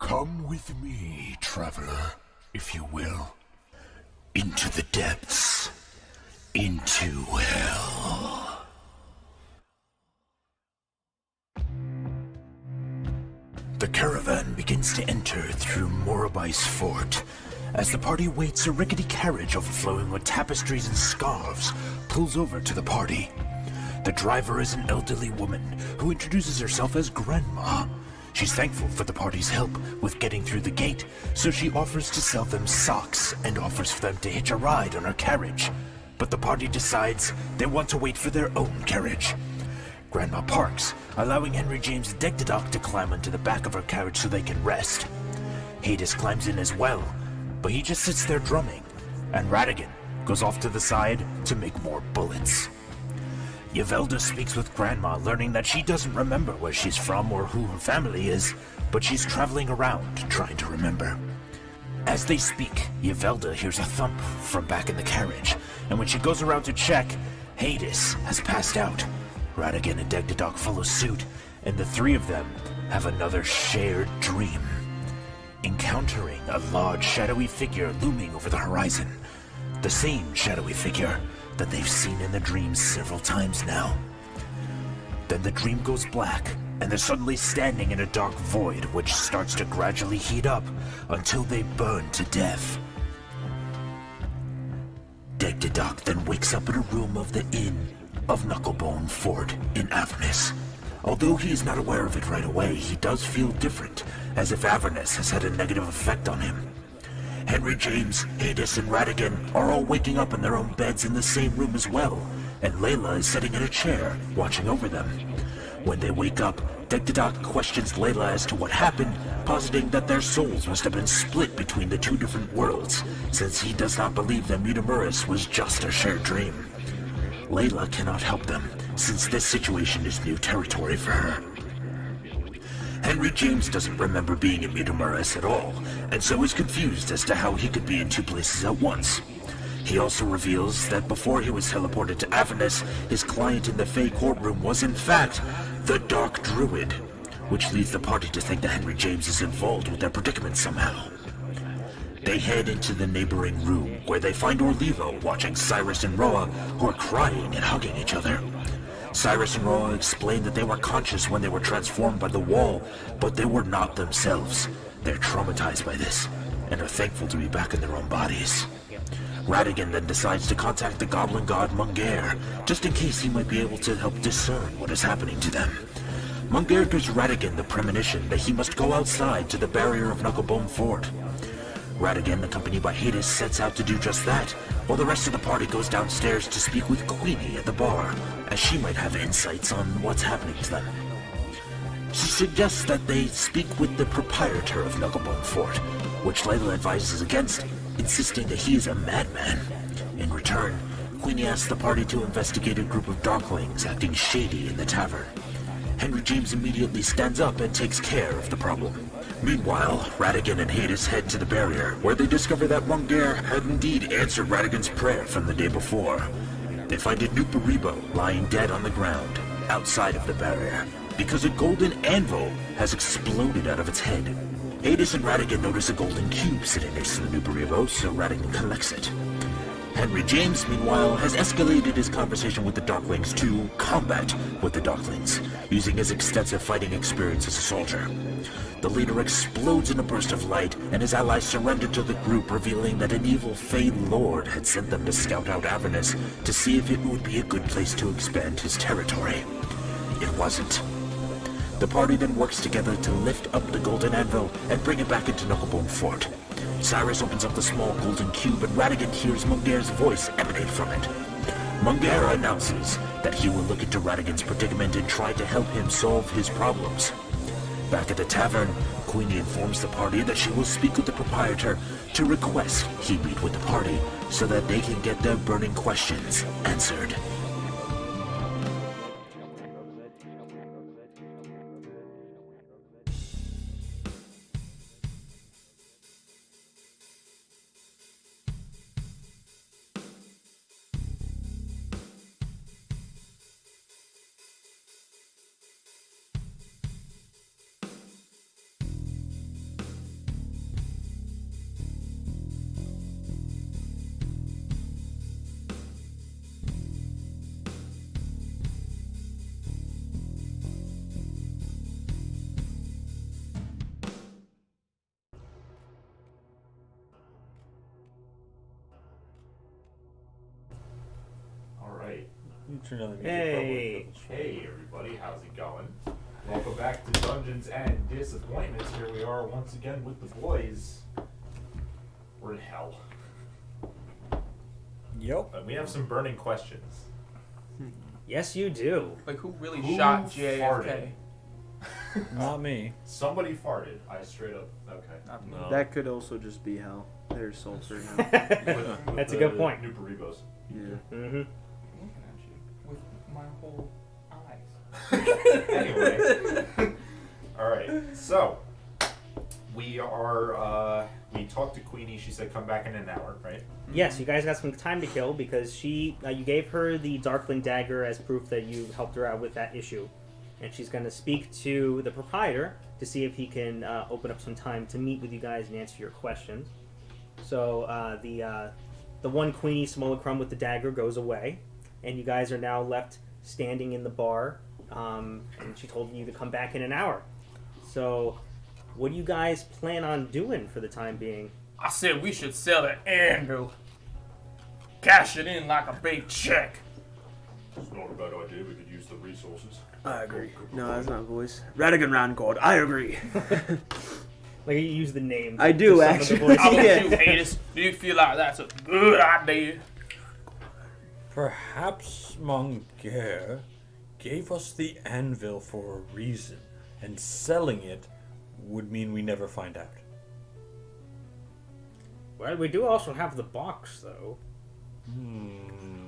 Come with me, traveler, if you will, into the depths, into hell. The caravan begins to enter through Moorobice Fort. As the party waits, a rickety carriage overflowing with tapestries and scarves pulls over to the party. The driver is an elderly woman who introduces herself as Grandma. She's thankful for the party's help with getting through the gate, so she offers to sell them socks and offers for them to hitch a ride on her carriage. But the party decides they want to wait for their own carriage. Grandma parks, allowing Henry James Degdedock to climb onto the back of her carriage so they can rest. Hades climbs in as well, but he just sits there drumming, and Radigan goes off to the side to make more bullets. Yvelda speaks with Grandma, learning that she doesn't remember where she's from or who her family is, but she's traveling around trying to remember. As they speak, Yvelda hears a thump from back in the carriage, and when she goes around to check, Hades has passed out. Radigan and Degdedock follow suit, and the three of them have another shared dream. Encountering a large shadowy figure looming over the horizon. The same shadowy figure that they've seen in the dream several times now. Then the dream goes black, and they're suddenly standing in a dark void which starts to gradually heat up until they burn to death. Degdedock then wakes up in a room of the inn of Knucklebone Fort in Avernus. Although he is not aware of it right away, he does feel different, as if Avernus has had a negative effect on him. Henry James, Hades, and Radigan are all waking up in their own beds in the same room as well, and Leila is sitting in a chair, watching over them. When they wake up, Degdedock questions Leila as to what happened, positing that their souls must have been split between the two different worlds, since he does not believe that Mutamurus was just a shared dream. Leila cannot help them, since this situation is new territory for her. Henry James doesn't remember being in Mutamurus at all, and so is confused as to how he could be in two places at once. He also reveals that before he was teleported to Avernus, his client in the Fey courtroom was in fact the Dark Druid, which leads the party to think that Henry James is involved with their predicament somehow. They head into the neighboring room, where they find Orlivo watching Cyrus and Roa, who are crying and hugging each other. Cyrus and Roa explain that they were conscious when they were transformed by the wall, but they were not themselves. They're traumatized by this, and are thankful to be back in their own bodies. Radigan then decides to contact the goblin god Mungare, just in case he might be able to help discern what is happening to them. Mungare gives Radigan the premonition that he must go outside to the barrier of Knucklebone Fort. Radigan, accompanied by Hades, sets out to do just that, while the rest of the party goes downstairs to speak with Queenie at the bar, as she might have insights on what's happening to them. She suggests that they speak with the Proprietor of Knucklebone Fort, which Leila advises against, insisting that he is a madman. In return, Queenie asks the party to investigate a group of darklings acting shady in the tavern. Henry James immediately stands up and takes care of the problem. Meanwhile, Radigan and Hades head to the barrier, where they discover that Mungare had indeed answered Radigan's prayer from the day before. They find a Nupparibo lying dead on the ground, outside of the barrier, because a golden anvil has exploded out of its head. Hades and Radigan notice a golden cube sitting next to the Nupparibo, so Radigan collects it. Henry James, meanwhile, has escalated his conversation with the Darklings to combat with the Darklings, using his extensive fighting experience as a soldier. The leader explodes in a burst of light, and his allies surrender to the group, revealing that an evil Fey Lord had sent them to scout out Avernus to see if it would be a good place to expand his territory. It wasn't. The party then works together to lift up the golden anvil and bring it back into Knucklebone Fort. Cyrus opens up the small golden cube, and Radigan hears Mungare's voice emanate from it. Mungare announces that he will look into Radigan's predicament and try to help him solve his problems. Back at the tavern, Queenie informs the party that she will speak with the Proprietor to request he meet with the party so that they can get their burning questions answered. Turn on the music. Hey. Hey everybody, how's it going? Welcome back to Dungeons and Disappointments. Here we are once again with the boys. We're in hell. Yep. And we have some burning questions. Yes, you do. Like, who really Who shot farted? JFK? Not me. Somebody farted. I straight up. Okay. Not me. No. That could also just be hell. There's sulfur now. With That's a the good point. Nuparibos. Yeah. Mm-hmm. Looking at you with my whole eyes. Anyway. Alright, so we talked to Queenie. She said come back in an hour, right? Yes, you guys got some time to kill because you gave her the Darkling dagger as proof that you helped her out with that issue, and she's going to speak to the Proprietor to see if he can open up some time to meet with you guys and answer your questions. So the one Queenie Smolacrum with the dagger goes away, and you guys are now left standing in the bar. And she told you to come back in an hour. So, what do you guys plan on doing for the time being? I said we should sell the anvil. Cash it in like a big check. It's not a bad idea. We could use the resources. I agree. No, that's not voice. Radigan Rancord, I agree. Like, you use the name. I do, to actually. summon the How voices. about you, haters? Do you feel like that's a good idea? Perhaps Monger gave us the anvil for a reason, and selling it would mean we never find out. Well, we do also have the box, though.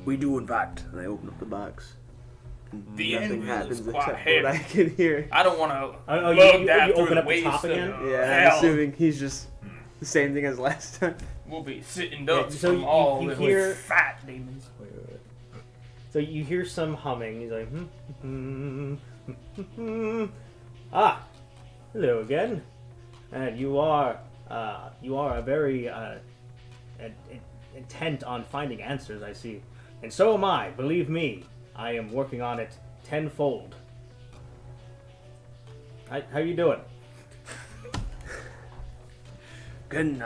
We do, in fact. And I open up the box. The Nothing anvil happens is quite except what I heavy. can hear. I don't want to Oh, lug you that through open the up the top waste again? of Yeah, hell. I'm assuming he's just the same thing as last time. We'll be sitting ducks so from you- all you with hear- fat demons. Wait. So you hear some humming. He's like, Ah, hello again. And you are a very intent on finding answers, I see. And so am I. Believe me, I am working on it tenfold. How you doing? Can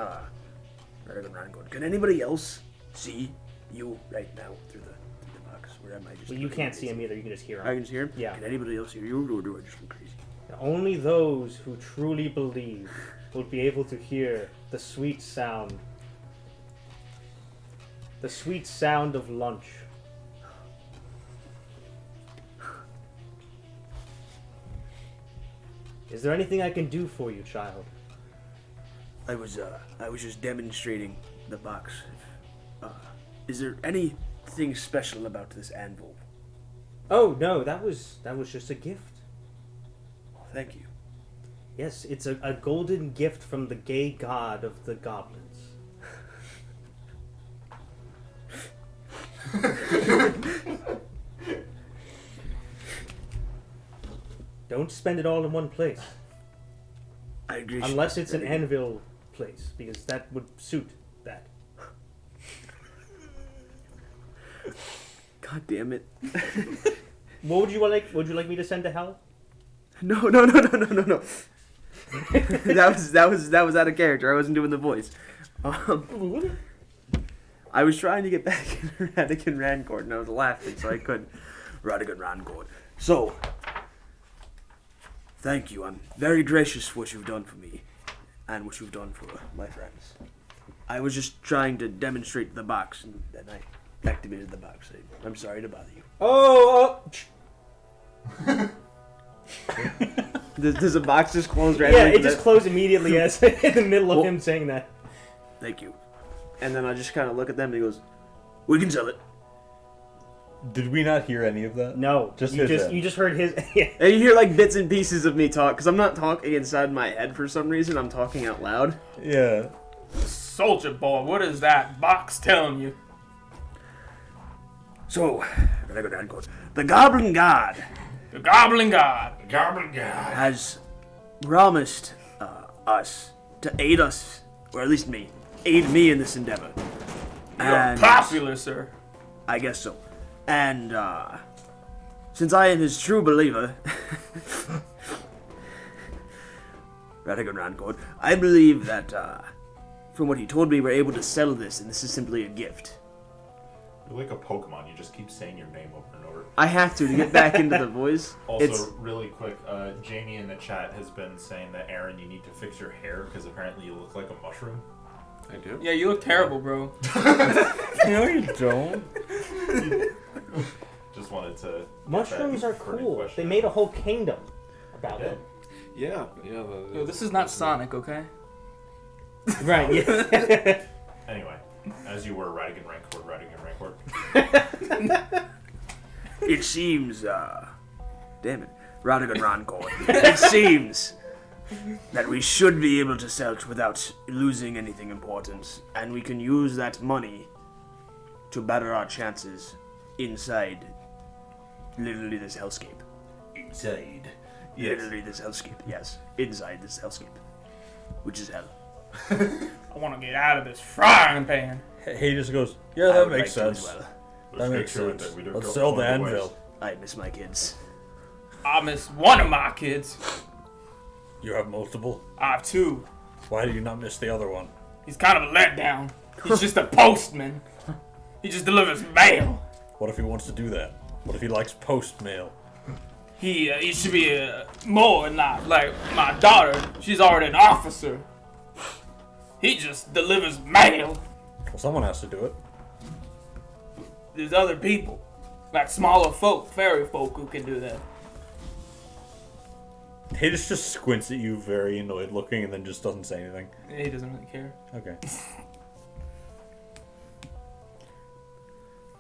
anybody else see you right now through the box? Or am I just Well, you can't see him either. You can just hear I him. can just hear him? Yeah. Can anybody else hear you, or do I just look crazy? Only those who truly believe will be able to hear the sweet sound. The sweet sound of lunch. Is there anything I can do for you, child? I was just demonstrating the box. Is there anything special about this anvil? Oh no, that was just a gift. Thank you. Yes, it's a golden gift from the gay god of the goblins. Don't spend it all in one place. I agree. Unless it's an anvil place, because that would suit that. God damn it. What would you like? Would you like me to send to hell? No. that was out of character. I wasn't doing the voice. I was trying to get back in Radigan Rancord, and I was laughing, so I couldn't. Radigan Rancord. So, thank you. I'm very gracious for what you've done for me, and what you've done for my friends. I was just trying to demonstrate the box, and then I activated the box. I'm sorry to bother you. Oh! Does the box just close right Yeah, away? it just closed immediately as in the middle of Well- him saying that. Thank you. And then I just kind of look at them, and he goes, "We can sell it." Did we not hear any of that? No, Just you his just end. you just heard his. Yeah. And you hear like bits and pieces of me talk, because I'm not talking inside my head for some reason. I'm talking out loud. Yeah. Soldier boy, what is that box telling you? So, the Goblin God The Goblin God. Goblin guy. has promised us to aid us, or at least me, aid me in this endeavor. You're And popular, sir. I guess so. And since I am his true believer, Radigan Rancord, I believe that from what he told me, we're able to sell this, and this is simply a gift. You're like a Pokemon. You just keep saying your name over and over. I have to get back into the voice. Also, really quick, Janie in the chat has been saying that, Aaron, you need to fix your hair because apparently you look like a mushroom. I do? Yeah, you look terrible, bro. No, you don't. Just wanted to... Mushrooms are cool. They made a whole kingdom about them. Yeah. Yo, this is not Sonic, okay? Right, yeah. Anyway, as you were, Radigan Rancor. It seems, damn it, Radigan Rancor. It seems that we should be able to sell it without losing anything important, and we can use that money to better our chances inside literally this hellscape. Inside. Literally this hellscape, yes. Inside this hellscape. Which is hell. I want to get out of this frying pan. He just goes, yeah, I that would makes like to as sense. well. That makes sense. Let's sell the anvil. I miss my kids. I miss one of my kids. You have multiple? I have two. Why do you not miss the other one? He's kind of a letdown. He's just a postman. He just delivers mail. What if he wants to do that? What if he likes post mail? He should be more than like my daughter. She's already an officer. He just delivers mail. Well, someone has to do it. There's other people, like smaller folk, fairy folk, who can do that. He just squints at you, very annoyed looking, and then just doesn't say anything. He doesn't really care. Okay.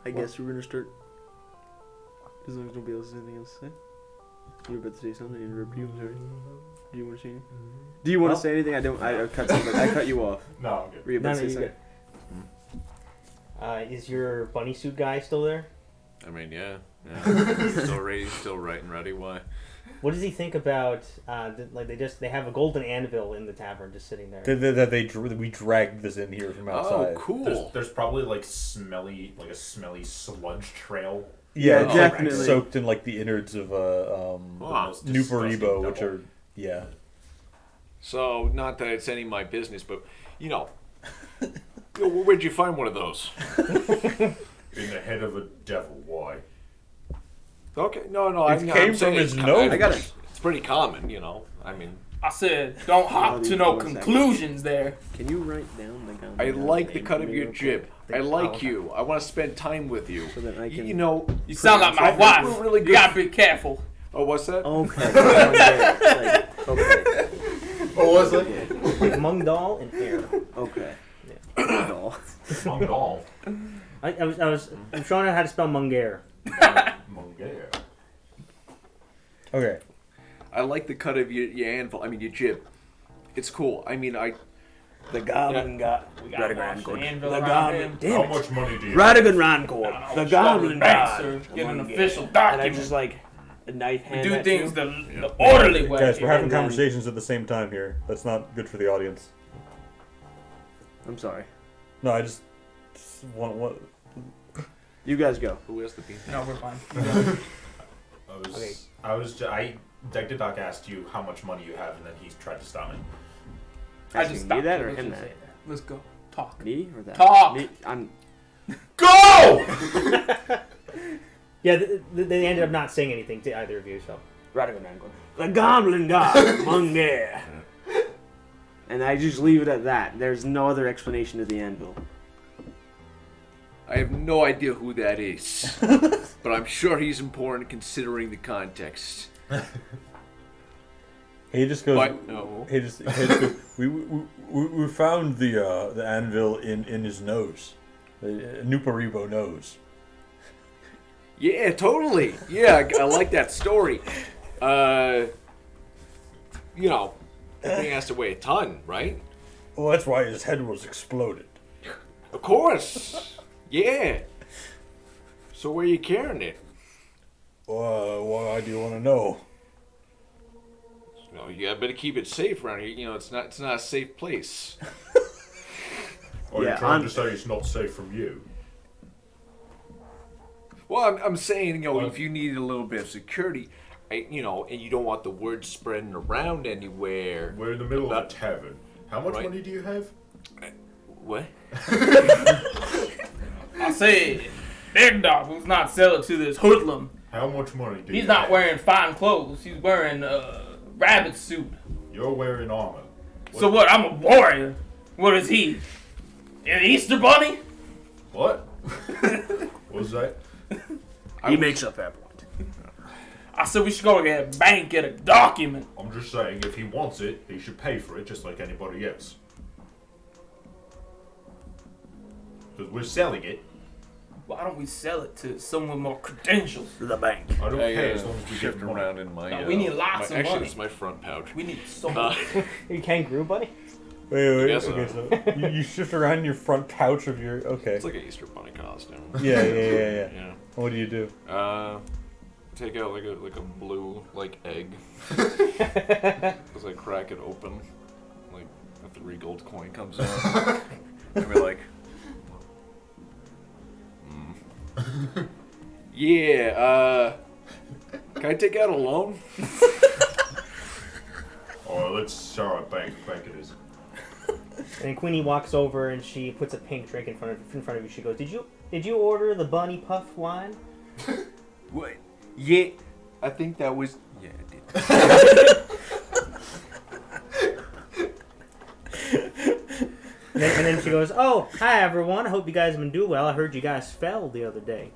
I guess we're gonna start. As long as nobody else has anything else to say. You were about to say something. I interrupted you. I'm sorry. Do you want to say anything? Do you want to say anything? I don't. I cut something. I cut you off. No, I'm good. Were you about No, to say you're something? good. Is your bunny suit guy still there? I mean, yeah. Still ready, still right and ready. Why? What does he think about they have a golden anvil in the tavern just sitting there? We dragged this in here from outside. Oh, cool. There's probably like a smelly sludge trail. Yeah, it's like definitely. soaked in like the innards of Wow. Nuparebo, which are So, not that it's any of my business, but where'd you find one of those? In the head of a devil. Why? Okay, no, It came from his nose. I got it. It's pretty common, I mean, I said, don't hop to no conclusions there. Can you write down the gun? I like the cut of your jib. I like you. I want to spend time with you. So that I can. You sound like my wife. We're really You good. gotta be careful. Oh, what's that? Okay. Okay. What was it? Like Mungdal and air. Okay. Yeah. Mongol. I'm showing her how to spell Munger. Mongol. Okay. I like the cut of your anvil. I mean, your jib. It's cool. I mean, The goblin got. We gotta Radigan wash the Rancor. anvil The around goblin. him. Damn How it. much money do you Radigan Rancor. I The don't know, goblin banks god. or get an Among official you. And I document. just like a knife We hand. do at things you. the orderly way. Guys, we're having And then- conversations at the same time here. That's not good for the audience. I'm sorry. No, I just want. You guys go. Who has the bean? No, we're fine. I Doc asked you how much money you have, and then he tried to stop me. I Asking just me stopped that you. or Let's him just that? say that. Let's go. Talk. Me or that? Talk. Me? I'm. Go! Yeah, they ended up not saying anything to either of you, so. Radigan Rancor. The goblin god. Munger. And I just leave it at that. There's no other explanation to the anvil. I have no idea who that is, but I'm sure he's important considering the context. He just goes. But no. He just goes, we found the anvil in his nose, Nuparebo nose. Yeah, totally. Yeah, I like that story. That thing has to weigh a ton, right? Well, that's why his head was exploded. Of course. Yeah. So where are you carrying it? Why do you want to know? You better keep it safe around here. It's not a safe place. Or Yeah, you're trying I'm- to say it's not safe from you? Well, I'm saying, if you need a little bit of security, and you don't want the word spreading around anywhere. We're in the middle of a That- tavern. How much Right. money do you have? What? I said, big dog who's not sell it to this hoodlum. How much money do you He's not have? wearing fine clothes. He's wearing a rabbit suit. You're wearing armor. So what? I'm a warrior. What is he? An Easter bunny? What? What's that? He makes up that point. I said we should go to a bank, get a document. I'm just saying, if he wants it, he should pay for it just like anybody else. Because we're selling it. Why don't we sell it to someone with more credentials? The bank. I don't I care as long as we shift get money. around in my. No, we need lots of actually, money. it's my front pouch. We need so much. You kangaroo buddy? Wait. guess Okay, so. so you shift around your front pouch of your. Okay. It's like an Easter bunny costume. Yeah. Yeah. What do you do? Take out like a blue egg. As I crack it open, like a 3 gold coin comes out, and we're like, yeah. Can I take out a loan? Oh, let's alright, bank it is. And Queenie walks over and she puts a pink drink in front of you. She goes, "Did you order the bunny puff wine?" What? Yeah, I think that was. Yeah, I did. And then she goes, "Oh, hi everyone. I hope you guys have been doing well. I heard you guys fell the other day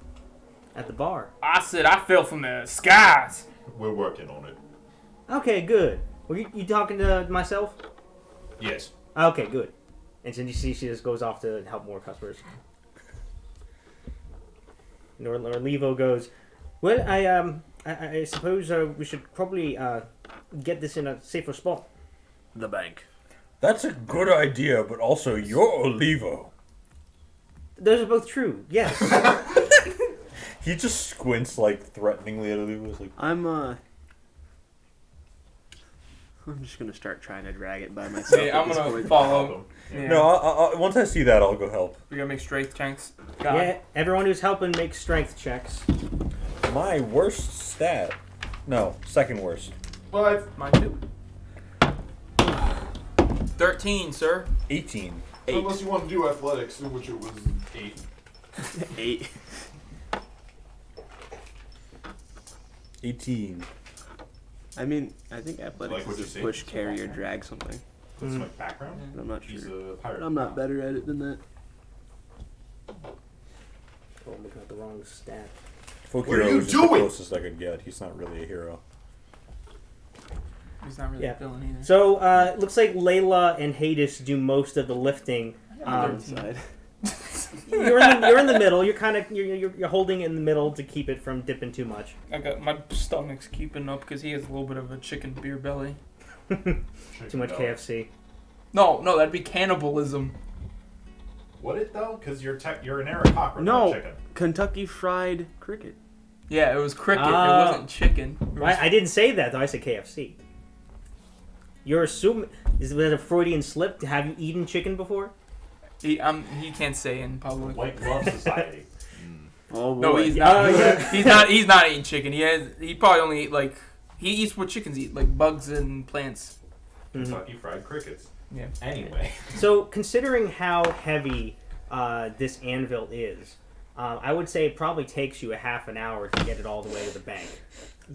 at the bar." I said I fell from the skies. We're working on it. Okay, good. Were you talking to myself? Yes. Okay, good. And then you see she just goes off to help more customers. And Orlivo goes, "Well, I suppose we should probably get this in a safer spot." The bank. That's a good idea, but also you're Orlivo. Those are both true. Yes. He just squints threateningly at Orlivo. Like, I'm just gonna start trying to drag it by myself. Hey, at I'm this gonna point. follow. Yeah. no, I, once I see that, I'll go help. We gotta make strength checks. God. Yeah, everyone who's helping make strength checks. My worst stat. No, second worst. But Mine too. 13, sir. 18. unless you want to do athletics, which it was 8. 8. 18. I mean, I think Like athletics what you is say? push, carry, or drag something. That's my background. But I'm not He's sure. a pirate. I'm not better at it than that. Oh, I'm looking at the wrong stat. Folk What are hero you is just the doing? closest I could get. He's not really a hero. He's not really Yeah. a villain either. So, it looks like Leila and Hades do most of the lifting. Inside. You're in the middle. You're kind of you're holding it in the middle to keep it from dipping too much. I got my stomach's keeping up because he has a little bit of a chicken beer belly. Too much KFC. No, that'd be cannibalism. Would it though? Because you're an aristocrat, No. not chicken. Kentucky Fried Cricket. Yeah, it was cricket. It Ah. wasn't chicken. It was- Right? I didn't say that though. I said KFC. You're assuming is that a Freudian slip? Have you eaten chicken before? He can't say in public. White glove society. Oh boy. No, he's not. Oh, yeah. He's not eating chicken. He probably only eat he eats what chickens eat, like bugs and plants. Kentucky Fried Crickets. Yeah. Anyway. So, considering how heavy this anvil is, I would say it probably takes you a half an hour to get it all the way to the bank.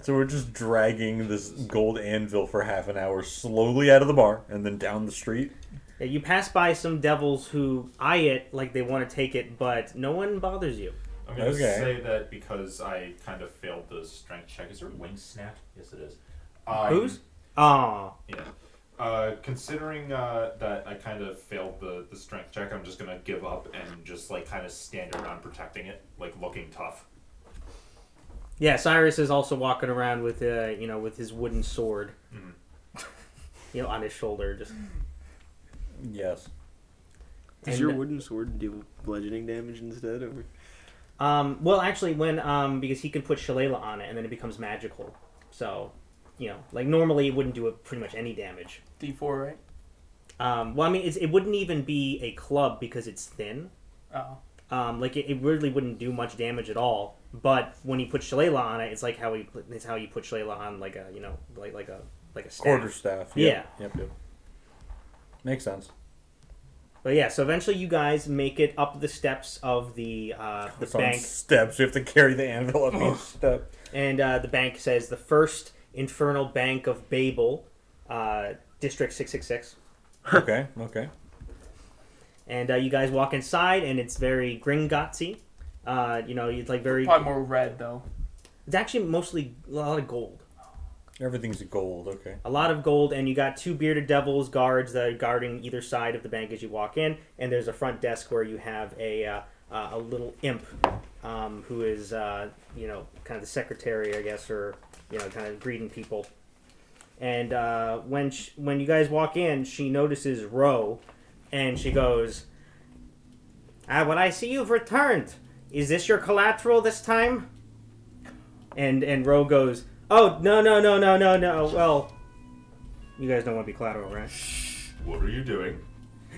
So we're just dragging this gold anvil for half an hour slowly out of the bar and then down the street. Yeah, you pass by some devils who eye it like they want to take it, but no one bothers you. I'm going to Okay. say that because I kind of failed the strength check. Is there wing snap? Yes, it is. Whose? Aw. Yeah. Considering that I kind of failed the strength check, I'm just going to give up and just kind of stand around protecting it, looking tough. Yeah, Cyrus is also walking around with with his wooden sword, on his shoulder. Just Yes. Does and- your wooden sword do bludgeoning damage instead? Or? well, actually, when because he can put Shillelagh on it and then it becomes magical. So, normally it wouldn't do pretty much any damage. D4, right? Well, I mean, it wouldn't even be a club because it's thin. Oh. It really wouldn't do much damage at all. But when he puts Shillelagh on it, it's like how you put Shillelagh on like a like a staff. Quarterstaff. Yeah. Yep. Makes sense. But yeah, so eventually you guys make it up the steps of the It's on bank. steps. We have to carry the anvil up each step. And the bank says the First Infernal Bank of Babel, District 666. Okay. And you guys walk inside, and it's very Gringottsy. It's like very... Probably more red though. It's actually mostly a lot of gold. Everything's gold. Okay. A lot of gold, and you got 2 bearded devils guards that are guarding either side of the bank as you walk in. And there's a front desk where you have a little imp who is, kind of the secretary, I guess, or, kind of greeting people. And when you guys walk in, she notices Ro, and she goes, "What I see you've returned. Is this your collateral this time?" And Ro goes, "Oh, no. Well, you guys don't want to be collateral, right?" What are you doing?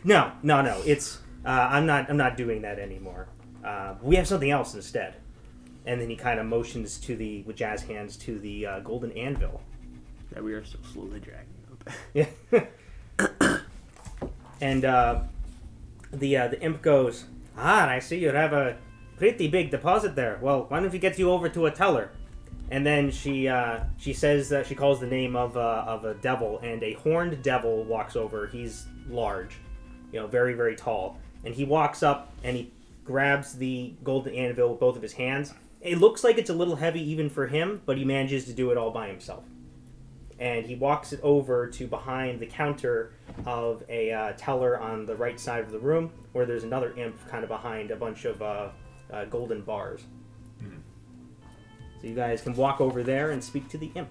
No. It's I'm not doing that anymore. We have something else instead. And then he kind of motions with jazz hands to the golden anvil. That we are still slowly dragging up. Yeah. And the imp goes, and I see you have a pretty big deposit there. Well, why don't we get you over to a teller? And then she says that she calls the name of a devil, and a horned devil walks over. He's large, very, very tall. And he walks up and he grabs the golden anvil with both of his hands. It looks like it's a little heavy even for him, but he manages to do it all by himself. And he walks it over to behind the counter of a teller on the right side of the room, where there's another imp kind of behind a bunch of golden bars. Mhm. So you guys can walk over there and speak to the imp.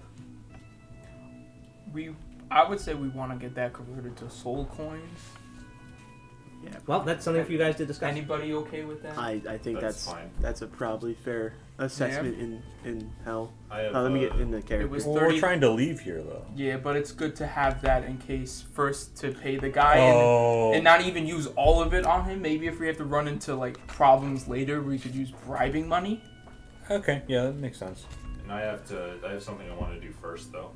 I would say we want to get that converted to soul coins. Yeah. Well, that's something for you guys to discuss. Anybody okay with that? I think That's that's fine. that's a probably fair assessment in hell. I have, Let me get in the It character. was Well, 30. we're trying to leave here, though. Yeah, but it's good to have that in case first to pay the guy Oh. and not even use all of it on him. Maybe if we have to run into like problems later, we could use bribing money. Okay, yeah, that makes sense. And I have something I want to do first, though.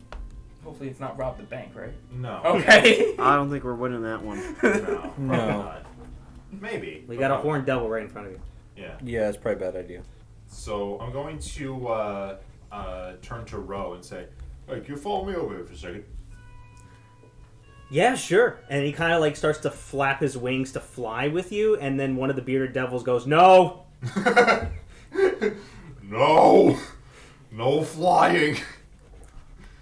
Hopefully, it's not rob the bank, right? No. Okay. I don't think we're winning that one. No. Probably No. not. Maybe. We but got a probably horned not. devil right in front of you. Yeah. Yeah, it's probably a bad idea. So I'm going to turn to Ro and say, "Hey, can you follow me over here for a second?" Yeah, sure. And he kind of like starts to flap his wings to fly with you, and then one of the bearded devils goes, "No." No flying.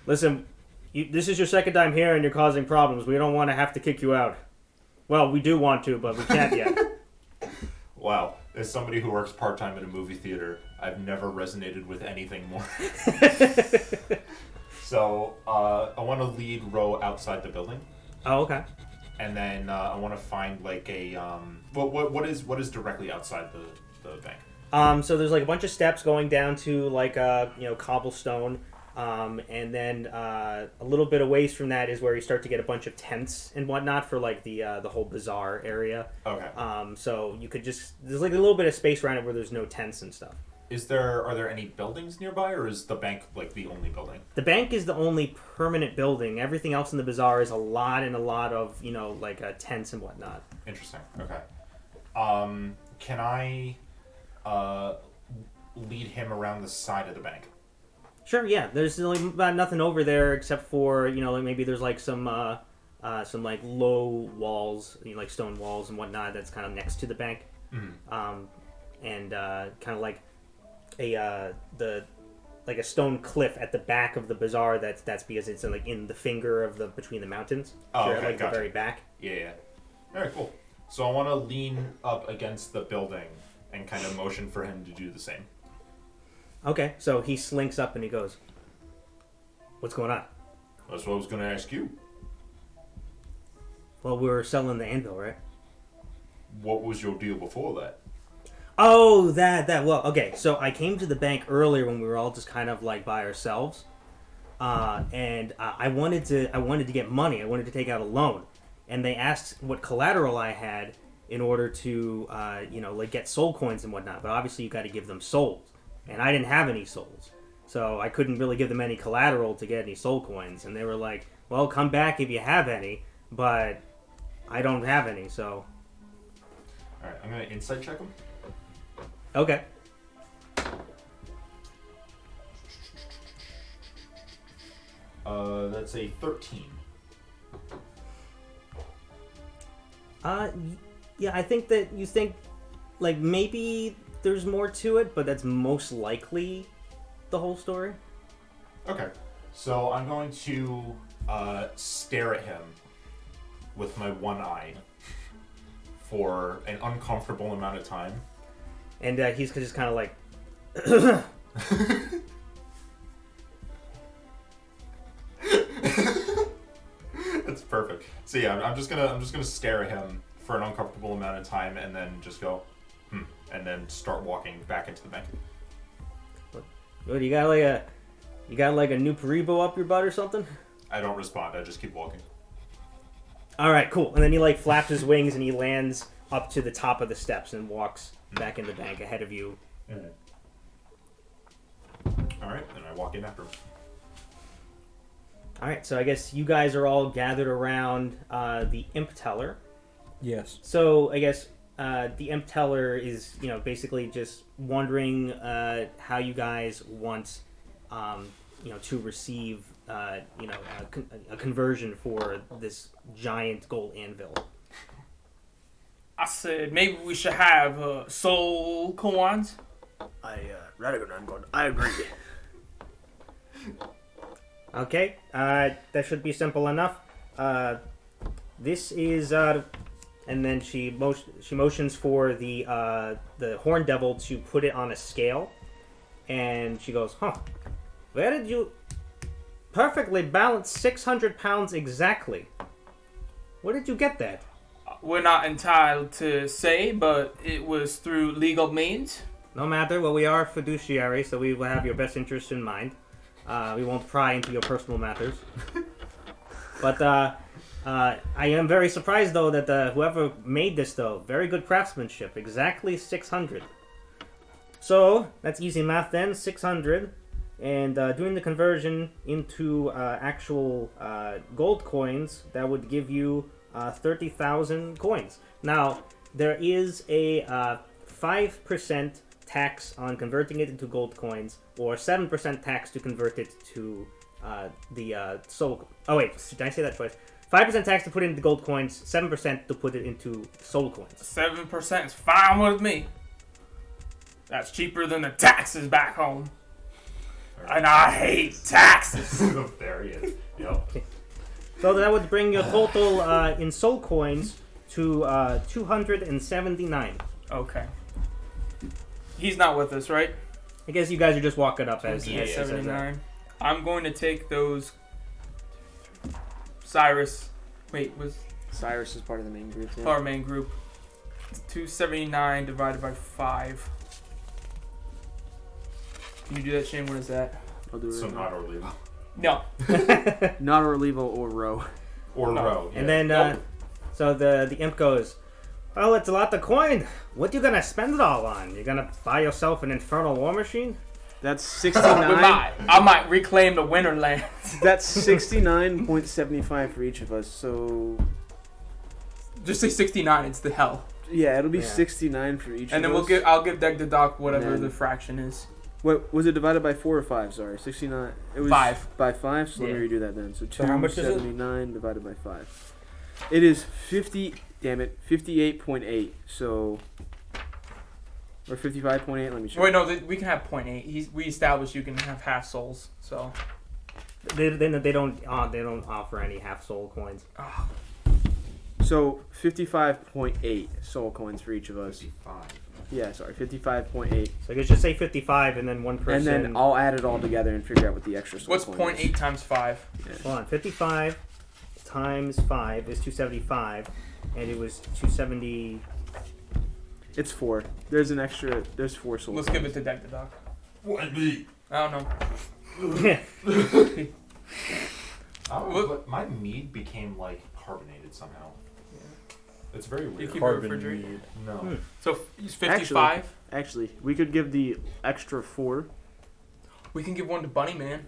Listen, this is your second time here, and you're causing problems. We don't want to have to kick you out. Well, we do want to, but we can't yet. Wow, as somebody who works part-time at a movie theater, I've never resonated with anything more. So, I want to lead Ro outside the building, Oh, okay. and then I want to find like a what is directly outside the bank? So there's like a bunch of steps going down to like cobblestone, and then a little bit away from that is where you start to get a bunch of tents and whatnot for like the whole bazaar area. Okay. So you could there's like a little bit of space around it where there's no tents and stuff. Are there any buildings nearby, or is the bank like the only building? The bank is the only permanent building. Everything else in the bazaar is a lot of tents and whatnot. Interesting. Okay. Can I lead him around the side of the bank? Sure, yeah. There's really about nothing over there except for like maybe there's like some like low walls, like stone walls and whatnot. That's kind of next to the bank, and kind of like a stone cliff at the back of the bazaar. That's because it's in the finger of between the mountains. Oh, Sure, okay, like gotcha. the very back. Yeah. All right, cool. So I want to lean up against the building and kind of motion for him to do the same. Okay, so he slinks up and he goes, "What's going on?" That's what I was going to ask you. Well, we were selling the anvil, right? What was your deal before that? Oh, that. Well, okay. So I came to the bank earlier when we were all just kind of like by ourselves, and I wanted to get money. I wanted to take out a loan, and they asked what collateral I had in order to get soul coins and whatnot. But obviously, you got to give them souls, and I didn't have any souls, so I couldn't really give them any collateral to get any soul coins. And they were like, "Well, come back if you have any," but I don't have any, so. All right, I'm gonna insight check him. Okay. That's a 13. Yeah, I think that you think, like, maybe there's more to it, but that's most likely the whole story. Okay, so I'm going to stare at him with my one eye for an uncomfortable amount of time. And he's just kind of like, That's perfect. So yeah, I'm just gonna stare at him for an uncomfortable amount of time, and then just go, and then start walking back into the bank. what, you got like a new Moorobice up your butt or something? I don't respond. I just keep walking. All right, cool. And then he like flaps his wings and he lands up to the top of the steps and walks back in the bank ahead of you. All right, and I walk in after him. All right, so I guess you guys are all gathered around the Imp Teller. Yes. So I guess the Imp Teller is, basically just wondering how you guys want, to receive, a conversion for this giant gold anvil. I said maybe we should have soul coins. I agree. Okay, that should be simple enough. This is, and then she motions for the Horn Devil to put it on a scale, and she goes, where did you perfectly balance 600 pounds exactly? Where did you get that? We're not entitled to say, but it was through legal means. No matter, well, we are fiduciary, so we will have your best interests in mind. We won't pry into your personal matters. But I am very surprised, though, that whoever made this, though, very good craftsmanship. Exactly 600. So, that's easy math then, 600. And doing the conversion into actual gold coins, that would give you 30,000 coins. Now, there is a 5% tax on converting it into gold coins, or 7% tax to convert it to the soul. Oh wait, did I say that twice? 5% tax to put it into gold coins, 7% to put it into soul coins. 7% is fine with me. That's cheaper than the taxes back home. And I hate taxes. There he is. Yep. So that would bring your total in soul coins to 279. Okay. He's not with us, right? I guess you guys are just walking up as Yeah, he says that. 79. I'm going to take those. Cyrus. Wait, was Cyrus is part of the main group. Yeah. our main group. 279 divided by 5. Can you do that, Shane? What is that? I'll do it. So right not Orlivo. No. now. Not Orlivo or Row. Or No. Row. And then, so the imp goes, well, it's a lot of coin. What you gonna spend it all on? You gonna buy yourself an infernal war machine? That's We 69. might. I might reclaim the Winterlands. That's 69.75 for each of us. So Just say 69. It's the hell. yeah, it'll be Yeah. 69 for each. And of then us. I'll give Deck the Doc whatever then- the fraction is. What was it divided by 4 or 5? Sorry, 69. It was 5. by 5. So Yeah. let me redo that then. So So how much is it? 279 divided by 5. It is 50. Damn it, 58.8. So or 55.8. Let me check. Wait, no, we can have 0.8. We established you can have half souls. So They don't offer any half soul coins. So 55.8 soul coins for each of us. 55. Yeah, sorry, 55.8. So I guess just say 55, and then one person. And then I'll add it all together and figure out what the extra soul what's coin is. 0.8 times 5? Hold on, 55 times 5 is 275, and it was 270. It's 4. There's an extra. There's 4 soul Let's coins. give it to Deck the Doc. What me? I don't know. Yeah. Oh, but my mead became like carbonated somehow. It's very You weird. keep it Carbon refrigerated. mead. No. So he's 55. Actually, we could give the extra 4. We can give one to Bunny Man.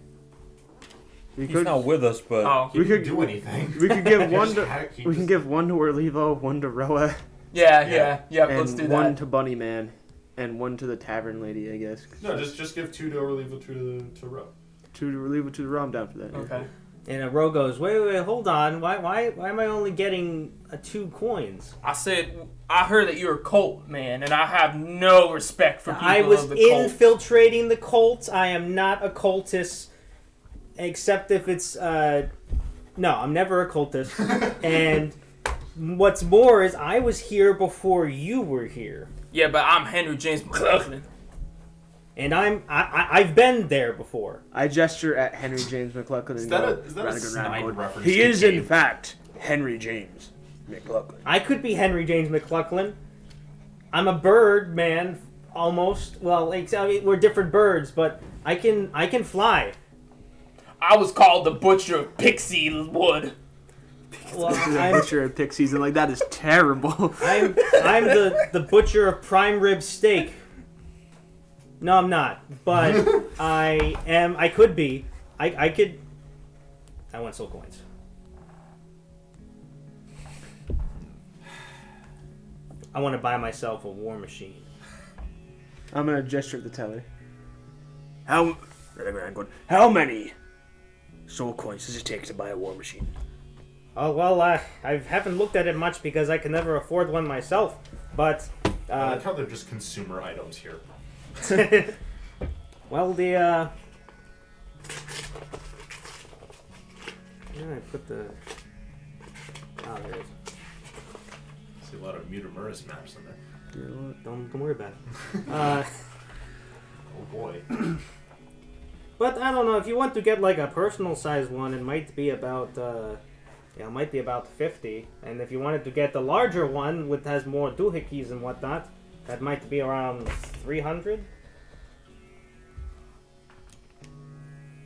We He's could. not with us, but Oh, He We didn't could- do anything. We could give one Just to. had- he We can just- give one to Orlivo, one to Roa, Yeah. and Let's do one that. to Bunny Man, and one to the tavern lady, I guess. No, just give 2 to Orlivo, 2 to Ro. 2 to relieve it to the rum down for that. yeah. Okay. And Ro goes, wait, hold on. Why am I only getting 2 coins? I said, I heard that you're a cult, man, and I have no respect for people I was of the cult. infiltrating the cult. I am not a cultist, except if it's no, I'm never a cultist. And what's more is I was here before you were here, Yeah, but I'm Henry James McLaughlin. and I've been there before. I gesture at Henry James McLaughlin and go, Is that a "Radigan snide Radigan." reference? He to is, in game? fact, Henry James McLaughlin. I could be Henry James McLaughlin. I'm a bird man, almost. Well, I mean, we're different birds, but I can fly. I was called the Butcher of Pixie Wood. Well, I'm I'm butcher of pixies, and like that is terrible. I'm the butcher of prime rib steak. No, I'm not. But I am. I could be. I could. I want soul coins. I want to buy myself a war machine. I'm gonna gesture at the teller. How many soul coins does it take to buy a war machine? Oh well, I haven't looked at it much because I can never afford one myself. But I like how they're just consumer items here. well, the yeah, I put the. Oh, there it is. See a lot of Mutamurus maps in there. Don't worry about it. Oh boy. But I don't know, if you want to get like a personal size one, it might be about it might be about 50. And if you wanted to get the larger one, which has more doohickeys and whatnot, that might be around 300.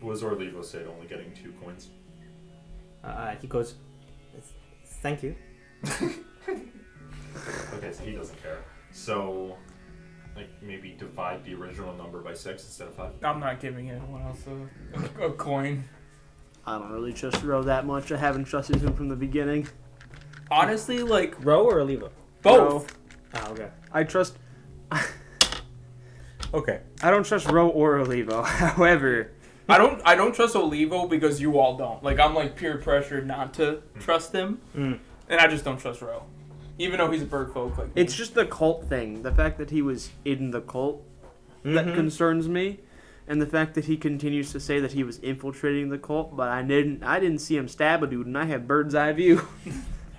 What does Orlivo say? Only getting 2 coins. He goes, "Thank you." Okay, so he doesn't care. So, like maybe divide the original number by 6 instead of 5. I'm not giving anyone else a coin. I don't really trust Ro that much. I haven't trusted him from the beginning. Honestly, like, Row or Levo? both. Oh, okay. I trust. Okay. I don't trust Ro or Olivo. However, I don't trust Orlivo because you all don't. Like, I'm like peer pressured not to trust him, and I just don't trust Ro, even though he's a bird folk. Like, it's just the cult thing. The fact that he was in the cult that concerns me, and the fact that he continues to say that he was infiltrating the cult, but I didn't see him stab a dude, and I have bird's eye view.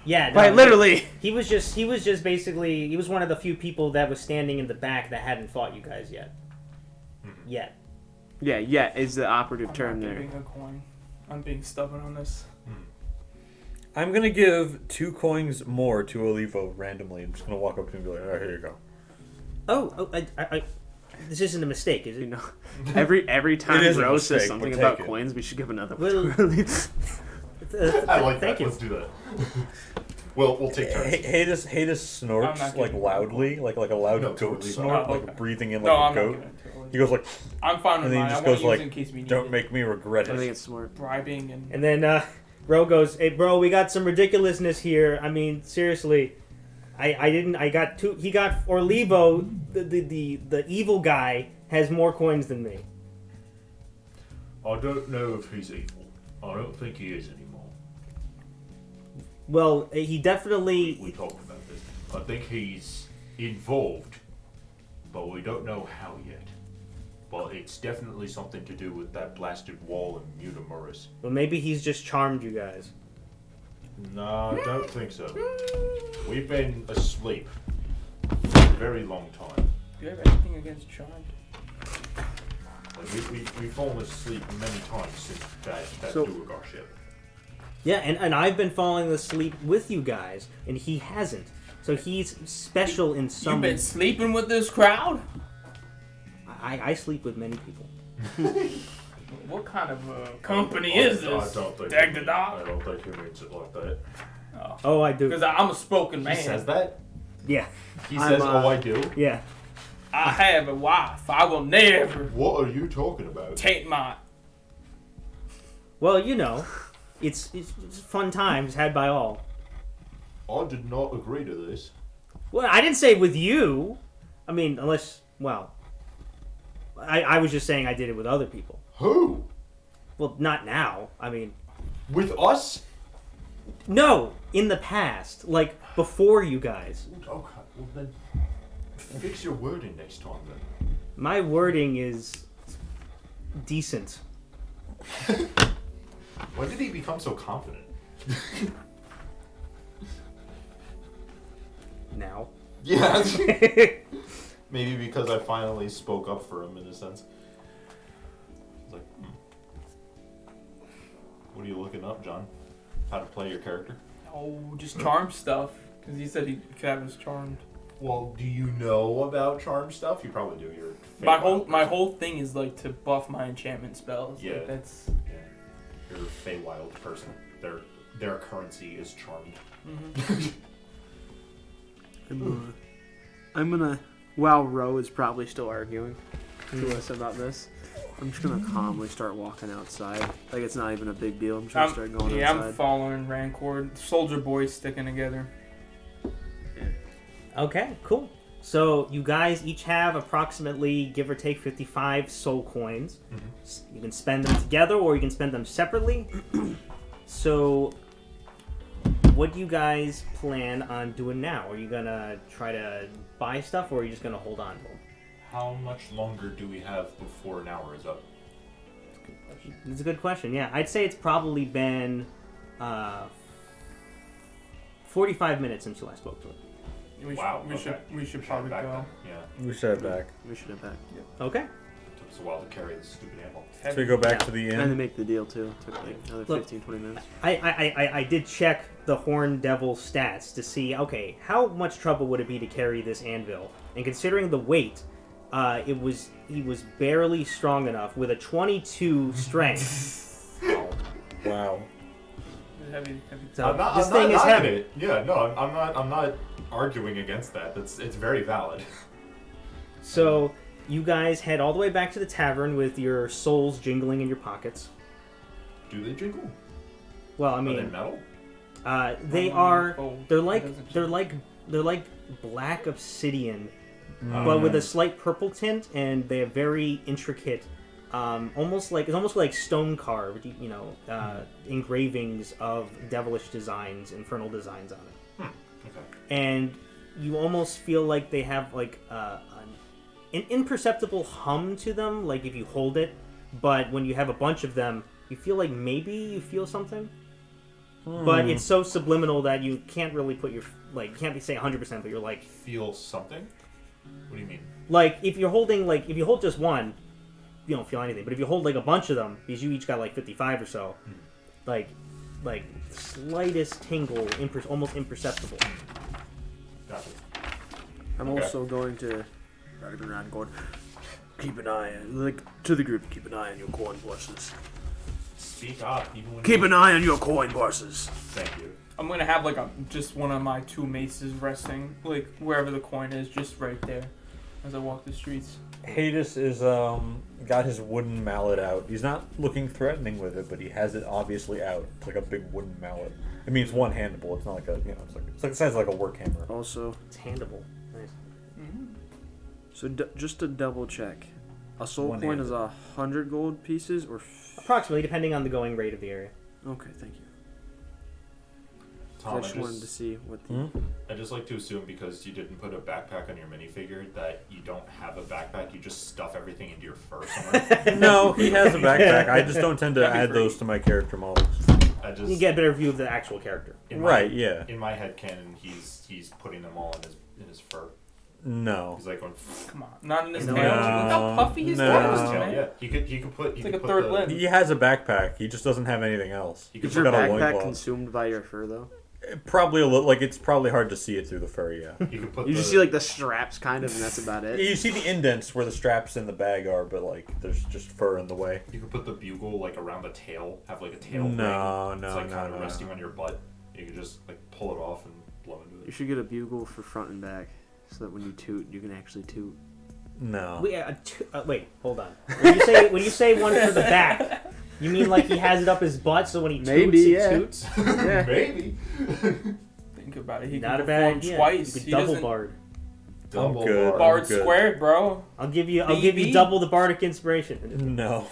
Yeah, Like literally. He was just basically, he was one of the few people that was standing in the back that hadn't fought you guys yet. Yet. Yeah, is the operative I'm term not there. giving a coin. I'm being stubborn on this. I'm gonna give 2 coins more to Orlivo randomly. I'm just gonna walk up to him and be like, "Oh, here you go." Oh, I this isn't a mistake, is it? You know, every time is a Ro mistake, says something but about take it. coins, we should give another Well, one to Orlivo. I like that. Thank you. Let's do that. We'll take turns. Hades snorts I'm not like giving loudly, like a loud No, goat totally. snort, Oh, like okay. breathing in No, like I'm a not goat. giving it to He goes like, I'm fine with and then mine. he I just want goes to use like, it in case we need "Don't it. make me regret I think it." it's smart. Bribing and And then Ro goes, "Hey, bro, we got some ridiculousness here. I mean, seriously, I got 2. He got Orlivo, the evil guy, has more coins than me. I don't know if he's evil. I don't think he is anymore. Well, he definitely. We talked about this. I think he's involved, but we don't know how yet. But it's definitely something to do with that blasted wall in Mutamurus. Well, maybe he's just charmed you guys. No, I don't think so. We've been asleep for a very long time. do you have anything against Charmed? Like, we've fallen asleep many times since that So- Duergar ship. Yeah, and I've been falling asleep with you guys, and he hasn't. So he's special in You some. been sleeping with this crowd? I sleep with many people. What kind of company is I this? don't think Dag he- the dog? I don't think he means it like that. Oh, I do. Because I'm a spoken man. He says that? Yeah, He I'm, says, oh, I do? yeah. I have a wife. I will never What are you talking about? take my. Well, you know, it's fun times had by all. I did not agree to this. Well, I didn't say with you. I mean, unless, well, I was just saying I did it with other people. Who? Well, not now. I mean, With us? no, in the past, like before you guys. Oh, God. Well, then fix your wording next time, then. My wording is decent. When did he become so confident? Now. Yeah. Maybe because I finally spoke up for him in a sense. It's like, What are you looking up, John? How to play your character? Oh, just charm stuff. Because he said he could have us charmed. Well, do you know about charm stuff? You probably do. You're My whole thing is like to buff my enchantment spells. Yeah. Like, that's. Yeah. You're a Feywild person. Their currency is charmed. I'm gonna. While Ro is probably still arguing to us about this, I'm just gonna calmly start walking outside. Like it's not even a big deal. I'm just gonna start going outside. I'm following Rancord. Soldier boys sticking together. Okay, cool. So you guys each have approximately, give or take, 55 soul coins. You can spend them together or you can spend them separately. So what do you guys plan on doing now? Are you gonna try to buy stuff or are you just gonna hold on to them? How much longer do we have before an hour is up? It's a good question. Yeah, I'd say it's probably been 45 minutes since you last spoke to him. We should probably back go. then. Yeah. We should head back. We should have back. Okay. Took us a while to carry this stupid animal. So we go back Yeah. to the And to inn. make the deal too. Took like another Look, 15-20 minutes. I did check the Horn Devil stats to see, okay, how much trouble would it be to carry this anvil? And considering the weight, he was barely strong enough with a 22 strength. Wow. Heavy. So I'm not, this I'm thing not is knocking heavy. it. Yeah, no, I'm not arguing against that. It's very valid. So you guys head all the way back to the tavern with your souls jingling in your pockets. Do they jingle? Well, I Are they mean, metal? they are. Oh, They're that doesn't like black obsidian, but with a slight purple tint, and they have very intricate, almost like stone carved, engravings of devilish designs, infernal designs on it. Okay. And you almost feel like they have like an imperceptible hum to them, like if you hold it, but when you have a bunch of them, you feel like maybe you feel something. But it's so subliminal that you can't really put your, like, can't say 100%, but you're like... Feel something? What do you mean? Like, if you hold just one, you don't feel anything. But if you hold, like, a bunch of them, because you each got, like, 55 or so, like, slightest tingle, almost imperceptible. Gotcha. I'm Okay. also going to around going. Keep an eye, to the group. Keep an eye on your coin purses. Speak up, even when Keep an eye on your coin purses. Thank you. I'm gonna have like just one of my two maces resting, like wherever the coin is, just right there, as I walk the streets. Hades is got his wooden mallet out. He's not looking threatening with it, but he has it obviously out. It's like a big wooden mallet. I mean, it's one-handable. It's not like it's like the size of like a work hammer. Also, It's handable. Nice. so just to double check, a soul One coin handed. is 100 gold pieces or. Approximately, depending on the going rate of the area. Okay, thank you. Tom, I just wanted to see what the. Hmm? I just like to assume because you didn't put a backpack on your minifigure that you don't have a backpack. You just stuff everything into your fur somewhere. No, he has a backpack. I just don't tend to That'd be add great. those to my character models. I just You get a better view of the actual character. in my- Right, yeah. In my head canon, he's putting them all in his fur. No. He's like going. Come on, not in his No. tail. Look how puffy his No. tail is, No. man. Yeah, he could put. It's He like could a put third the, limb. He has a backpack. He just doesn't have anything else. He Is could your got a backpack loincloth. consumed by your fur though? Probably a little. Like it's probably hard to see it through the fur. Yeah. You could put. You just the- see like the straps kind of, and that's about it. You see the indents where the straps in the bag are, but like there's just fur in the way. You could put the bugle like around the tail. Have like a tail No, ring. no, It's like no, kind of no. resting on your butt. You could just like pull it off and blow into You it. should get a bugle for front and back, so that when you toot, you can actually toot. No. Wait, hold on. When you say one for the back, you mean like he has it up his butt, so when he toots, Maybe, it yeah. toots? Yeah. Maybe. think about it. He Not a can bad perform idea. twice. You could He double doesn't- bard. Double good. bar. Bard good. squared, bro. I'll give you BB. double the bardic inspiration. No.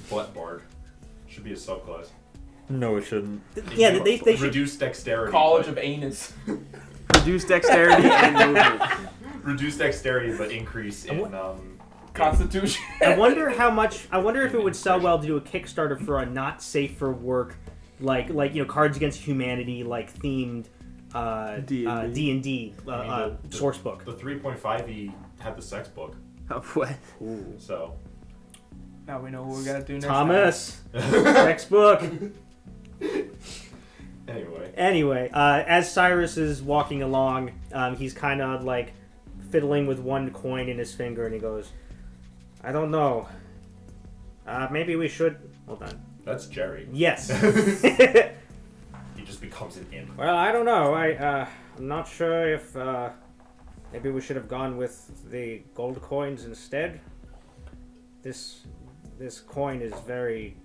Butt bard. Should be a subclass. No, it shouldn't. Yeah, they should. Reduce dexterity. College but- of Anus. Reduce dexterity and movement. Reduce dexterity, but increase in Constitution. I wonder how much. I wonder if it would sell well to do a Kickstarter for a not safe for work, like Cards Against Humanity, like themed D&D source book. The 3.5e had the sex book, Oh, what? so Now we know what we gotta do next. Thomas, textbook. anyway. As Cyrus is walking along, he's kind of like fiddling with one coin in his finger, and he goes, "I don't know. Maybe we should." Hold on. That's Jerry. Yes. He just becomes an imp. Well, I don't know. I'm not sure if maybe we should have gone with the gold coins instead. This coin is very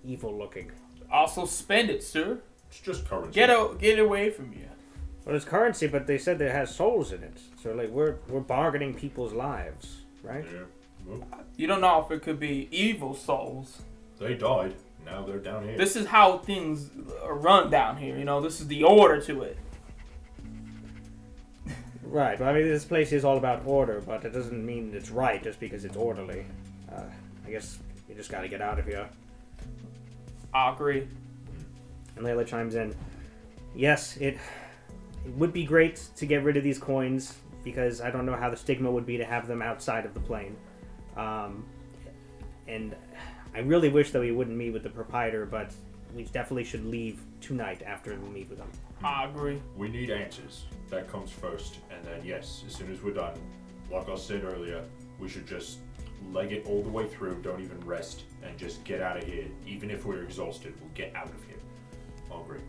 evil looking. Also spend it, sir. It's just currency. Get it away from you. Well, it's currency, but they said it has souls in it. So like we're bargaining people's lives, right? Yeah. Well, You don't know if it could be evil souls. they died. Now they're down here. This is how things are run down here. You know, this is the order to it. Right. But I mean, this place is all about order, but it doesn't mean it's right just because it's orderly. I guess you just got to get out of here. I agree. And Leila chimes in. Yes, it would be great to get rid of these coins because I don't know how the stigma would be to have them outside of the plane. And I really wish that we wouldn't meet with the proprietor, but we definitely should leave tonight after we meet with him. I agree. We need answers. That comes first. And then, yes, as soon as we're done, like I said earlier, we should just leg it all the way through, don't even rest, and just get out of here. Even if we're exhausted, we'll get out of here. I agree.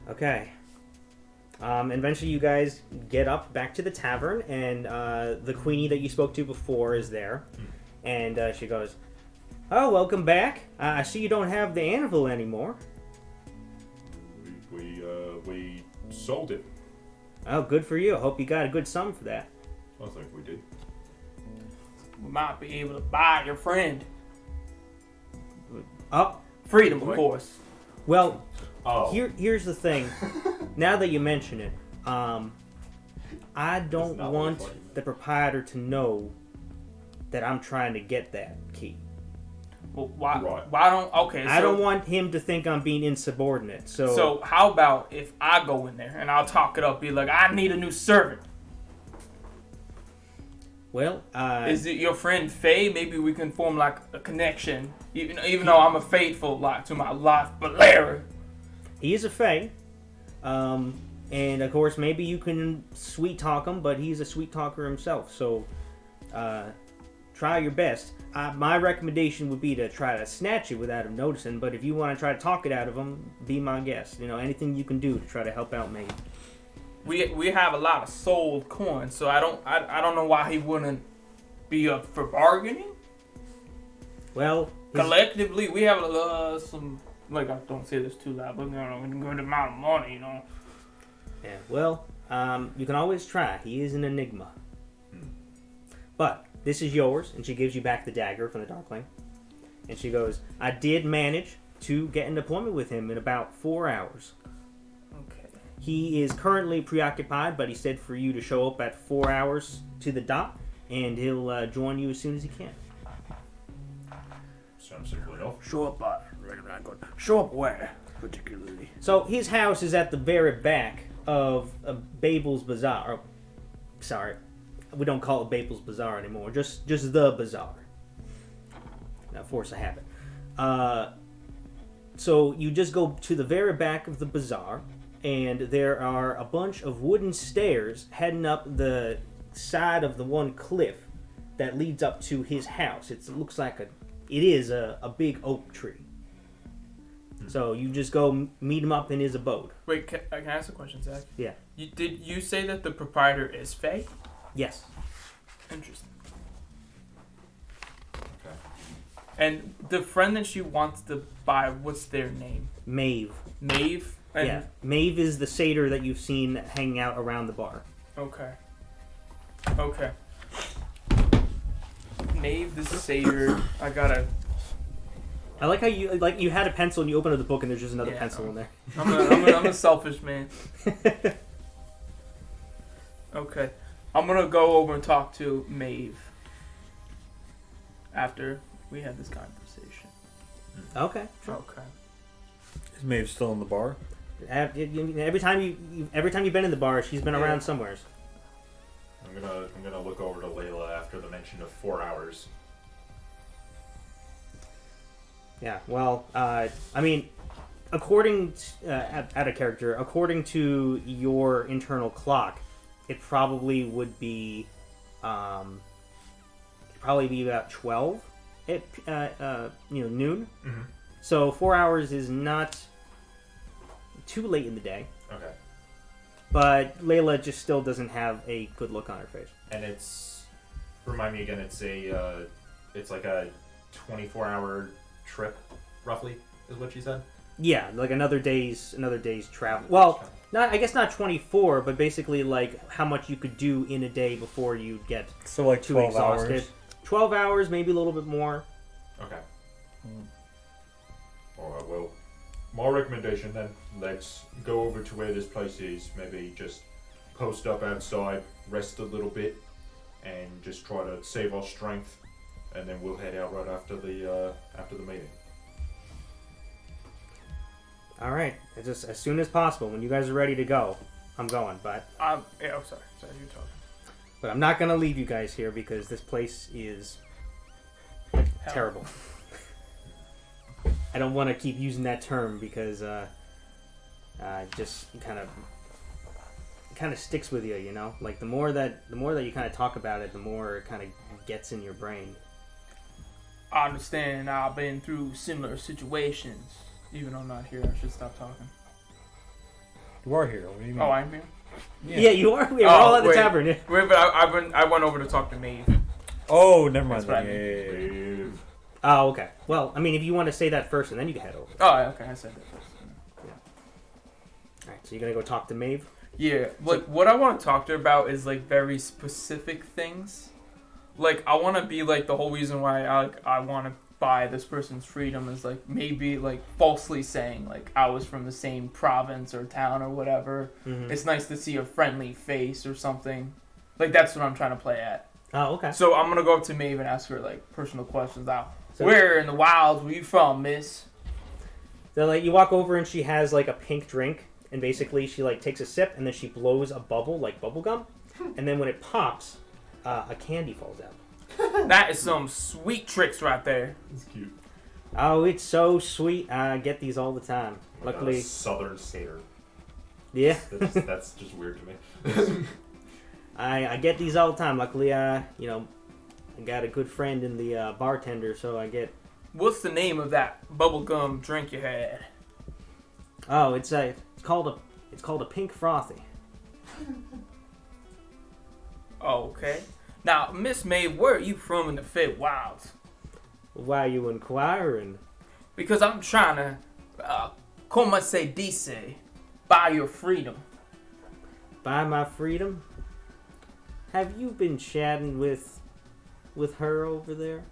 Okay. Eventually you guys get up back to the tavern, and the Queenie that you spoke to before is there. And she goes, "Oh, welcome back. I see you don't have the anvil anymore." We sold it. Oh, good for you. I hope you got a good sum for that. I think we did. We might be able to buy your friend. Oh, Freedom, of course. well, Oh. here's the thing. Now that you mention it, I don't not want what I thought you meant. the proprietor to know that I'm trying to get that key. Well, why? Right. Why don't? Okay. So, I don't want him to think I'm being insubordinate. So how about if I go in there and I'll talk it up, be like, I need a new servant. well, Is it your friend Faye? Maybe we can form like a connection. Even though I'm a faithful like to my life, but Larry. he is a fae, and of course maybe you can sweet talk him, but he's a sweet talker himself. So try your best. My recommendation would be to try to snatch it without him noticing. But if you want to try to talk it out of him, be my guest. You know, anything you can do to try to help out me. We have a lot of sold coins, so I don't know why he wouldn't be up for bargaining. Well, Collectively, we have some, like, I don't say this too loud, but a good amount of money, you know. yeah, well, you can always try. He is an enigma. But this is yours, and she gives you back the dagger from the Darkling. And she goes, "I did manage to get an appointment with him in about 4 hours. Okay. He is currently preoccupied, but he said for you to show up at 4 hours to the dot, and he'll join you as soon as he can." Sounds simple enough. Show up, show up where, particularly? So his house is at the very back of Babel's Bazaar. Sorry, we don't call it Babel's Bazaar anymore. Just the bazaar. Now, force a habit. So you just go to the very back of the bazaar, and there are a bunch of wooden stairs heading up the side of the one cliff that leads up to his house. It looks like it is a big oak tree. So you just go meet him up in his abode. Wait, can I ask a question, Zach? Yeah. Did you say that the proprietor is Faye? Yes. Interesting. Okay. And the friend that she wants to buy, what's their name? Maeve. Maeve? And, Yeah, Maeve is the satyr that you've seen hanging out around the bar. Okay. Okay. Maeve the satyr. I gotta. I like how you had a pencil and you open up the book and there's just another Yeah, pencil no. in there. I'm a selfish man. Okay. I'm gonna go over and talk to Maeve after we have this conversation. Okay, sure. Okay. Is Maeve still in the bar? Every time you've been in the bar, she's been around somewhere. I'm gonna look over to Leila after the mention of 4 hours. Yeah. Well, I mean, according out of character, according to your internal clock, it probably would be, about 12 at noon. Mm-hmm. So 4 hours is not too late in the day. Okay. But Leila just still doesn't have a good look on her face. And it's, remind me again, it's like a 24-hour trip, roughly, is what she said? Yeah, like another day's travel. Well, I guess not 24, but basically like how much you could do in a day before you get So like too 12 exhausted. hours. 12 hours, maybe a little bit more. Okay. Alright, well, my recommendation then, let's go over to where this place is, maybe just post up outside, rest a little bit, and just try to save our strength, and then we'll head out right after the meeting. All right, just as soon as possible. When you guys are ready to go, I'm going. But Yeah. Oh, sorry. Sorry, you're talking. but I'm not gonna leave you guys here because this place is terrible. I don't want to keep using that term because just kind of sticks with you, you know. Like the more that you kind of talk about it, the more it kind of gets in your brain. I understand. I've been through similar situations. Even though I'm not here, I should stop talking. You are here. What do you mean? Oh, I'm here. Yeah, you are. We're all at the wait. tavern. Yeah. Wait, but I went over to talk to Maeve. Oh, never mind. That's what I then. mean. Oh, okay. Well, I mean, if you want to say that first, and then you can head over. Oh, okay. I said that first. All right. So you're gonna go talk to Maeve. Yeah, like what I want to talk to her about is like very specific things. Like I want to be like the whole reason why I want to buy this person's freedom is like maybe like falsely saying like I was from the same province or town or whatever. Mm-hmm. It's nice to see a friendly face or something. Like that's what I'm trying to play at. Oh, okay. So I'm gonna go up to Maeve and ask her like personal questions. Out. So- Where in the wilds were you from, miss? So like you walk over and she has like a pink drink, and basically she like takes a sip and then she blows a bubble like bubble gum, and then when it pops, a candy falls out. That is some sweet tricks right there. It's cute. Oh, it's so sweet. I get these all the time. Like Luckily, a southern satyr. yeah, That's just weird to me. I get these all the time. Luckily, I got a good friend in the bartender, so I get. What's the name of that bubblegum drink you had? Oh, it's called a pink frothy. Okay. Now, Miss Maeve, where are you from in the Fed Wilds? Why are you inquiring? Because I'm trying to, como se dice, buy your freedom. Buy my freedom? Have you been chatting with her over there,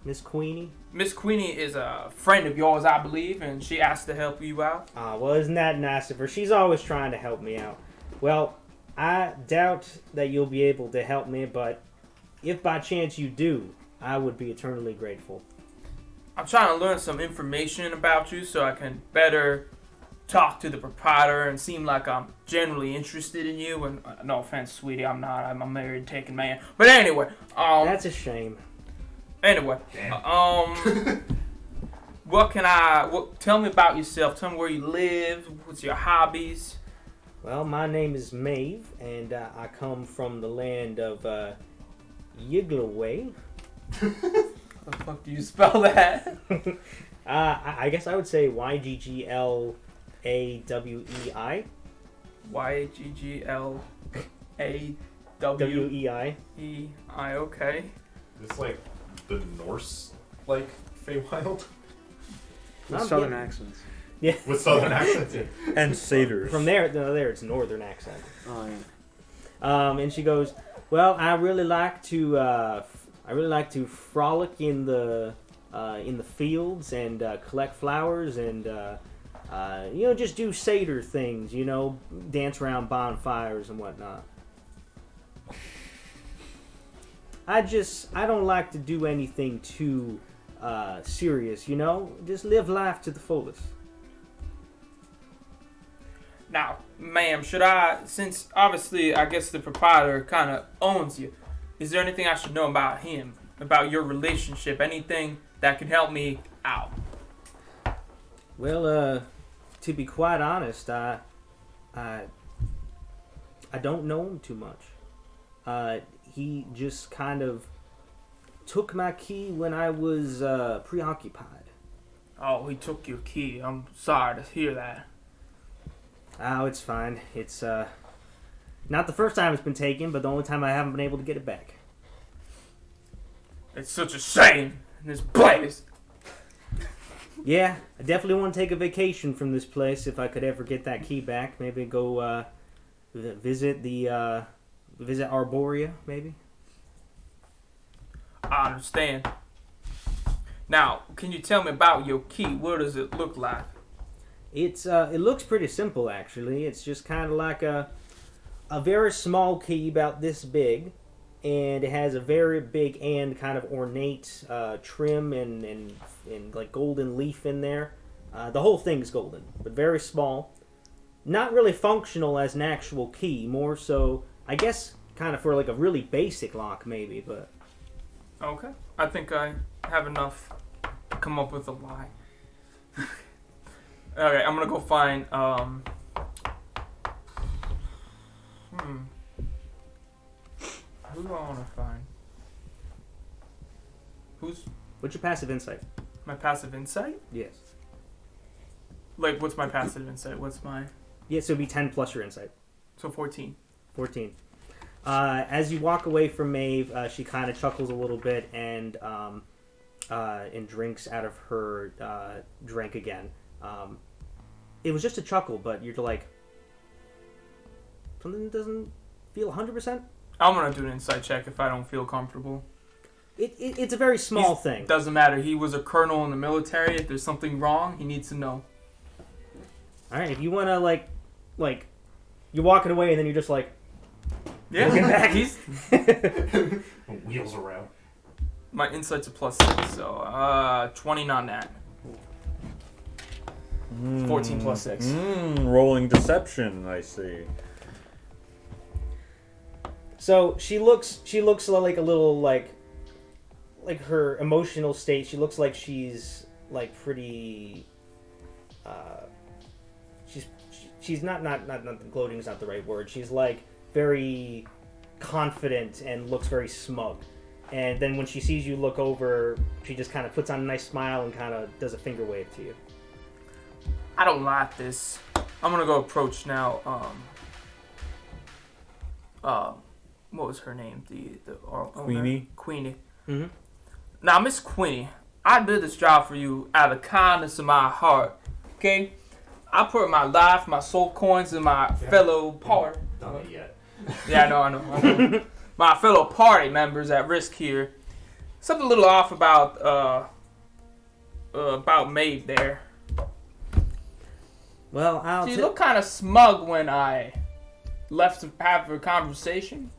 Miss Queenie? Miss Queenie is a friend of yours, I believe, and she asked to help you out. Well, isn't that nice of her? She's always trying to help me out. Well, I doubt that you'll be able to help me, but if by chance you do, I would be eternally grateful. I'm trying to learn some information about you so I can better talk to the proprietor and seem like I'm generally interested in you. And no offense, sweetie, I'm not. I'm a married, taken man. But anyway, That's a shame. Anyway, tell me about yourself. Tell me where you live. What's your hobbies? Well, my name is Maeve, and I come from the land of Yiglaway. How the fuck do you spell that? I guess I would say Ygglaawei. Ygglaawei. Wei. Okay. It's like the Norse, like Feywild. With I'm southern getting- accents. Yeah. With southern accents. And satyrs. From there, no, there it's northern accent. Oh yeah. And she goes, "Well, I really like to frolic in the fields and collect flowers and just do satyr things. Dance around bonfires and whatnot. I don't like to do anything too serious. Just live life to the fullest." Now, ma'am, since obviously I guess the proprietor kind of owns you, is there anything I should know about him, about your relationship, anything that can help me out? Well, to be quite honest, I don't know him too much. He just kind of took my key when I was preoccupied. Oh, he took your key. I'm sorry to hear that. Oh, it's fine. It's not the first time it's been taken, but the only time I haven't been able to get it back. It's such a shame in this place. Yeah, I definitely want to take a vacation from this place if I could ever get that key back. Maybe go visit Arborea, maybe. I understand. Now, can you tell me about your key? What does it look like? It looks pretty simple actually. It's just kind of like a very small key about this big, and it has a very big and kind of ornate trim and like golden leaf in there. The whole thing's golden, but very small. Not really functional as an actual key, more so I guess kind of for like a really basic lock maybe, but Okay. I think I have enough to come up with a lie. Alright, I'm gonna go find, Who do I want to find? what's your passive insight? My passive insight? Yes. Like, what's my passive insight? What's my... Yeah, so it'd be 10 plus your insight. So 14. 14. As you walk away from Maeve, she kind of chuckles a little bit and drinks out of her drink again. It was just a chuckle, but you're like, something doesn't feel 100%? I'm gonna do an insight check if I don't feel comfortable. It's a very small thing. Doesn't matter. He was a colonel in the military. If there's something wrong, he needs to know. Alright, if you want to, like, you're walking away and then you're just like, Yeah, looking back. he's... Wheels around. My insight's a +6, so 20 on that. 14 plus 6. Rolling deception, I see. So she looks like a little like her emotional state. She looks like she's like pretty. She's not gloating is not the right word. She's like very confident and looks very smug. And then when she sees you look over, she just kind of puts on a nice smile and kind of does a finger wave to you. I don't like this. I'm gonna go approach now. What was her name? The Queenie? Queenie. Mm-hmm. Now, Miss Queenie, I did this job for you out of the kindness of my heart. Okay, I put my life, my soul coins, and my fellow party. Done it yet. Yeah, I know. My fellow party members at risk here. Something a little off about Maeve there. Well, You look kind of smug when I left to have a conversation.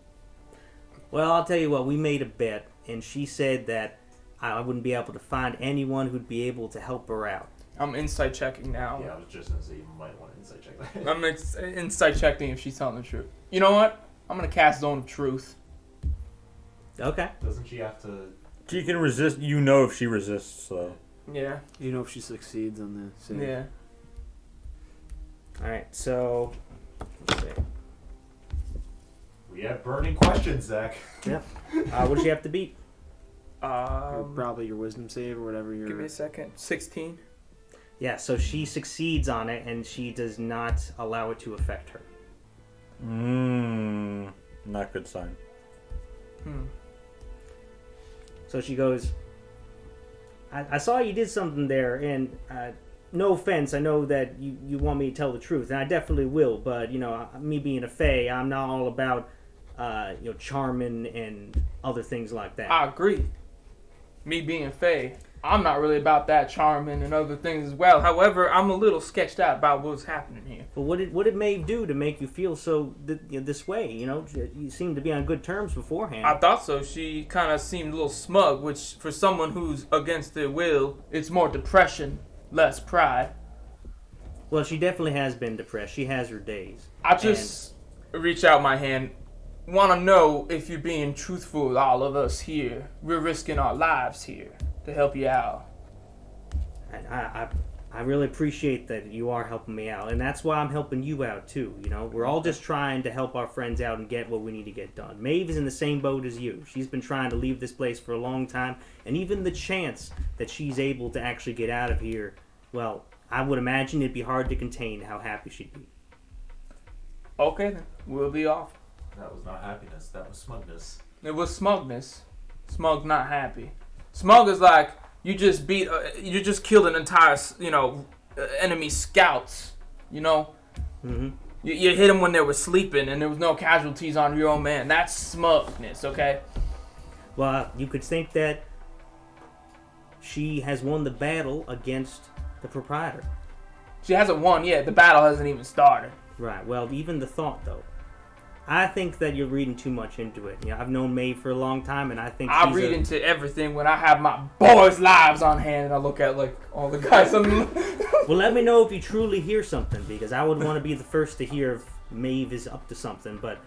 Well, I'll tell you what. We made a bet, and she said that I wouldn't be able to find anyone who'd be able to help her out. I'm insight checking now. Yeah, I was just gonna say you might want to insight check that. I'm insight checking if she's telling the truth. You know what? I'm gonna cast Zone of Truth. Okay. Doesn't she have to? She can resist. You know if she resists, so. Yeah. You know if she succeeds on the save. Yeah. All right. So, let's see. We have burning questions, Zach. Yep. What does she have to beat? Probably your wisdom save or whatever your. Give me a second. 16. Yeah. So she succeeds on it, and she does not allow it to affect her. Not good sign. So she goes, I saw you did something there, and no offense, I know that you want me to tell the truth, and I definitely will. But me being a fae, I'm not all about charming and other things like that. I agree. Me being Faye, I'm not really about that charming and other things as well. However, I'm a little sketched out about what's happening here. But what did Maeve do to make you feel so this way? You seemed to be on good terms beforehand. I thought so. She kind of seemed a little smug, which for someone who's against their will, it's more depression, less pride. Well, she definitely has been depressed. She has her days. I just reach out my hand. Want to know if you're being truthful with all of us here. We're risking our lives here to help you out. And I really appreciate that you are helping me out, and that's why I'm helping you out too. We're all just trying to help our friends out and get what we need to get done. Maeve is in the same boat as you. She's been trying to leave this place for a long time, and even the chance that she's able to actually get out of here, well, I would imagine it'd be hard to contain how happy she'd be. Okay then, we'll be off. That was not happiness. That was smugness. It was smugness. Smug, not happy. Smug is like you just killed an entire, enemy scouts. Mm-hmm. You hit them when they were sleeping, and there was no casualties on your own man. That's smugness, okay? Well, you could think that she has won the battle against the Proprietor. She hasn't won yet. The battle hasn't even started. Right. Well, even the thought, though. I think that you're reading too much into it. I've known Maeve for a long time, and I think I read into everything when I have my boys' lives on hand, and I look at all the guys. Well, let me know if you truly hear something, because I would want to be the first to hear if Maeve is up to something. But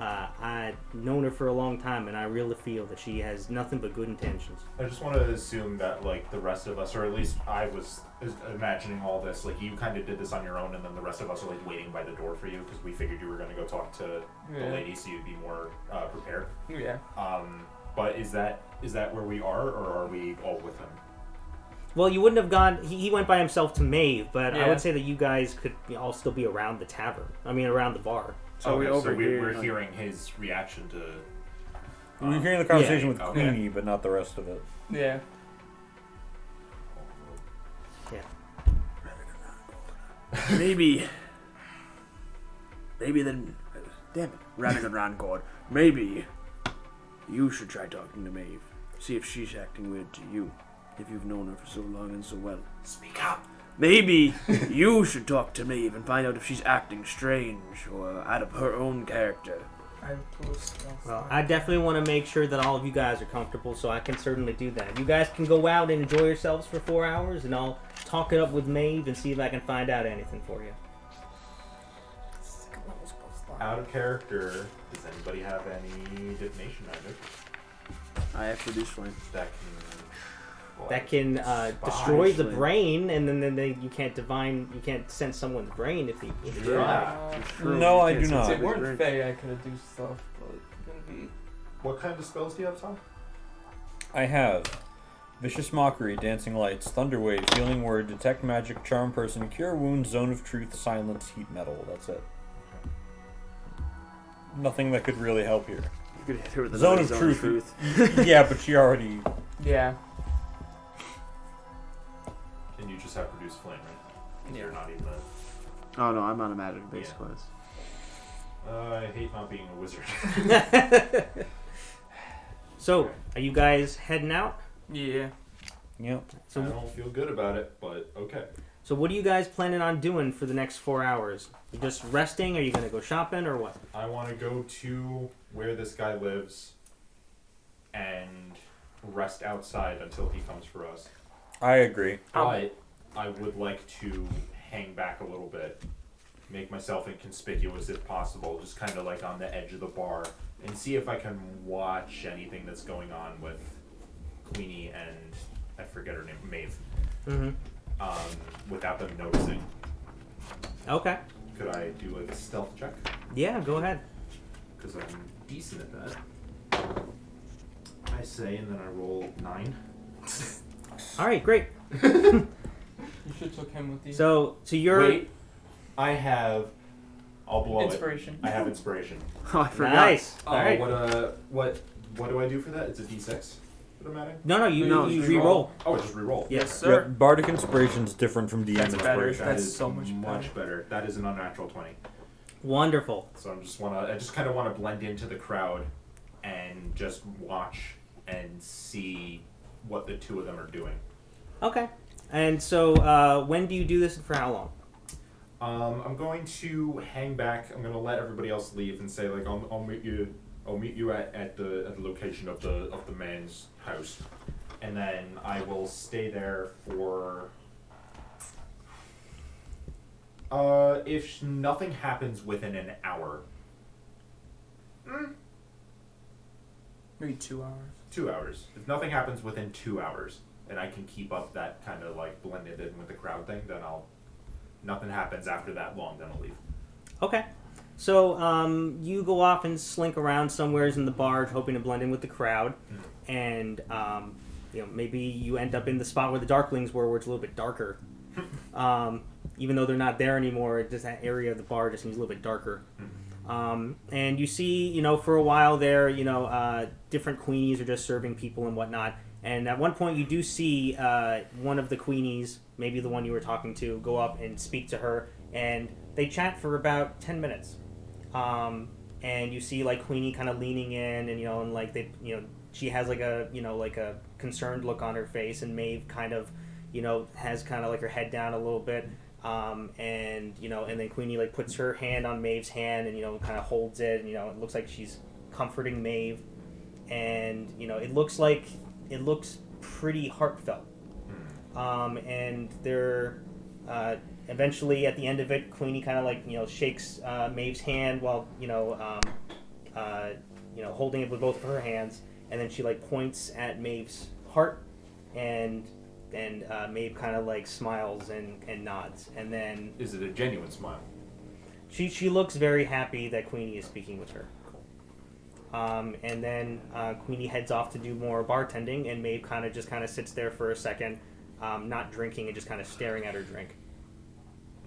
I've known her for a long time, and I really feel that she has nothing but good intentions. I just want to assume that, the rest of us, or at least I was imagining all this, you kind of did this on your own, and then the rest of us are, waiting by the door for you, because we figured you were going to go talk to the lady, so you'd be more prepared. Yeah. But is that where we are, or are we all with him? Well, you wouldn't have gone... He went by himself to Maeve, but I Yeah. would say that you guys could all still be around the tavern. around the bar. So we're hearing his reaction to... We're hearing the conversation with okay. Queenie, but not the rest of it. Yeah. Maybe then, damn it, Radigan Rancord. Maybe you should try talking to Maeve. See if she's acting weird to you, if you've known her for so long and so well. Speak up! Maybe you should talk to Maeve and find out if she's acting strange or out of her own character. Well, I definitely want to make sure that all of you guys are comfortable, so I can certainly do that. You guys can go out and enjoy yourselves for 4 hours, and I'll talk it up with Maeve and see if I can find out anything for you. Out of character, does anybody have any divination magic? I have produced one. That can... Destroy the brain, and then you can't sense someone's brain if you try. No, I do not. If it weren't Faye, I could have do stuff, but it couldn't be. What kind of spells do you have, Tom? I have Vicious Mockery, Dancing Lights, Thunder Wave, Healing Word, Detect Magic, Charm Person, Cure Wounds, Zone of Truth, Silence, Heat Metal. That's it. Nothing that could really help here. You could hit her with the Zone of Truth. Yeah, but she already... Yeah. And you just have produce flame, right? Yeah. You're not even Oh no, I'm on a magic-based class. I hate not being a wizard. So, are you guys heading out? Yeah. Yep. So, I don't feel good about it, but okay. So what are you guys planning on doing for the next 4 hours? You just resting? Are you going to go shopping or what? I want to go to where this guy lives and rest outside until he comes for us. I agree. But I would like to hang back a little bit, make myself inconspicuous if possible, just kind of on the edge of the bar, and see if I can watch anything that's going on with Queenie and I forget her name, Maeve. Mm-hmm. Without them noticing. Okay. Could I do a stealth check? Yeah, go ahead. Because I'm decent at that. I say, and then I roll 9. All right, great. You should took him with you. So you're... Wait, I have... I'll blow Inspiration. it. I have inspiration. Oh, I forgot. Nice. All right. What do I do for that? It's a d6. that I'm adding? No, you you re-roll. Oh, just re-roll. Yes, sir. Yeah, Bardic Inspiration's different from DM That's better. Inspiration. That That's is so much better. That is an unnatural 20. Wonderful. So I just kind of want to blend into the crowd and just watch and see what the two of them are doing. Okay. And so, when do you do this and for how long? I'm going to hang back. I'm going to let everybody else leave and say like I'll meet you. I'll meet you at the location of the man's house, and then I will stay there for. If nothing happens within an hour. Maybe 2 hours. 2 hours. If nothing happens within 2 hours, and I can keep up that kind of like blended in with the crowd thing, then nothing happens after that long, then I'll leave. Okay. So, you go off and slink around somewheres in the barge, hoping to blend in with the crowd, and maybe you end up in the spot where the Darklings were, where it's a little bit darker. Even though they're not there anymore, just that area of the bar just seems a little bit darker. And you see, for a while there, different Queenies are just serving people and whatnot. And at one point, you do see one of the Queenies, maybe the one you were talking to, go up and speak to her, and they chat for about 10 minutes. And you see like Queenie kind of leaning in, and she has like a concerned look on her face, and Maeve kind of, has kind of like her head down a little bit. And then Queenie like puts her hand on Maeve's hand and kind of holds it, and it looks like she's comforting Maeve, and it looks pretty heartfelt. And they're eventually at the end of it, Queenie kind of like shakes Maeve's hand while holding it with both of her hands, and then she like points at Maeve's heart, and Maeve kind of like smiles and nods, and then Is it a genuine smile? she looks very happy that Queenie is speaking with her. And then Queenie heads off to do more bartending, and Maeve kind of sits there for a second, not drinking and just kind of staring at her drink.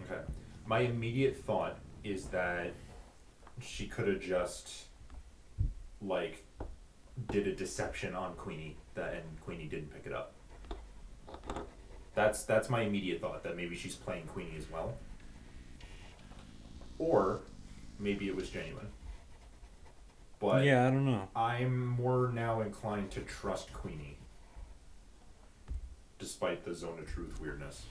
Okay. My immediate thought is that she could have just like did a deception on Queenie and Queenie didn't pick it up. That's my immediate thought, that maybe she's playing Queenie as well. Or maybe it was genuine. But Yeah, I don't know. I'm more now inclined to trust Queenie. Despite the Zone of Truth weirdness.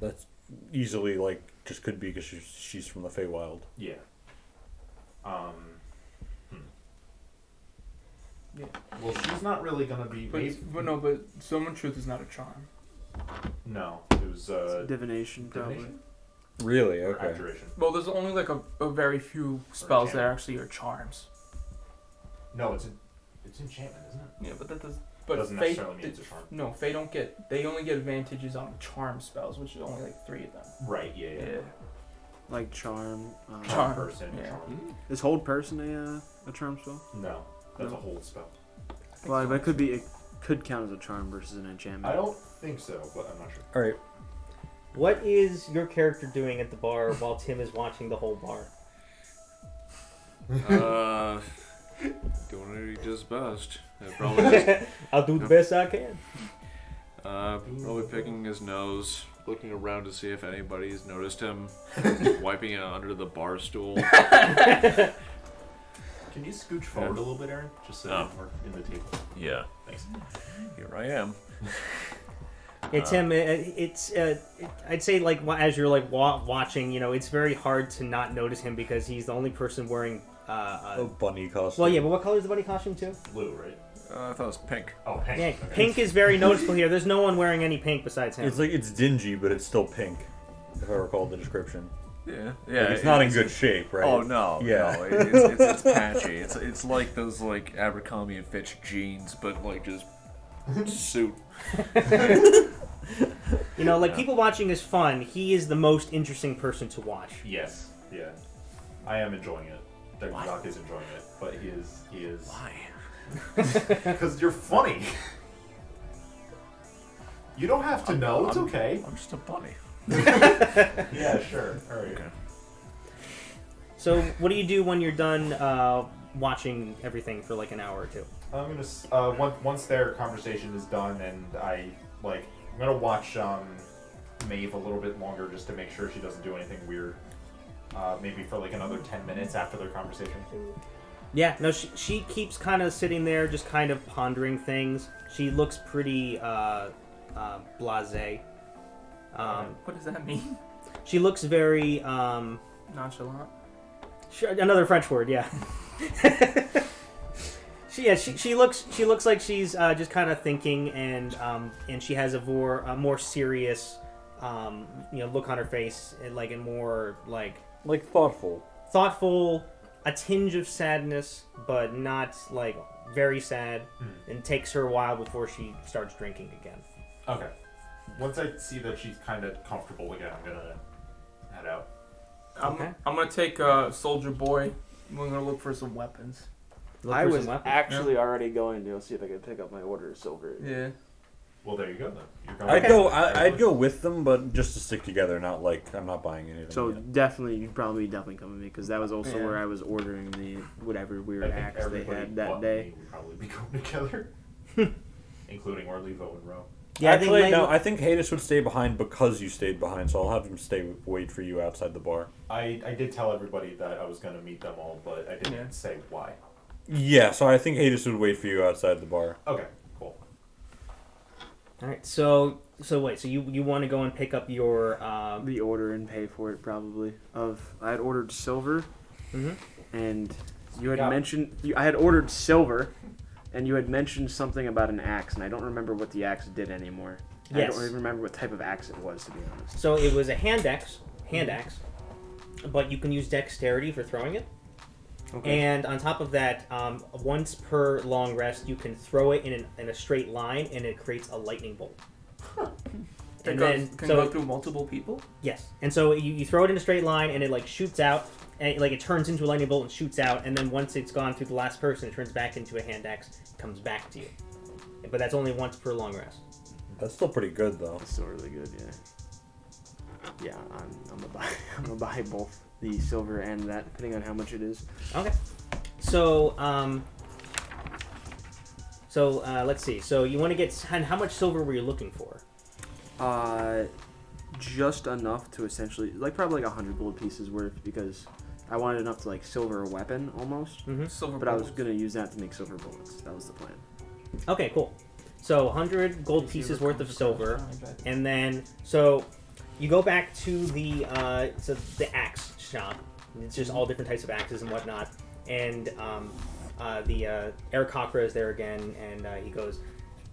That's easily just could be because she's from the Feywild. Yeah. Yeah. Well, she's not really gonna be. But Zone of Truth is not a charm. No, it was Divination, probably. divination Really? or Okay. abjuration. Well, there's only like a very few spells that actually are charms. No, it's enchantment, isn't it? Yeah, but that does. But Doesn't Fae, necessarily mean it's a charm. No, Fae don't get. They only get advantages on charm spells, which is only like 3 of them. Right. Yeah. Like charm. Charm. Person. Yeah. Charm. Is hold person a charm spell? No, that's No. a hold spell. Well, but it could count as a charm versus an enchantment. I don't think so, but I'm not sure. All right. What is your character doing at the bar while Tim is watching the whole bar? Doing what he does best. Probably just, I'll do the best I can. probably picking his nose, looking around to see if anybody's noticed him, wiping it under the bar stool. Can you scooch forward a little bit, Aaron? Just so we're in the table. Yeah. Thanks. Here I am. Yeah, Tim, I'd say as you're watching, it's very hard to not notice him because he's the only person wearing. A bunny costume. Well, yeah, but what color is the bunny costume too? Blue, right? I thought it was pink. Oh, pink. Yeah, Okay. pink is very noticeable here. There's no one wearing any pink besides him. It's dingy, but it's still pink, if I recall the description. Yeah. It's not in good shape, right? Oh no, Yeah. no, it's patchy. It's like those Abercrombie and Fitch jeans, but just suit. People watching is fun. He is the most interesting person to watch. Yes. Yeah. I am enjoying it. Doc is enjoying it, but he is. Why? Because you're funny. You don't have to know. It's okay. I'm just a bunny. Yeah, sure. All right. Okay. So, what do you do when you're done watching everything for like an hour or two. I'm gonna once their conversation is done, and I'm gonna watch Maeve a little bit longer just to make sure she doesn't do anything weird. Maybe for like another 10 minutes after their conversation. Yeah, no, she keeps kind of sitting there, just kind of pondering things. She looks pretty blasé. What does that mean? She looks very Nonchalant. Sure, another French word, yeah. She looks like she's just kind of thinking, and she has a more serious look on her face, and like a more like thoughtful, a tinge of sadness, but not like very sad. And it takes her a while before she starts drinking again. Okay. Once I see that she's kind of comfortable again, I'm gonna head out. Okay. I'm gonna take Soldier Boy. We're gonna look for some weapons. I was actually already going to see if I could pick up my order of silver. Yeah. Well, there you go then. You're going I'd go with them, but just to stick together, not like I'm not buying anything. So yet. you'd probably definitely come with me because that was also where I was ordering the whatever weird axe they had that day. Would probably be going together, including Orlivo and Ro. Yeah, Actually, no. I think Hades would stay behind because you stayed behind, so I'll have him wait for you outside the bar. I did tell everybody that I was going to meet them all, but I didn't say why. Yeah, so I think Hades would wait for you outside the bar. Okay, cool. All right, so wait, so you want to go and pick up your the order and pay for it probably. I had ordered silver, and you had mentioned I had ordered silver. And you had mentioned something about an axe, and I don't remember what the axe did anymore. Yes. I don't even remember what type of axe it was, to be honest. So it was a hand axe, but you can use dexterity for throwing it. Okay. And on top of that, once per long rest, you can throw it in a straight line, and it creates a lightning bolt. And then can go through multiple people. Yes, and so you throw it in a straight line, and it like shoots out, and it turns into a lightning bolt and shoots out, and then once it's gone through the last person, it turns back into a hand axe, comes back to you. But that's only once per long rest. That's still pretty good, though. It's still really good, yeah. Yeah, I'm gonna buy both the silver and that, depending on how much it is. Okay. So let's see. So you want to get, and how much silver were you looking for? Just enough to essentially, probably 100 gold pieces worth, because I wanted enough to silver a weapon almost. Mm-hmm. Silver but bullets. I was gonna use that to make silver bullets. That was the plan. Okay, cool. So 100 gold pieces worth of silver, and then so you go back to the axe shop. It's just all different types of axes and whatnot, and the Aarakocra is there again, and he goes,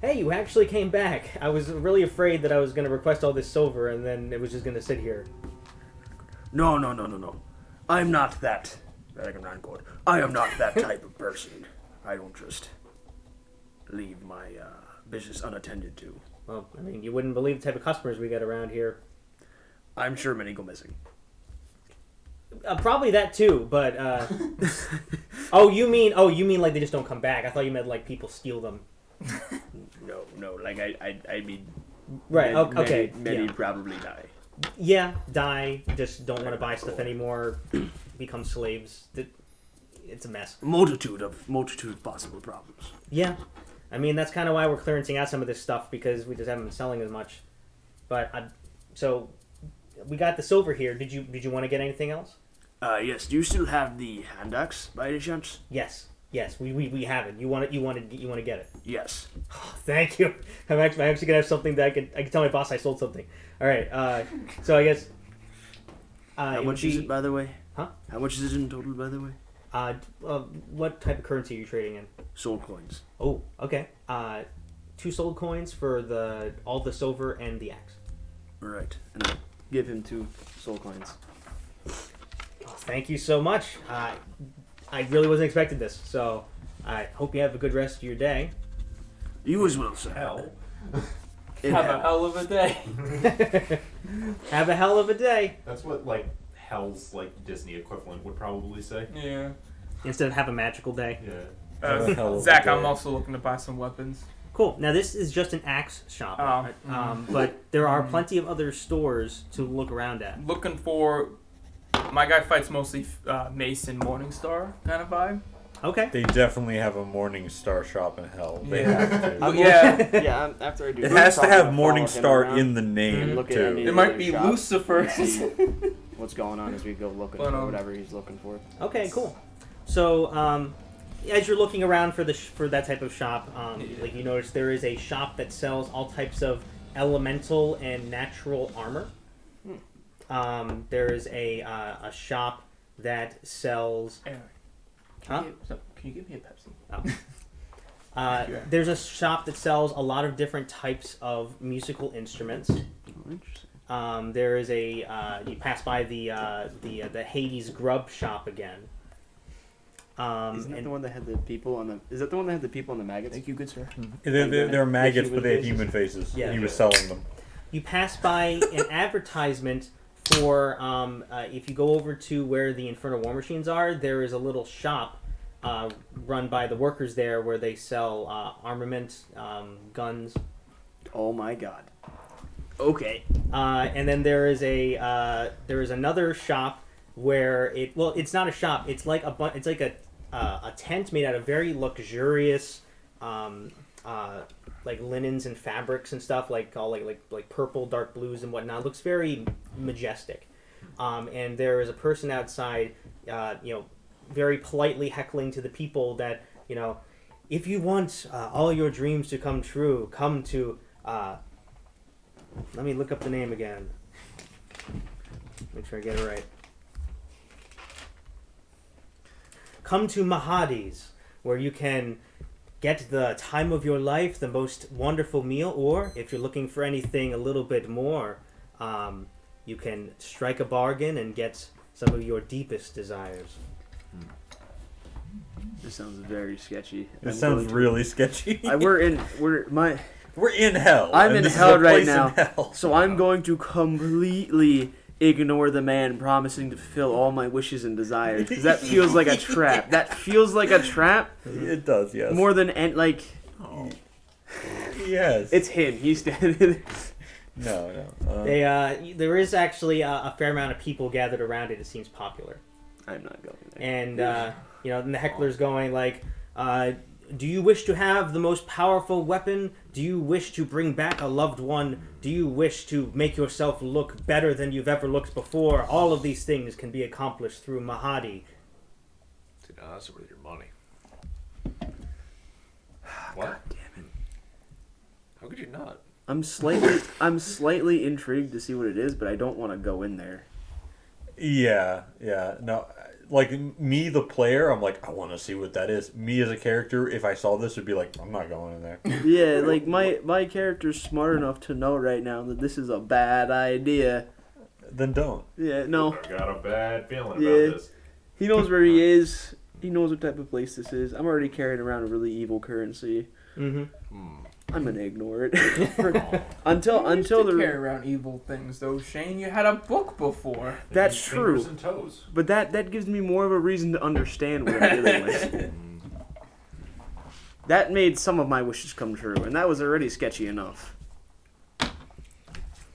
"Hey, you actually came back. I was really afraid that I was going to request all this silver, and then it was just going to sit here." No. I'm not that. I am not that type of person. I don't just leave my business unattended to. Well, I mean, you wouldn't believe the type of customers we get around here. I'm sure many go missing. Probably that too, but oh, you mean like they just don't come back? I thought you meant like people steal them. No. I mean, right? Okay. Many probably die. Yeah, die. Just don't want to buy stuff anymore. Become slaves. It's a mess. Multitude of possible problems. Yeah, I mean that's kind of why we're clearancing out some of this stuff, because we just haven't been selling as much. But so we got the silver here. Did you want to get anything else? Yes. Do you still have the hand axe by any chance? Yes, we have it. You want to get it? Yes. Oh, thank you. I'm actually gonna have something that I can tell my boss I sold something. All right. So I guess. How much is it, by the way? Huh? How much is it in total, by the way? What type of currency are you trading in? Soul coins. Oh, okay. 2 soul coins for all the silver and the axe. Right. And I'll give him 2 soul coins. Oh, thank you so much. I really wasn't expecting this, so I hope you have a good rest of your day. You as well, sir. Hell. Have a hell of a day. Have a hell of a day. That's what Hell's Disney equivalent would probably say. Yeah. Instead of have a magical day. Yeah. Zach, I'm also looking to buy some weapons. Cool. Now this is just an axe shop, but there are plenty of other stores to look around at. Looking for. My guy fights mostly Mace and Morningstar kind of vibe. Okay. They definitely have a Morning Star shop in hell. They Yeah. have to. Well, yeah. Yeah, after I do It boots, has to I'm have gonna Morning follow him Star around in the and name look at too. any It of might the be shops Lucifer. and see what's going on as we go looking But, for whatever he's looking for. Okay, cool. So, as you're looking around for for that type of shop, like you notice there is a shop that sells all types of elemental and natural armor. There is a shop that sells. Eric, Huh? can you give me a Pepsi? Oh. There's a shop that sells a lot of different types of musical instruments. Oh, interesting. There is a you pass by the Hades Grub shop again. Isn't that the one that had the people on the? Is that the one that had the people on the maggots? Thank you, good sir. They're maggots, human but they have faces? human faces. Yeah. He was selling them. You pass by an advertisement for if you go over to where the Infernal War Machines are, there is a little shop run by the workers there where they sell armament, guns. Oh my god. Okay. And then there is another shop where it's not a shop. It's like a tent made out of very luxurious like linens and fabrics and stuff, like all like purple, dark blues and whatnot. It looks very majestic. And there is a person outside, very politely heckling to the people that, if you want all your dreams to come true, come to. Let me look up the name again. Make sure I get it right. Come to Mahadi's, where you can get the time of your life, the most wonderful meal, or if you're looking for anything a little bit more, you can strike a bargain and get some of your deepest desires. This sounds very sketchy. This sounds really sketchy. We're in hell. I'm and in this is hell a right place in now. hell. So I'm going to completely ignore the man promising to fulfill all my wishes and desires, because that feels like a trap. That feels like a trap It does, yes. more than Yes. it's him. He's standing. No. There is actually a fair amount of people gathered around it. It seems popular. I'm not going there. And then the heckler's going like, do you wish to have the most powerful weapon? Do you wish to bring back a loved one? Do you wish to make yourself look better than you've ever looked before? All of these things can be accomplished through Mahadi. See, now that's worth your money. God What? damn it. How could you not? I'm slightly intrigued to see what it is, but I don't want to go in there. Yeah. No, like me, the player, I'm like, I want to see what that is. Me as a character, if I saw this, would be like, I'm not going in there. Yeah, like my character's smart enough to know right now that this is a bad idea. Then don't. Yeah, no. I got a bad feeling Yeah. about this. He knows where he is. He knows what type of place this is. I'm already carrying around a really evil currency. Mm-hmm. I'm gonna ignore it Oh. until You used to the. carry around evil things, though, Shane. You had a book before. That's Fingers true, and toes. but that gives me more of a reason to understand what I'm dealing with. That made some of my wishes come true, and that was already sketchy enough.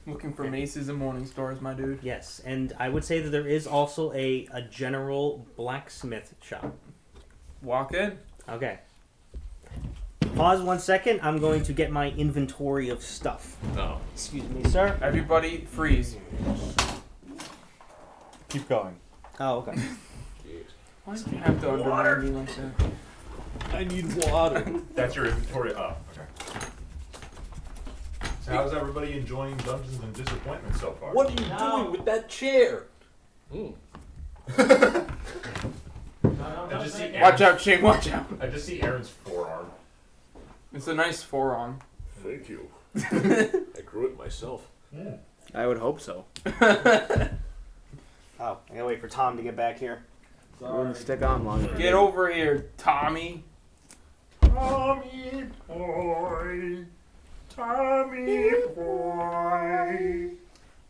Looking for maces and morning stars, my dude. Yes, and I would say that there is also a general blacksmith shop. Walk in. Okay. Pause 1 second. I'm going to get my inventory of stuff. No. Excuse me, sir. Everybody, freeze. Keep going. Oh, okay. Why do you have to undermine me like that? I need water. That's your inventory. Oh, okay. So how's everybody enjoying Dungeons and Disappointment so far? What are you doing with that chair? I just see Watch out, Shane, watch out. I just see Aaron's forearm. It's a nice forearm. Thank you. I grew it myself. I would hope so. Oh, I gotta wait for Tom to get back here. Wouldn't stick on long enough. Get over here, Tommy. Tommy boy, Tommy boy.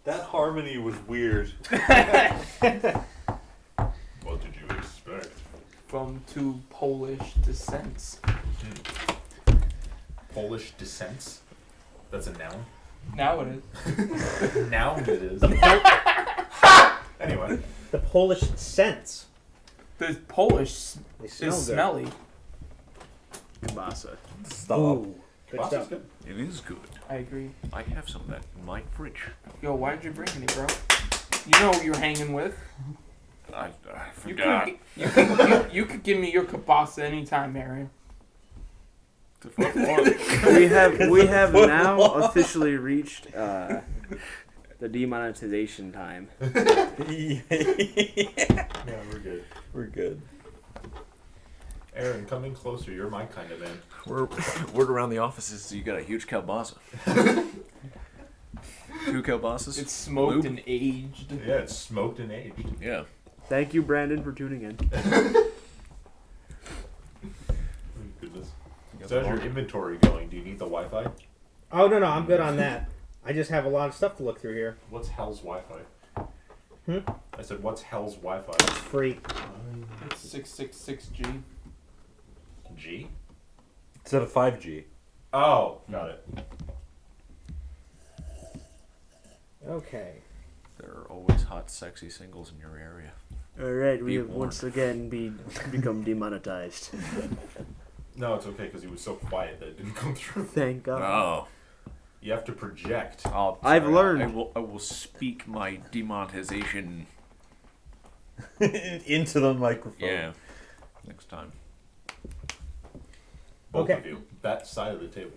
That harmony was weird. What did you expect? From two Polish descents. Polish descents? That's a noun? Now it is. Noun it is. Anyway. The Polish cents. The Polish They is smell good. smelly. Kielbasa. Stop. Ooh, good Boss stuff. is good. It is good. I agree. I have some of that in my fridge. Yo, why did you bring any, bro? You know who you're hanging with. I You forgot. you could give me your kielbasa anytime, Aaron. To fuck more. We have now officially reached the demonetization time. Yeah, Yeah, we're good. we're good. Aaron, come in closer. You're my kind of man. Word around the office is you got a huge kielbasa. 2 kielbasas. It's smoked Lube. and aged. Yeah, it's smoked and aged. Yeah. Thank you, Brandon, for tuning in. Oh, goodness. So how's your inventory going? Do you need the Wi-Fi? Oh no, I'm good on that. I just have a lot of stuff to look through here. What's Hell's Wi-Fi? Hmm? I said, what's Hell's Wi-Fi? It's free. It's 666G. G? Instead of 5G. Oh, got it. Okay. There are always hot, sexy singles in your area. All right, we Be have warned. once again become demonetized. No, it's okay because he was so quiet that it didn't come through. Thank God. Oh. You have to project. I've learned. I will speak my demonetization. Into the microphone. Yeah. Next time. Both Okay. of you. That side of the table.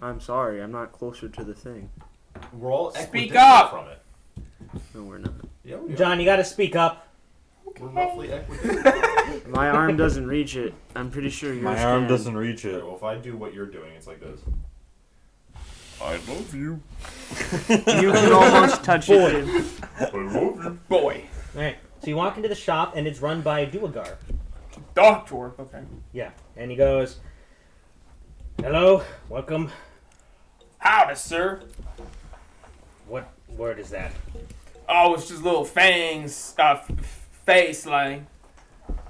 I'm sorry, I'm not closer to the thing. We're all Speak equidistant up! from it. No, we're not. Yeah, we are. John, you got to speak up. We're roughly equidistant. My arm doesn't reach it. I'm pretty sure yours My arm can. doesn't reach Okay, it. well, if I do what you're doing, it's like this. I love you. You can almost touch it. I love you. Boy. All right. So you walk into the shop, and it's run by a Duergar. Doctor. Okay. Yeah. And he goes, "Hello, welcome. Howdy, sir. What word is that?" Oh, it's just little fangs, face slang.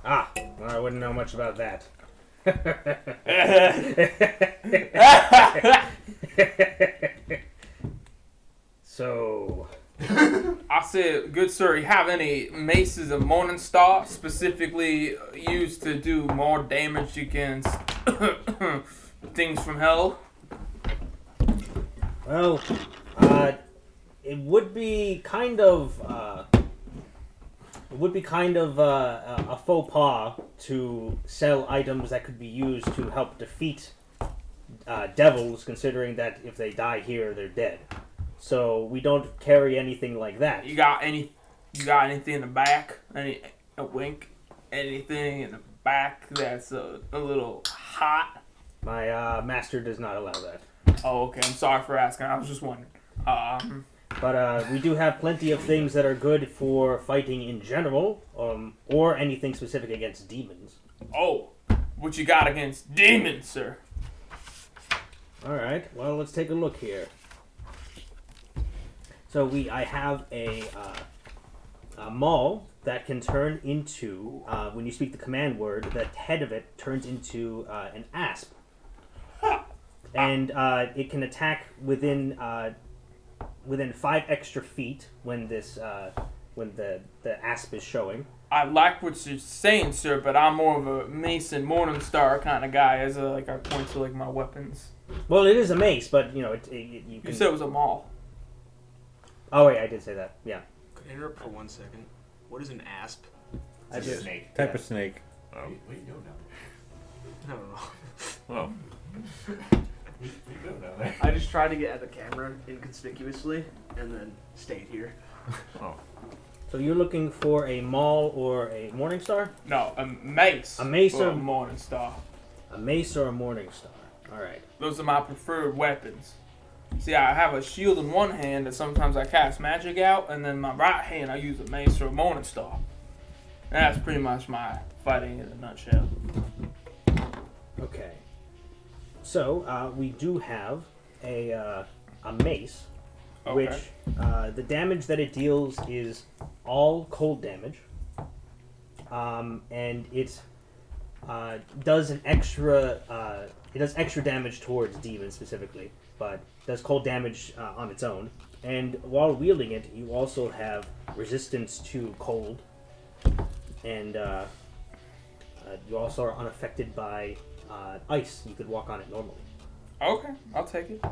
Ah, well, I wouldn't know much about that. So, I said, good sir, you have any maces of Morning Star specifically used to do more damage against things from hell? well, it would be kind of a faux pas to sell items that could be used to help defeat devils, considering that if they die here, they're dead. So we don't carry anything like that. You got anything in the back? A wink? Anything in the back that's a little hot? My master does not allow that. Oh, okay. I'm sorry for asking. I was just wondering. But we do have plenty of things that are good for fighting in general, or anything specific against demons. Oh, what you got against demons, sir? All right. Well, let's take a look here. So I have a maul that can turn into, when you speak the command word, the head of it turns into an asp, and it can attack within 5 extra feet when the asp is showing. I like what you're saying, sir, but I'm more of a Mason Morningstar kind of guy. As I point to my weapons. Well, it is a mace, but you You can. said it was a maul. Oh wait, I did say that. Yeah. Could I interrupt for 1 second? What is an asp? I It's a did. snake. Type of snake. Wait, no, I don't know. Well, no, no. I just tried to get at the camera inconspicuously and then stayed here. So you're looking for a maul or a morning star? No, a mace. A mace or or- a Morningstar. A mace or a morning star? All right. Those are my preferred weapons. See, I have a shield in one hand that sometimes I cast magic out, and then my right hand I use a mace or a Morningstar. And that's pretty much my fighting in a nutshell. Okay. So we do have a mace, Okay. which the damage that it deals is all cold damage, and it does an extra. It does extra damage towards demons specifically, but does cold damage on its own. And while wielding it, you also have resistance to cold, and you also are unaffected by ice. You could walk on it normally. Okay, I'll take it.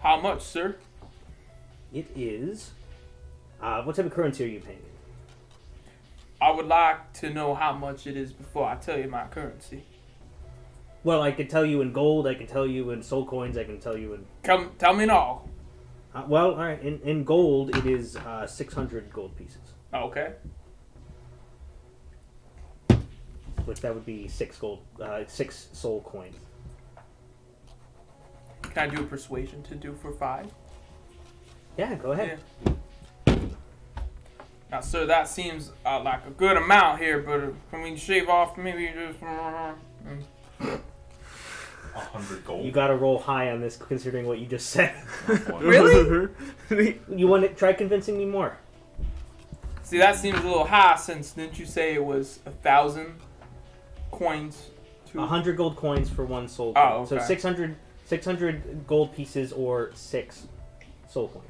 How much, sir? It is. What type of currency are you paying? I would like to know how much it is before I tell you my currency. Well, I can tell you in gold. I can tell you in soul coins. I can tell you in. Tell me in all. Well, all right. In gold, it is 600 gold pieces. Okay. Which that would be 6 soul coins. Can I do a persuasion to do for 5? Yeah, go ahead. Yeah. Now, sir, that seems like a good amount here, but can we shave off maybe just... 100 gold. You gotta roll high on this, considering what you just said. Really? You want to try convincing me more? See, that seems a little high since, didn't you say it was 1,000 coins? 100 gold coins for 1 soul coin. Oh, okay. So 600 gold pieces or 6 soul coins.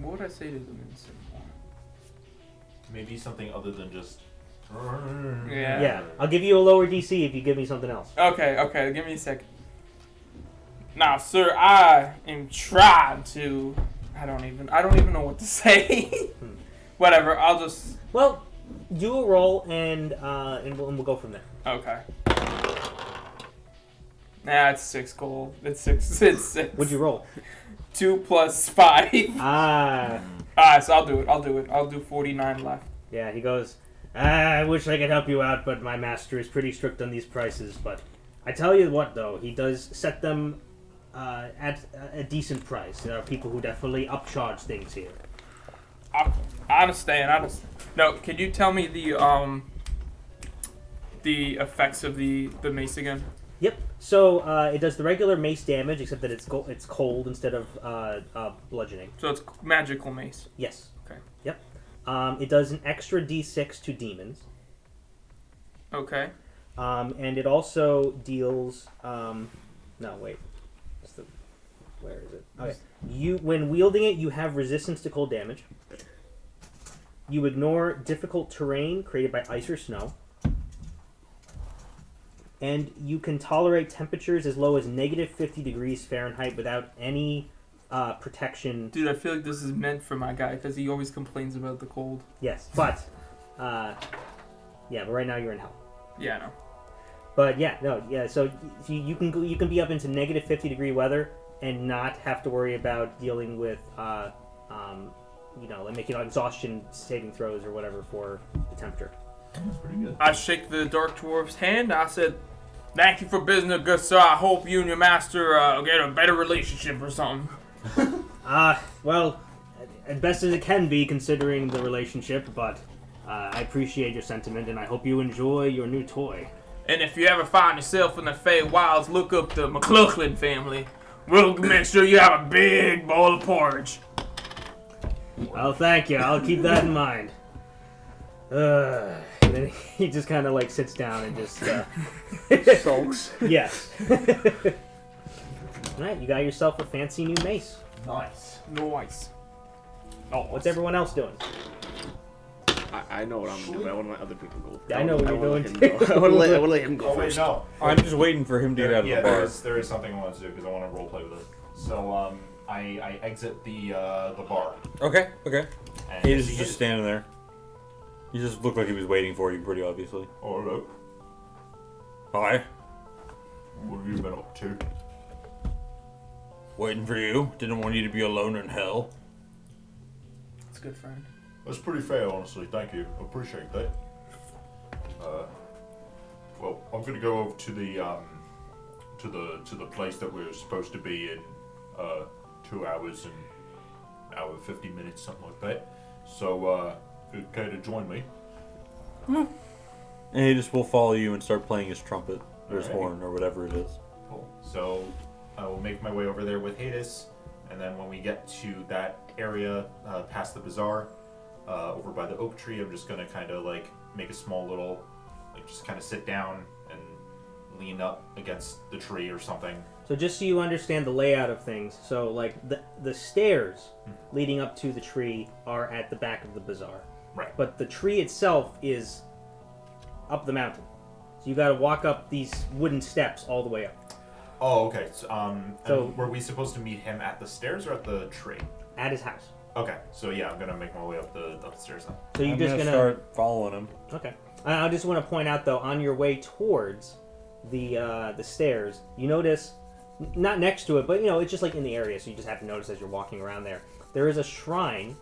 What would I say to them in some Maybe something other than just. Yeah. Yeah, I'll give you a lower DC if you give me something else. Okay, give me a second. Now, sir, I am trying to... I don't even know what to say. Whatever, I'll just... Well, do a roll and we'll go from there. Okay. Nah, it's 6 gold. It's 6. It's 6. What'd you roll? 2 plus 5. Ah. Alright, so I'll do it. I'll do 49 left. Yeah, he goes, I wish I could help you out, but my master is pretty strict on these prices. But I tell you what, though, he does set them at a decent price. There are people who definitely upcharge things here. I understand. No, can you tell me the effects of the mace again? Yep. So it does the regular mace damage, except that it's cold instead of bludgeoning. So it's magical mace. Yes. Okay. Yep. It does an extra d6 to demons. Okay. And it also deals. No, wait. Where is it? Okay. When wielding it, you have resistance to cold damage. You ignore difficult terrain created by ice or snow. And you can tolerate temperatures as low as negative 50 degrees Fahrenheit without any protection. Dude, I feel like this is meant for my guy because he always complains about the cold. Yes, but but right now you're in hell. Yeah, I know. But so you can be up into negative 50 degree weather and not have to worry about dealing with like making exhaustion saving throws or whatever for the temperature. That's pretty good. I shake the dark dwarf's hand. I said, "Thank you for business, good sir. I hope you and your master get a better relationship or something." Well, as best as it can be considering the relationship, but I appreciate your sentiment and I hope you enjoy your new toy. And if you ever find yourself in the Feywilds, look up the McLaughlin family. We'll make sure you have a big bowl of porridge. Well, thank you. I'll keep that in mind. And then he just kind of like sits down and just Sulks. yes. Alright, you got yourself a fancy new mace. Nice. Nice. What's everyone else doing? I know what I'm doing. I want to let other people go. I know what you're doing Him go. I want to let him go Oh wait, first. no. I'm just waiting for him to get out of Yeah, the bar. there is something I want to do because I want to roleplay with it. So I exit the bar. Okay. And He's just standing there. He just looked like he was waiting for you, pretty obviously. Oh, hello. Hi. What have you been up to? Waiting for you. Didn't want you to be alone in hell. That's good, friend. That's pretty fair, honestly. Thank you. I appreciate that. Well, I'm gonna go over to the to the place that we're supposed to be in 2 hours and hour 50 minutes, something like that. So, if you're okay to join me. And he just will follow you and start playing his trumpet or his Alrighty. horn or whatever it is. Cool. So I will make my way over there with Hades, and then when we get to that area past the bazaar, over by the oak tree, I'm just gonna kind of like make a small little, like just kind of sit down and lean up against the tree or something. So just so you understand the layout of things, so like the stairs leading up to the tree are at the back of the bazaar. Right. But the tree itself is up the mountain. So you got to walk up these wooden steps all the way up. Oh, okay. So, So- and were we supposed to meet him at the stairs or at the tree? At his house. Okay, so yeah, I'm gonna make my way up the stairs then. So you're I'm just gonna gonna start following him. Okay. I just want to point out though, on your way towards the stairs, you notice, not next to it, but it's just like in the area, so you just have to notice as you're walking around there. There is a shrine,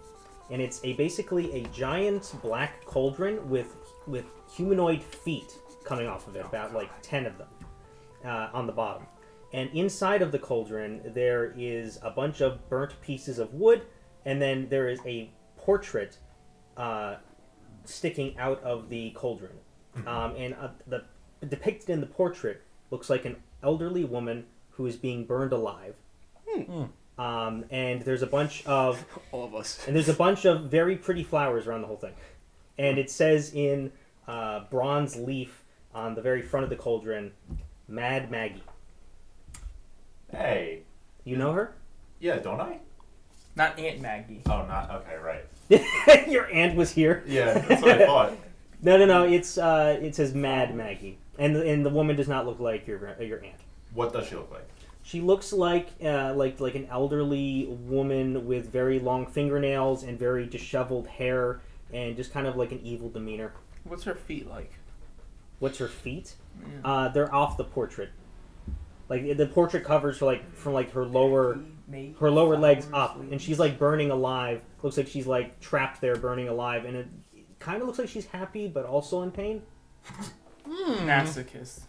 and it's basically a giant black cauldron with humanoid feet coming off of it, about like 10 of them on the bottom. And inside of the cauldron, there is a bunch of burnt pieces of wood, and then there is a portrait sticking out of the cauldron. The depicted in the portrait looks like an elderly woman who is being burned alive. And there's a bunch of All of us. and there's a bunch of very pretty flowers around the whole thing. And it says in bronze leaf on the very front of the cauldron, Mad Maggie. Hey. You know her? Yeah, don't I? Not Aunt Maggie. Oh, not okay, right. Your aunt was here. Yeah, that's what I thought. No. It's it says Mad Maggie, and the woman does not look like your aunt. What does she look like? She looks like an elderly woman with very long fingernails and very disheveled hair, and just kind of like an evil demeanor. What's her feet like? What's her feet? Yeah. They're off the portrait. Like the portrait covers from her lower legs up, and she's like burning alive. Looks like she's like trapped there, burning alive, and it kind of looks like she's happy but also in pain. Masochist.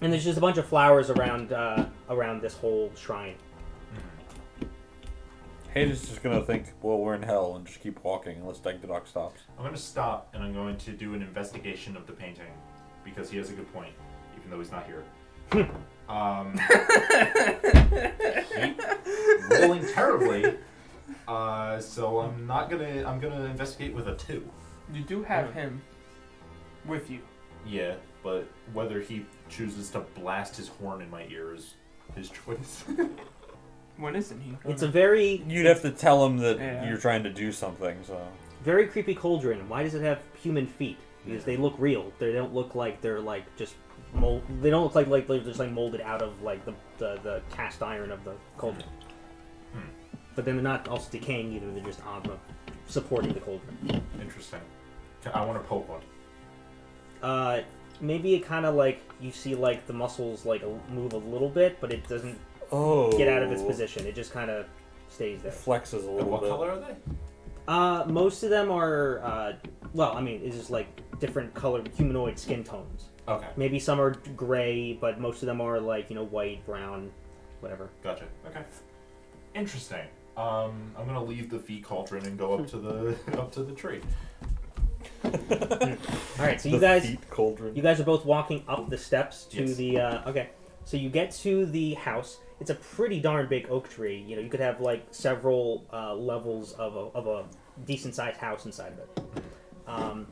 And there's just a bunch of flowers around this whole shrine. Hades is just gonna think, well, we're in hell, and just keep walking unless Degdadok stops. I'm gonna stop and I'm going to do an investigation of the painting because he has a good point, even though he's not here. He's rolling terribly. So I'm gonna investigate with a 2. You do have him with you. Yeah, but whether he chooses to blast his horn in my ear is his choice. When isn't he? It's a very You'd have to tell him that Yeah. you're trying to do something, so... very creepy cauldron. Why does it have human feet? Because they look real. They don't look like they're like just mold. They don't look like they're just like molded out of like the cast iron of the cauldron. But then they're not also decaying either. They're just supporting the cauldron. Interesting. I want to poke one. Maybe it kind of like you see like the muscles like move a little bit, but it doesn't get out of its position. It just kind of stays there. Flexes a And little what bit. color are they? Most of them are it's just like different colored humanoid skin tones. Okay, Maybe some are gray, but most of them are like white, brown, whatever. gotcha. Okay, interesting. I'm gonna leave the feet cauldron and go up to the tree. All right, so The you guys feet cauldron. are both walking up the steps to Yes. the. Okay, so you get to the house. It's a pretty darn big oak tree. You could have like several levels of a decent sized house inside of it.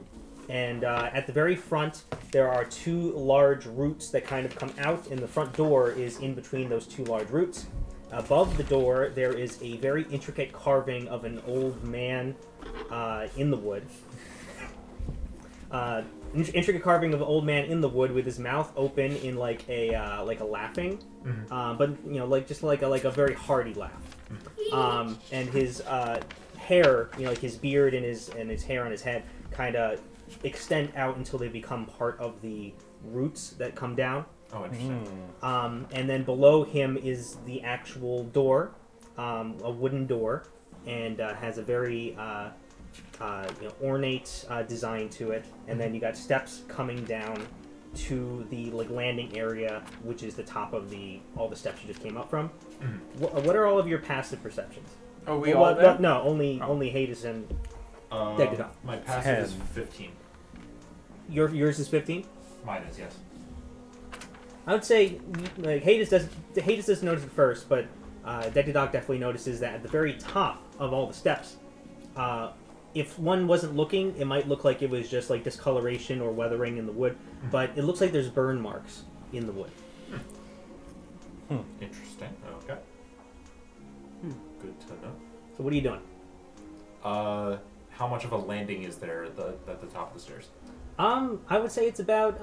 And at the very front, there are 2 large roots that kind of come out, and the front door is in between those 2 large roots. Above the door, there is a very intricate carving of an old man in the wood. Intricate carving of an old man in the wood with his mouth open in like a laughing, but like a very hearty laugh. And his hair, like his beard and his hair on his head, kind of extend out until they become part of the roots that come down. Oh, interesting. And then below him is the actual door, a wooden door, and has a very ornate design to it. And then you got steps coming down to the landing area, which is the top of all the steps you just came up from. What are all of your passive perceptions? Are we all there? No, only Hades and Degdadok. My passive is 10. 15. Yours is 15. Mine is, yes. I would say like Hades doesn't notice it first, but Degdadok definitely notices that at the very top of all the steps, if one wasn't looking, it might look like it was just like discoloration or weathering in the wood, but it looks like there's burn marks in the wood. Interesting. Okay. Good to know. So what are you doing? How much of a landing is there at the top of the stairs? I would say it's about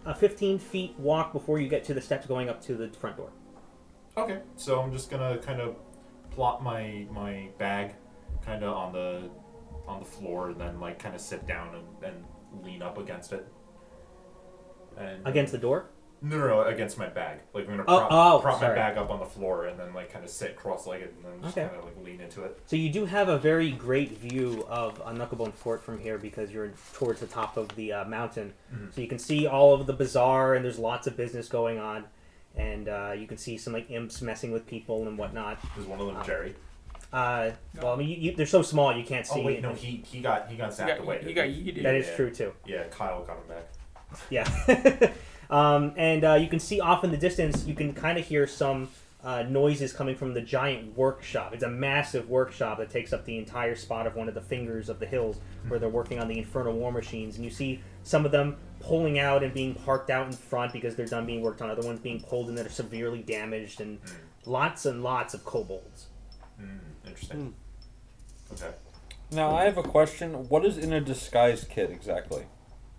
a 15 feet walk before you get to the steps going up to the front door. Okay, so I'm just gonna kind of plop my bag kind of on the floor, and then like kind of sit down and lean up against it. And Against the door? No, against my bag. Like I'm gonna prop my bag up on the floor, and then like kind of sit cross-legged, and then just kind of like lean into it. So you do have a very great view of Knucklebone Fort from here because you're towards the top of the mountain. Mm-hmm. So you can see all of the bazaar, and there's lots of business going on, and you can see some like imps messing with people and whatnot. Is one of them Jerry? Well, I mean, they're so small you can't see. Oh wait, anything. no, he got zapped away. He got yeeted. That is true too. Yeah, Kyle got him back. Yeah. And you can see off in the distance, you can kind of hear some noises coming from the giant workshop. It's a massive workshop that takes up the entire spot of one of the fingers of the hills where they're working on the infernal war machines. And you see some of them pulling out and being parked out in front because they're done being worked on. Other ones being pulled in that are severely damaged, and lots and lots of kobolds. Interesting. Okay. Now, I have a question. What is in a disguise kit exactly?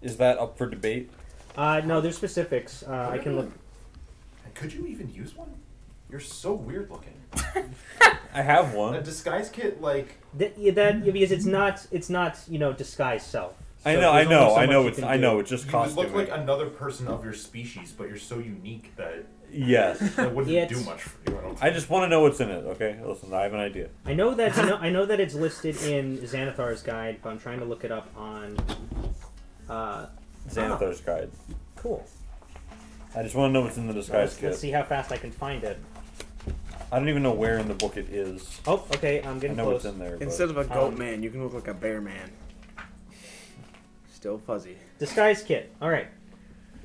Is that up for debate? No, there's specifics. I can look. Could you even use one? You're so weird looking. I have A one. disguise kit, like Because it's not disguise self. So I there's only so much you can do. It's just you would look costuming. like another person of your species, but you're so unique that Yes. that wouldn't Yeah, do it's- much for you. I don't think. I just want to know what's in it, okay? Listen, I have an idea. I know that I know that it's listed in Xanathar's guide, but I'm trying to look it up on. Xanathar's guide. Cool. I just want to know what's in the disguise Let's kit. see how fast I can find it. I don't even know where in the book it is. Oh, okay, I'm I getting know close. it's in there. But... Instead of a goat man, you can look like a bear man. Still fuzzy. Disguise kit. All right.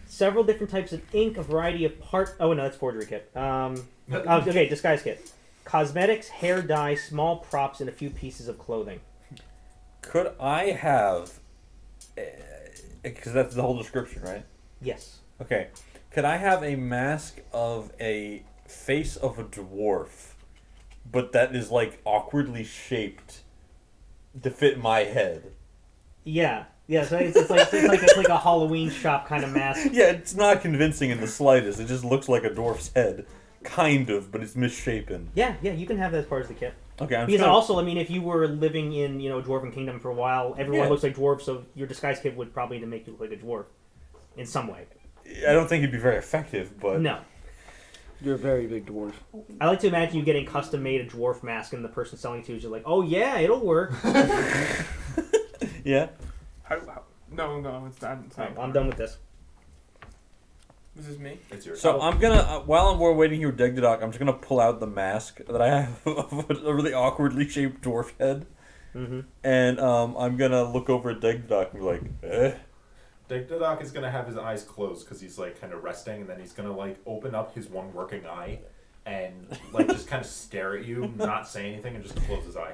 Several different types of ink, a variety of parts. Oh no, that's forgery kit. Okay, disguise kit. Cosmetics, hair dye, small props, and a few pieces of clothing. Could I have... Because that's the whole description, right? Yes. Okay. Could I have a mask of a face of a dwarf, but that is like awkwardly shaped to fit my head? Yeah. Yeah. So it's like a Halloween shop kind of mask. Yeah, it's not convincing in the slightest. It just looks like a dwarf's head, kind of, but it's misshapen. Yeah. Yeah. You can have that as part of the kit. Okay, I'm Because just also, I mean, if you were living in Dwarven Kingdom for a while, everyone Yeah. looks like dwarves, so your disguise kit would probably make you look like a dwarf, in some way. I don't think it'd be very effective, but No. You're a very big dwarf. I like to imagine you getting custom made a dwarf mask, and the person selling it to you is like, "Oh yeah, it'll work." yeah. No, it's not. It's not. I'm done with this. This is me. It's yours. So I'm gonna, while we're waiting here with Degdadoc, I'm just gonna pull out the mask that I have of a really awkwardly shaped dwarf head, and I'm gonna look over at Degdadoc and be like, Degdadoc is gonna have his eyes closed because he's like kind of resting, and then he's gonna like open up his one working eye and like just kind of stare at you, not say anything, and just close his eye.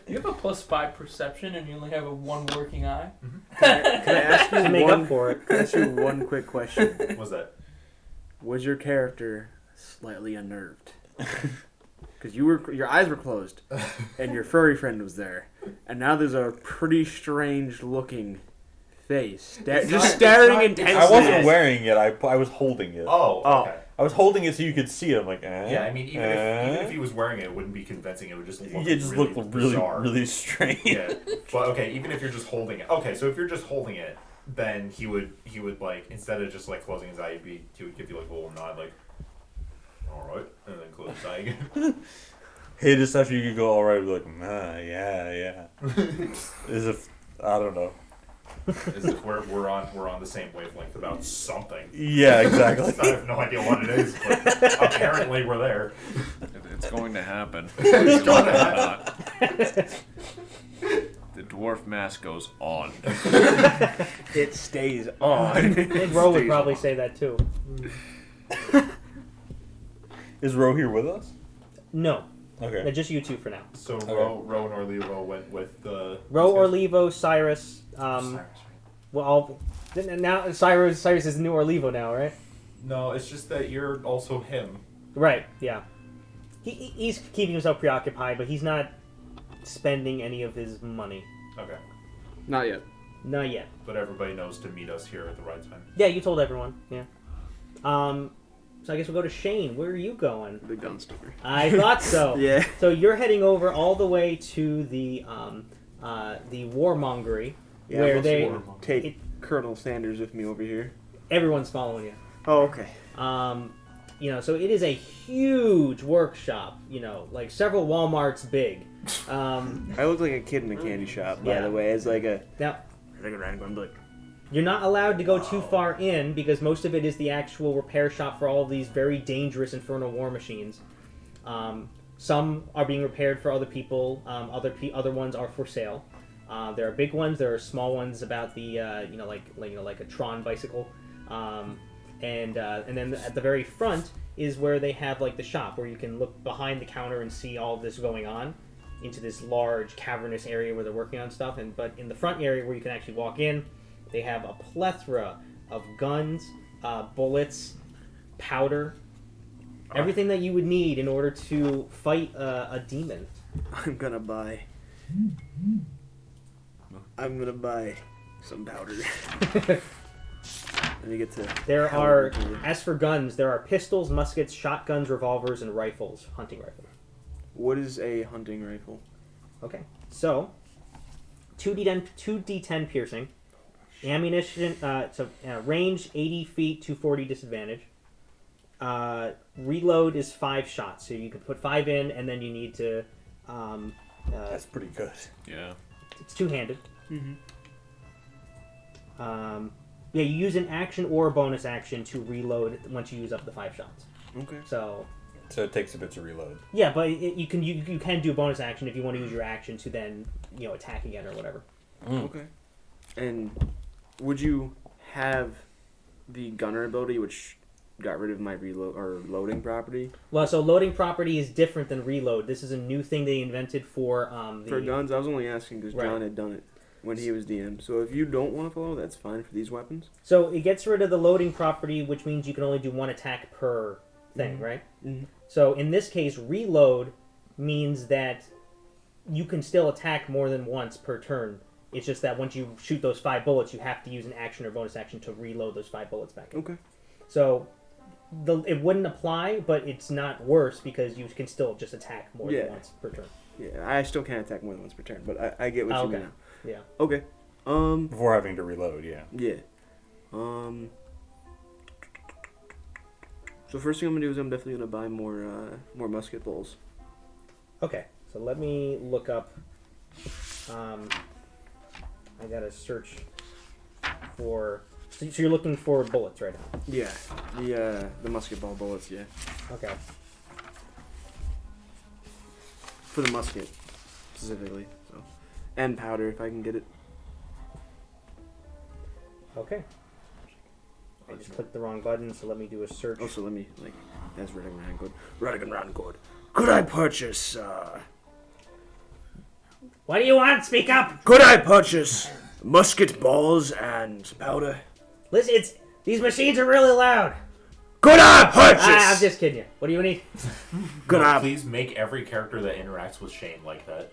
You have a +5 perception, and you only have a 1 working eye. Can I ask you To make one? up for it. Can I ask you one quick question? What's that? Was your character slightly unnerved? Because your eyes were closed, and your furry friend was there, and now there's a pretty strange looking face just staring intensely. I wasn't wearing it. I was holding it. Oh, okay. I was holding it so you could see it. I'm like, Yeah, I mean, even if he was wearing it, it wouldn't be convincing. It would just look it just really looked bizarre. really strange. Yeah, but okay, even if you're just holding it. Okay, so if you're just holding it, then he would like, instead of just like closing his eye, he would give you like a little nod, like, all right, and then close his eye again. Hey, just after you could go all right, be like, yeah. As if I don't know. As if we're on the same wavelength about something. Yeah, exactly. I have no idea what it is, but apparently we're there. It's going to happen. It's going to happen. The dwarf mask goes on. It stays on. I think Ro would probably say that too. Is Ro here with us? No. Okay. Just you two for now. So Ro and Orlivo went with the... Ro, Orlivo, Cyrus. Cyrus, right? Well, now Cyrus is the new Orlivo now, right? No, it's just that you're also him. Right. Yeah. He's keeping himself preoccupied, but he's not spending any of his money. Okay. Not yet. Not yet. But everybody knows to meet us here at the right time. Yeah, you told everyone. Yeah. So I guess we'll go to Shane. Where are you going? The gun store. I thought so. Yeah. So you're heading over all the way to the warmongery, Yeah, where I'm they supposed to take Colonel Sanders with me over here. everyone's following you. Oh, okay. So it is a huge workshop. Like several WalMarts big. I look like a kid in a candy shop, by Yeah. the way. It's like a Now like you're not allowed to go too far in because most of it is the actual repair shop for all of these very dangerous infernal war machines. Some are being repaired for other people. Other ones are for sale. There are big ones. There are small ones about the like a Tron bicycle. And then at the very front is where they have like the shop where you can look behind the counter and see all of this going on into this large cavernous area where they're working on stuff. But in the front area where you can actually walk in, they have a plethora of guns, bullets, powder, everything that you would need in order to fight a demon. I'm gonna buy some powder. Let me get to. There are, as for guns, there are pistols, muskets, shotguns, revolvers, and rifles, hunting rifles. What is a hunting rifle? Okay, so 2d10 piercing, ammunition. Range 80 feet, 240 disadvantage. Reload is 5 shots, so you can put 5 in, and then you need to. That's pretty good. Yeah. It's two-handed. Mm-hmm. Yeah, you use an action or a bonus action to reload once you use up the 5 shots. Okay. So it takes a bit to reload. yeah, but you can do a bonus action if you want to use your action to then attack again or whatever. Okay. And would you have the gunner ability, which got rid of my reload or loading property? Well, so loading property is different than reload. This is a new thing they invented for For guns, I was only asking because Right. John had done it when he was DM. So if you don't want to follow, that's fine for these weapons. So it gets rid of the loading property, which means you can only do 1 attack per thing, right? Mm-hmm. So in this case, reload means that you can still attack more than once per turn. It's just that once you shoot those 5 bullets, you have to use an action or bonus action to reload those 5 bullets back in. Okay. So it wouldn't apply, but it's not worse because you can still just attack more than once per turn. Yeah, I still can't attack more than once per turn, but I get what you Okay. mean. Yeah. Okay. Before having to reload, yeah. Yeah. So first thing I'm gonna do is I'm definitely gonna buy more musket balls. Okay. So let me look up. I gotta search for. So you're looking for bullets right now. Yeah. The musket ball bullets. Yeah. Okay. For the musket, specifically. So, and powder if I can get it. Okay. I just clicked the wrong button, so let me do a search. Also, let me that's Redigan Rancord. Redigan Rancord. Could I purchase? What do you want? Speak up. Could I purchase musket balls and powder? Listen, these machines are really loud. Could I purchase? I'm just kidding you. What do you need? Could I? Please make every character that interacts with Shane like that.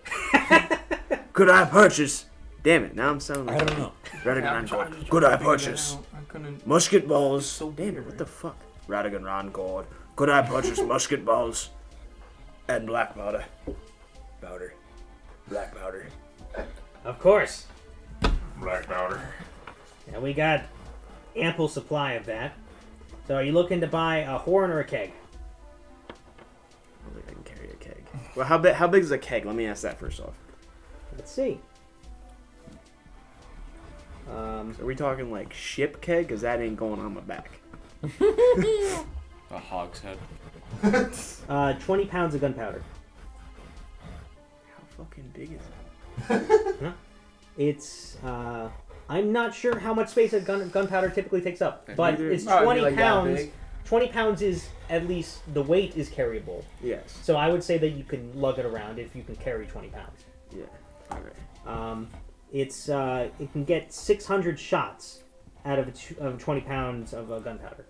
Could I purchase? Damn it! Now I'm sounding like I don't know. Redigan I'm trying Rancord. to Could I figure that purchase out. I couldn't. musket balls? So Damn it! weird. What the fuck? Radigan Rancord. Could I purchase musket balls and black powder? Powder. Black powder. Of course. Black powder. And we got ample supply of that. So are you looking to buy a horn or a keg? I don't think I can carry a keg. Well, how big is a keg? Let me ask that first off. Let's see. So are we talking like ship keg? Because that ain't going on my back. A hogshead. 20 pounds of gunpowder. How fucking big is it? It's, I'm not sure how much space a gunpowder typically takes up, but Neither- it's Oh, 20 like that pounds. big? 20 pounds is, at least, the weight is carryable. Yes. So I would say that you can lug it around if you can carry 20 pounds. Yeah. Okay. It can get 600 shots out of 20 pounds of gunpowder.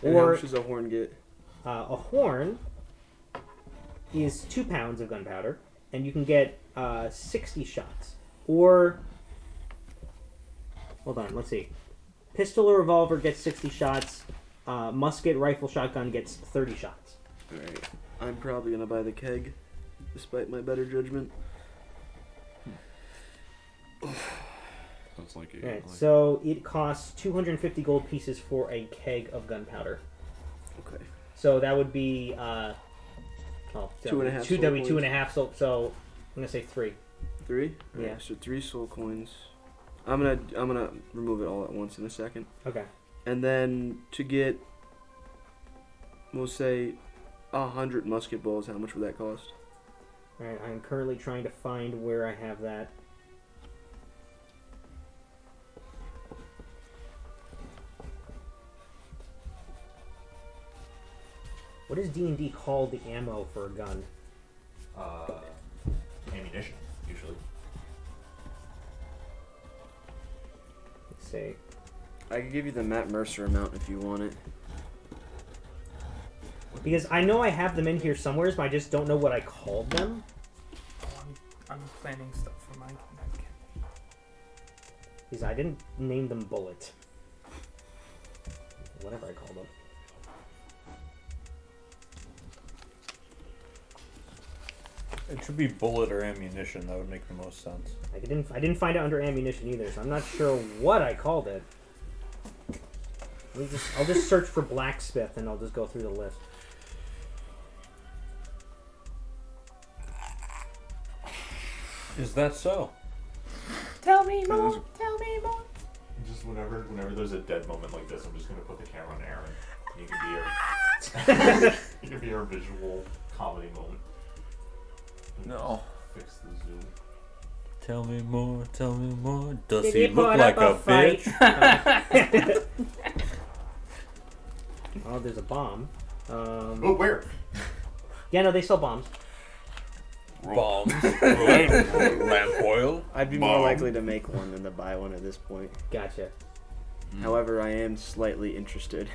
And how Or much does a horn get? a horn is 2 pounds of gunpowder. and you can get 60 shots. Or, hold on, let's see. Pistol or revolver gets 60 shots. Musket, rifle, shotgun gets 30 shots. Alright. I'm probably gonna buy the keg, despite my better judgment. Sounds like it. Alright, so it costs 250 gold pieces for a keg of gunpowder. Okay. So that would be, 2.5 two, soul that'd be coins. 2.5, so I'm gonna say 3. 3? Yeah. Alright, so 3 soul coins. I'm gonna remove it all at once in a second. Okay. And then to get, we'll say, 100 musket balls, how much would that cost? Alright, I'm currently trying to find where I have that. What does D&D call the ammo for a gun? Ammunition, usually. Let's see. I could give you the Matt Mercer amount if you want it. Because I know I have them in here somewhere, but I just don't know what I called them. I'm planning stuff for my kid. Because I didn't name them bullet. Whatever I called them. It should be bullet or ammunition. That would make the most sense. I didn't find it under ammunition either, so I'm not sure what I called it. I'll just search for blacksmith and I'll just go through the list. Is that so? Tell me more. Tell me more. Just whenever there's a dead moment like this, I'm just gonna put the camera on Aaron. You can be our visual comedy moment. No. Fix the zoom. Tell me more. Tell me more. Does Did he he look put like up a a fight? bitch? Oh, there's a bomb. Oh, where? Yeah, no, they sell bombs. Bombs. Lamp oil. I'd be more likely to make one than to buy one at this point. Gotcha. However, I am slightly interested.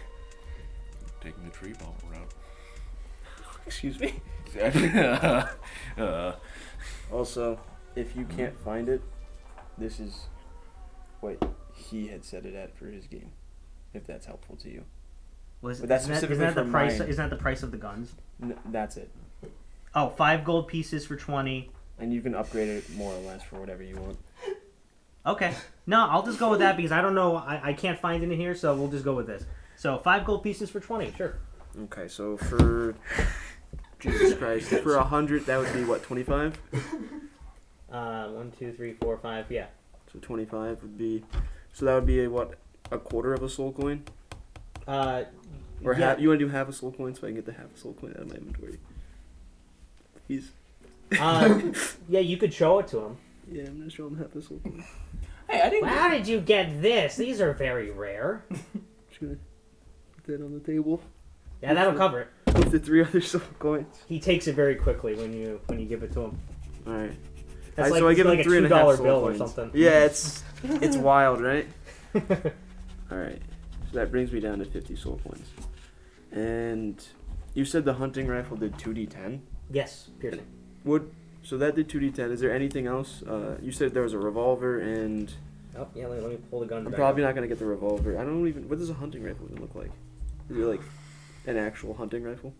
Taking the tree bomb route. Excuse me? Also, if you can't find it, this is what he had set it at for his game. If that's helpful to you. Was But that's isn't that specifically the for price? mine. Isn't that the price of the guns? That's it. Oh, 5 gold pieces for 20. And you can upgrade it more or less for whatever you want. Okay. No, I'll just go with that because I don't know. I can't find it in here, so we'll just go with this. So 5 gold pieces for 20. Sure. Okay, so for Jesus Christ, for 100, that would be what, 25? 1, 2, 3, 4, 5. Yeah. So 25 would be. So that would be a quarter of a soul coin? Or yeah. half? You want to do half a soul coin so I can get the half a soul coin out of my inventory? Please. Yeah, you could show it to him. Yeah, I'm gonna show him half a soul coin. Hey, I didn't. How did you get this? These are very rare. Just gonna put that on the table Yeah, that'll cover it. with the 3 other soul coins. He takes it very quickly when you give it to him. All right. That's so I give like him a 3.5 $2 soul bill coins. or something. Yeah, it's wild, right? All right. So that brings me down to 50 soul coins. And you said the hunting rifle did 2d10. Yes, piercing. So that did 2d10. Is there anything else? You said there was a revolver and. Oh yeah, let me pull the gun. I'm back probably up. not gonna get the revolver. I don't even. What does a hunting rifle even look like? Is it like an actual hunting rifle?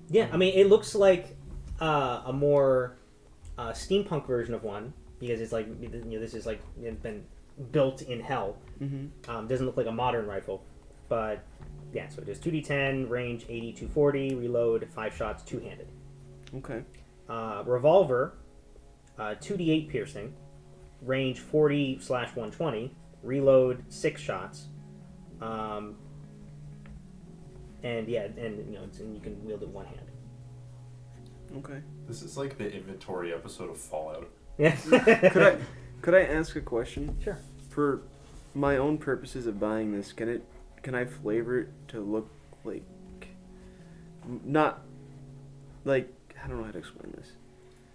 Yeah, I mean it looks like a more steampunk version of one because it's like this is like been built in hell. Mm-hmm. Doesn't look like a modern rifle, but yeah. So it does 2d10, range 80 to 40, reload 5 shots, 2-handed. Okay. Revolver, 2d8 piercing, range 40/120, reload 6 shots, and yeah, and you can wield it one hand. Okay. This is like the inventory episode of Fallout. Yeah. Could I ask a question? Sure. For my own purposes of buying this, can I flavor it to look like not like I don't know how to explain this.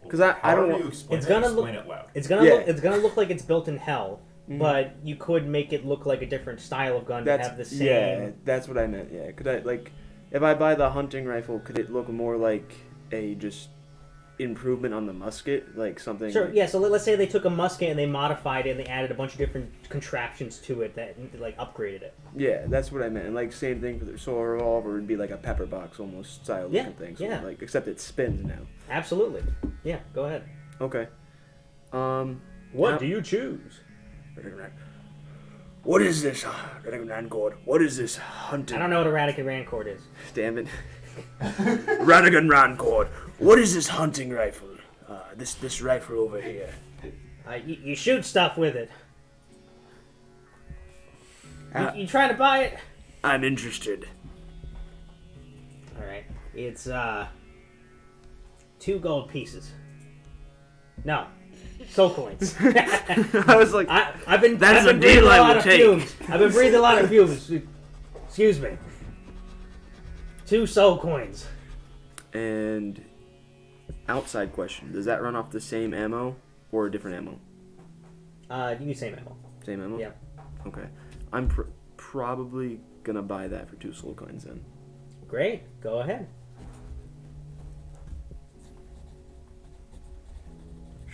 Because I don't However want. you explain It's it, gonna explain look- it loud. It's gonna Yeah. look. It's gonna look like it's built in hell, Mhm. but you could make it look like a different style of gun to have the same. Yeah, that's what I meant. Yeah, could I if I buy the hunting rifle, could it look more like a just improvement on the musket, like something. Sure. like- Yeah. So let's say they took a musket and they modified it and they added a bunch of different contraptions to it that like upgraded it. Yeah, that's what I meant. And like same thing for the solar revolver would be like a pepper box almost style Yeah, looking thing. So yeah. like except it spins now. Absolutely. Yeah. Go ahead. Okay. What Now- do you choose? What is this, Radigan? What is this hunting? I don't know what a Radican Rancord is. Damn it. Radigan Rancord. What is this hunting rifle? This rifle over here. You shoot stuff with it. Uh, You trying to buy it? I'm interested. All right. It's 2 gold pieces. No, soul coins. I was like, I've been That's I've a been breathing deal I a lot would of take. fumes. I've been breathing a lot of fumes. Excuse me. 2 soul coins. and outside question: does that run off the same ammo or a different ammo? You can say ammo. Same ammo. Yeah. Okay. I'm probably gonna buy that for 2 soul coins then. Great. Go ahead.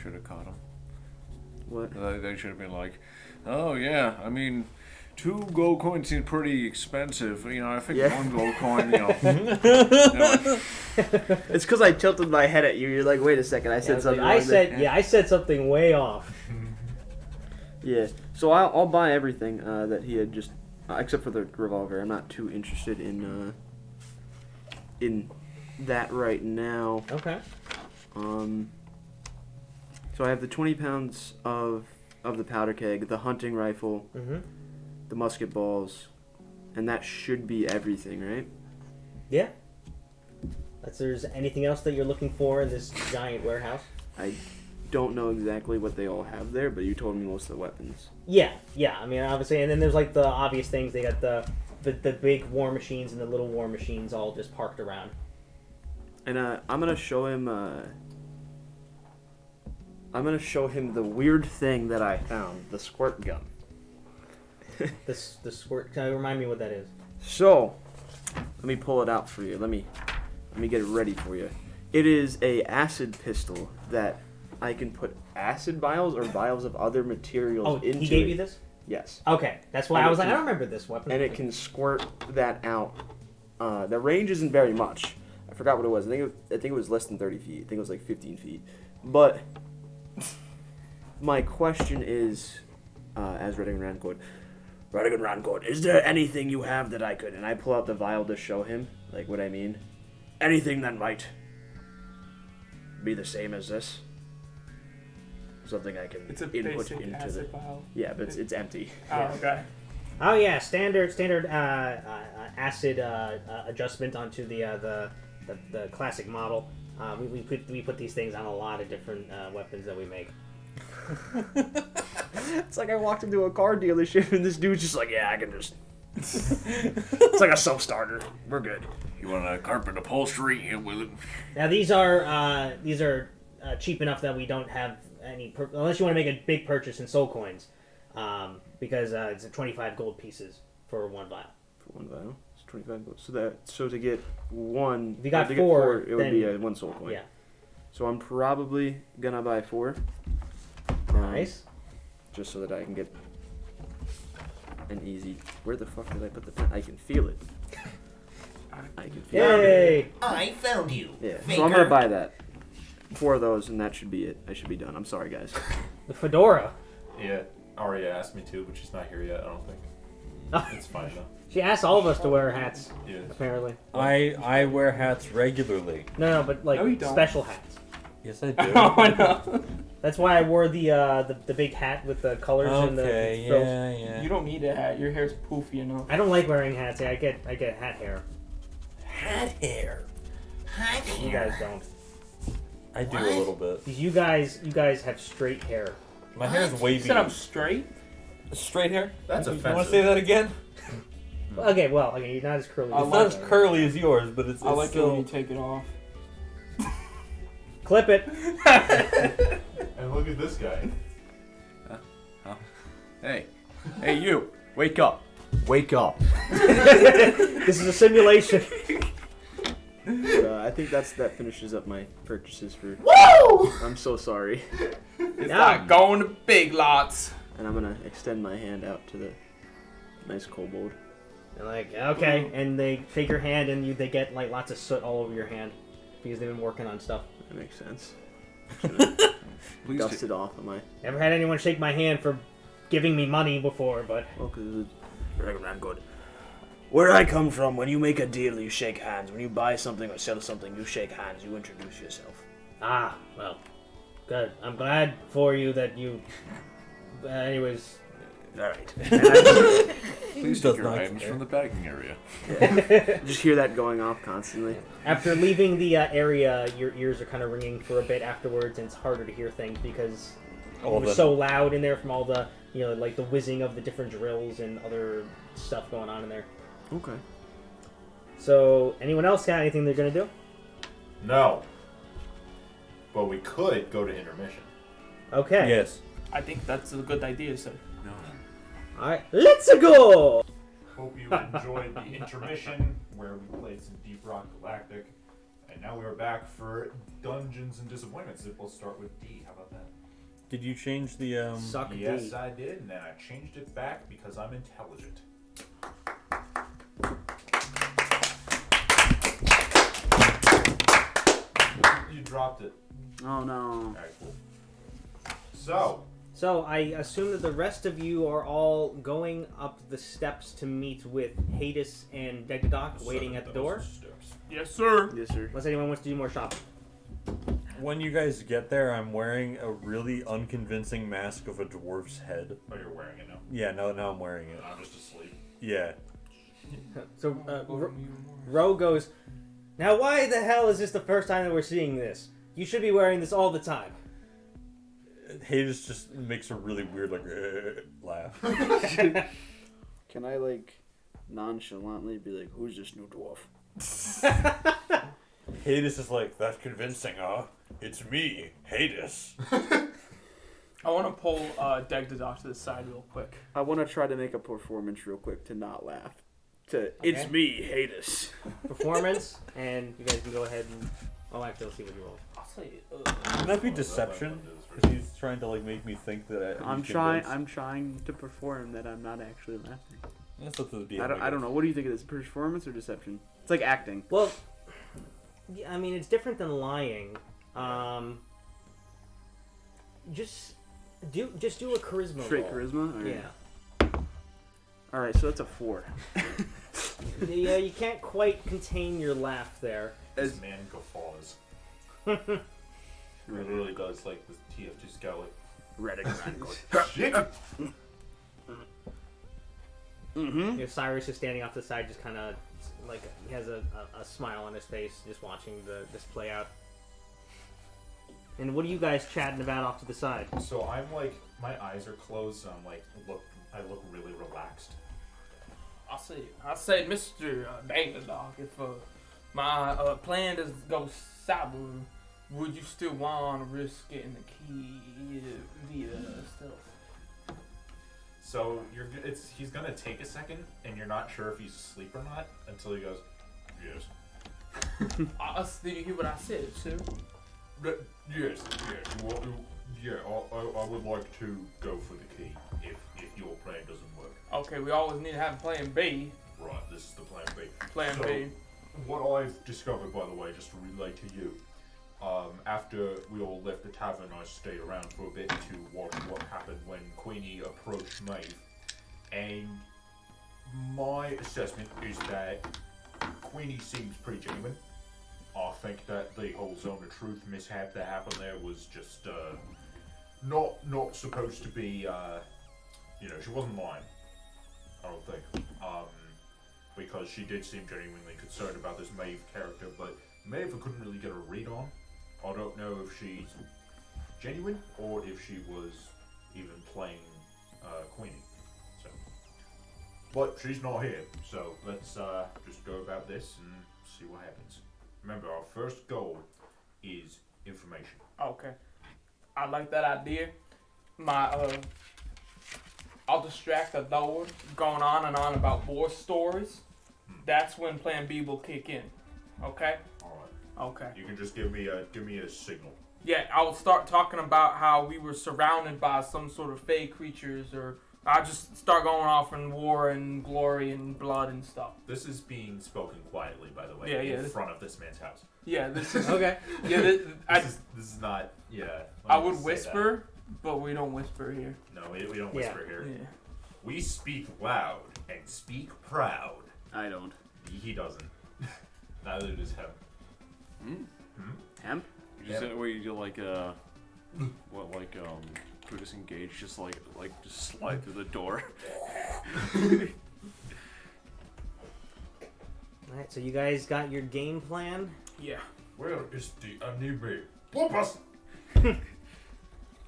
Should have caught him. What? They should have been like, oh yeah, I mean, 2 gold coins seem pretty expensive. You know, I think Yeah. 1 gold coin, you know. It's because I tilted my head at you. You're like, wait a second, I said something. I wrong there. said I said something way off. Yeah. So I'll buy everything that he had just, except for the revolver. I'm not too interested in that right now. Okay. So I have the 20 pounds of the powder keg, the hunting rifle, Mhm. the musket balls, and that should be everything, right? Yeah. If there's anything else that you're looking for in this giant warehouse? I don't know exactly what they all have there, but you told me most of the weapons. Yeah. I mean, obviously, and then there's like the obvious things. They got the big war machines and the little war machines all just parked around. And I'm gonna show him. I'm gonna show him the weird thing that I found, the squirt gun. The squirt. Can you remind me what that is? So, let me pull it out for you. Let me get it ready for you. It is a acid pistol that I can put acid vials or vials of other materials Oh, into. he gave it. you this? Yes. Okay, that's why And I was it like, I can- don't remember this weapon. And it can squirt that out. The range isn't very much. I forgot what it was. I think it was less than 30 feet. I think it was like 15 feet. But my question is, as Radigan Rancord, is there anything you have that I could? And I pull out the vial to show him, like what I mean. Anything that might be the same as this. Something I can It's a input basic into acid the. vial. Yeah, but it's empty. Oh, okay. Oh yeah, standard acid adjustment onto the classic model. We put these things on a lot of different weapons that we make. It's like I walked into a car dealership and this dude's just like, yeah, I can just. It's like a self-starter. We're good. You want a carpet upholstery? Yeah, will it? Now these are cheap enough that we don't have any unless you want to make a big purchase in soul coins, because it's 25 gold pieces for 1 vial. For 1 vial, it's 25 gold. So to get one, If you got to 4, get 4, it would then- be a 1 soul coin. Yeah, So I'm probably gonna buy 4. nice. Just so that I can get an easy. Where the fuck did I put the pen? I can feel it. I can feel it. Yay! I found you. Yeah. Faker. So I'm gonna buy that. 4 of those, and that should be it. I should be done. I'm sorry, guys. The fedora. Yeah, Arya asked me to, but she's not here yet, I don't think. Oh, It's fine though. she asked all of us to wear hats. Yeah. Apparently, I wear hats regularly. no, but like No, you don't. special hats. Yes, I do. Oh, no. That's why I wore the big hat with the colors and the Okay, frills. yeah. You don't need a hat. Your hair's poofy enough. I don't like wearing hats. I get hat hair. Hat hair. Hat hair. You guys don't. I do What? a little bit. Because you guys have straight hair. My hair's You wavy. said I'm straight? Straight hair? That's You offensive. want to say that again? Okay, well, okay, you're not as curly. I It's as not like as curly as yours, but it's I like it still. when you take it off. Clip it. And look at this guy. Hey, you! Wake up! Wake up! This is a simulation. I I think that finishes up my purchases for. Woo! I'm so sorry. It's not going to Big Lots. And I'm gonna extend my hand out to the nice kobold. They're like, okay, and they take your hand, and they get like lots of soot all over your hand because they've been working on stuff. That makes sense. Please Dust it off of my. Never had anyone shake my hand for giving me money before, but Well, because it's good. Where I come from, when you make a deal, you shake hands. When you buy something or sell something, you shake hands. You introduce yourself. well, good. I'm glad for you that you. Anyways, All right. Please does take your not items care. from the bagging area. Just hear that going off constantly. after leaving the area, your ears are kind of ringing for a bit afterwards, and it's harder to hear things because it was so loud in there from all the, like the whizzing of the different drills and other stuff going on in there. Okay. So, anyone else got anything they're gonna do? No. But we could go to intermission. Okay. Yes. I think that's a good idea, sir. No. All right. Let's go. Hope you enjoyed the intermission where we played some Deep Rock Galactic. And now we're back for Dungeons and Disappointments. We'll start with D. How about that? Did you change the Suck Yes, D. I did, and then I changed it back because I'm intelligent. You dropped it. Oh no. Alright, cool. So, So I assume that the rest of you are all going up the steps to meet with Hades and Degdadoc waiting at the door. Steps. Yes, sir. Yes, sir. Unless anyone wants to do more shopping. When you guys get there, I'm wearing a really unconvincing mask of a dwarf's head. Oh, you're wearing it now. Yeah, now I'm wearing it. I'm just asleep. Yeah. So Ro goes, now why the hell is this the first time that we're seeing this? You should be wearing this all the time. Hades just makes a really weird laugh. Can I nonchalantly be like, "Who's this new dwarf?" Hades is like, that's convincing, huh? It's me, Hades. I want to pull Degdadoc to the side real quick. I want to try to make a performance real quick to not laugh. It's me, Hades. Performance, and you guys can go ahead and. Oh, actually, let's see what you roll. I'll say. Can that be deception? Because he's trying to make me think that I'm trying to perform that I'm not actually laughing. That's up to the DM. I don't know. What do you think it is? Performance or deception? It's like acting. Well, yeah, I mean, it's different than lying. Just do a charisma Straight roll. charisma. All right. Yeah. All right. So that's a 4. Yeah, you can't quite contain your laugh there. This man guffaws. It really does like the TF2 scout. Shit! You know, Cyrus is standing off the side, just kind of like he has a smile on his face, just watching this play out. And what are you guys chatting about off to the side? So I'm like, my eyes are closed, so I'm like, I look really relaxed. I say, Mr. Degdadoc, if my plan does go sour, would you still want to risk getting the key via stealth? So he's gonna take a second, and you're not sure if he's asleep or not until he goes, yes. Did you hear what I said, sir? Yes. I would like to go for the key if your plan doesn't work. Okay, we always need to have a plan B. Right, this is the plan B. Plan B. What I've discovered, by the way, just to relay to you, after we all left the tavern, I stayed around for a bit to watch what happened when Queenie approached Maeve, and my assessment is that Queenie seems pretty genuine. I think that the whole Zone of Truth mishap that happened there was just not supposed to be. She wasn't lying. I don't think. Because she did seem genuinely concerned about this Maeve character, but Maeve I couldn't really get a read on. I don't know if she's genuine or if she was even playing Queenie. So, but she's not here, so let's just go about this and see what happens. Remember, our first goal is information. Okay. I like that idea. I'll distract the Lord going on and on about war stories. That's when Plan B will kick in. Okay? Okay. You can just give me a signal. Yeah, I'll start talking about how we were surrounded by some sort of fey creatures, or I'll just start going off in war and glory and blood and stuff. This is being spoken quietly, by the way, Yeah, in front of this man's house. Yeah, this is... Okay. Yeah, This is not, yeah. I would whisper, but we don't whisper here. No, we don't whisper here. Yeah. We speak loud and speak proud. I don't. He doesn't. Neither does him. Hemp? You just said where you like to disengage, just slide through the door. Alright, so you guys got your game plan? Yeah. Where is the enemy? Whoop us!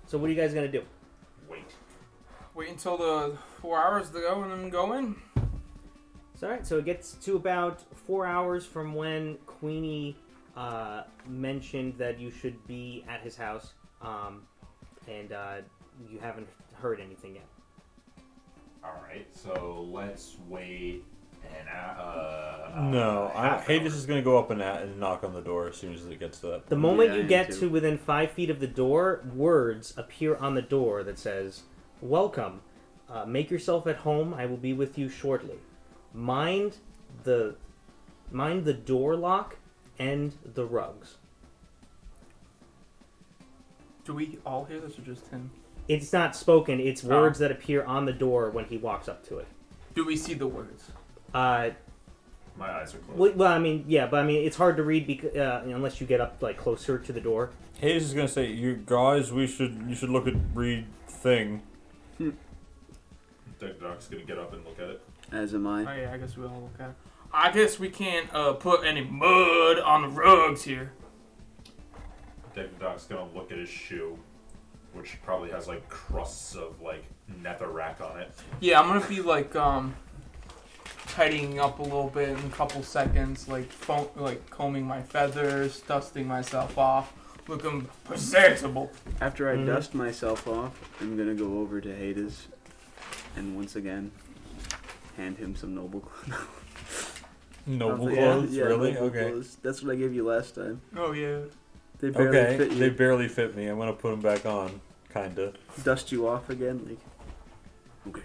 So what are you guys gonna do? Wait until the 4 hours to go and then go in. So, alright, so it gets to about 4 hours from when Queenie mentioned that you should be at his house, and you haven't heard anything yet. Alright, so let's wait Hades is going to go up and knock on the door as soon as it gets to that point. The moment you get to within 5 feet of the door, words appear on the door that says, "Welcome. Make yourself at home. I will be with you shortly. Mind the door lock and the rugs." Do we all hear this or just him? It's not spoken. It's words that appear on the door when he walks up to it. Do we see the words? My eyes are closed. Well, I mean, yeah, but I mean, it's hard to read unless you get up closer to the door. Hades is going to say, "You guys, you should look at read thing." Doc's gonna get up and look at it. As am I. Oh yeah, I guess we all look at it. I guess we can't put any mud on the rugs here. Doc's gonna look at his shoe, which probably has crusts of netherrack on it. Yeah, I'm gonna be tidying up a little bit in a couple seconds, combing my feathers, dusting myself off, looking presentable. After I dust myself off, I'm gonna go over to Hades and once again hand him some noble clothes. Noble clothes? Yeah, really? noble Okay. clothes. That's what I gave you last time. Oh yeah. They barely fit you. They barely fit me. I'm going to put them back on, kinda. Dust you off again, okay.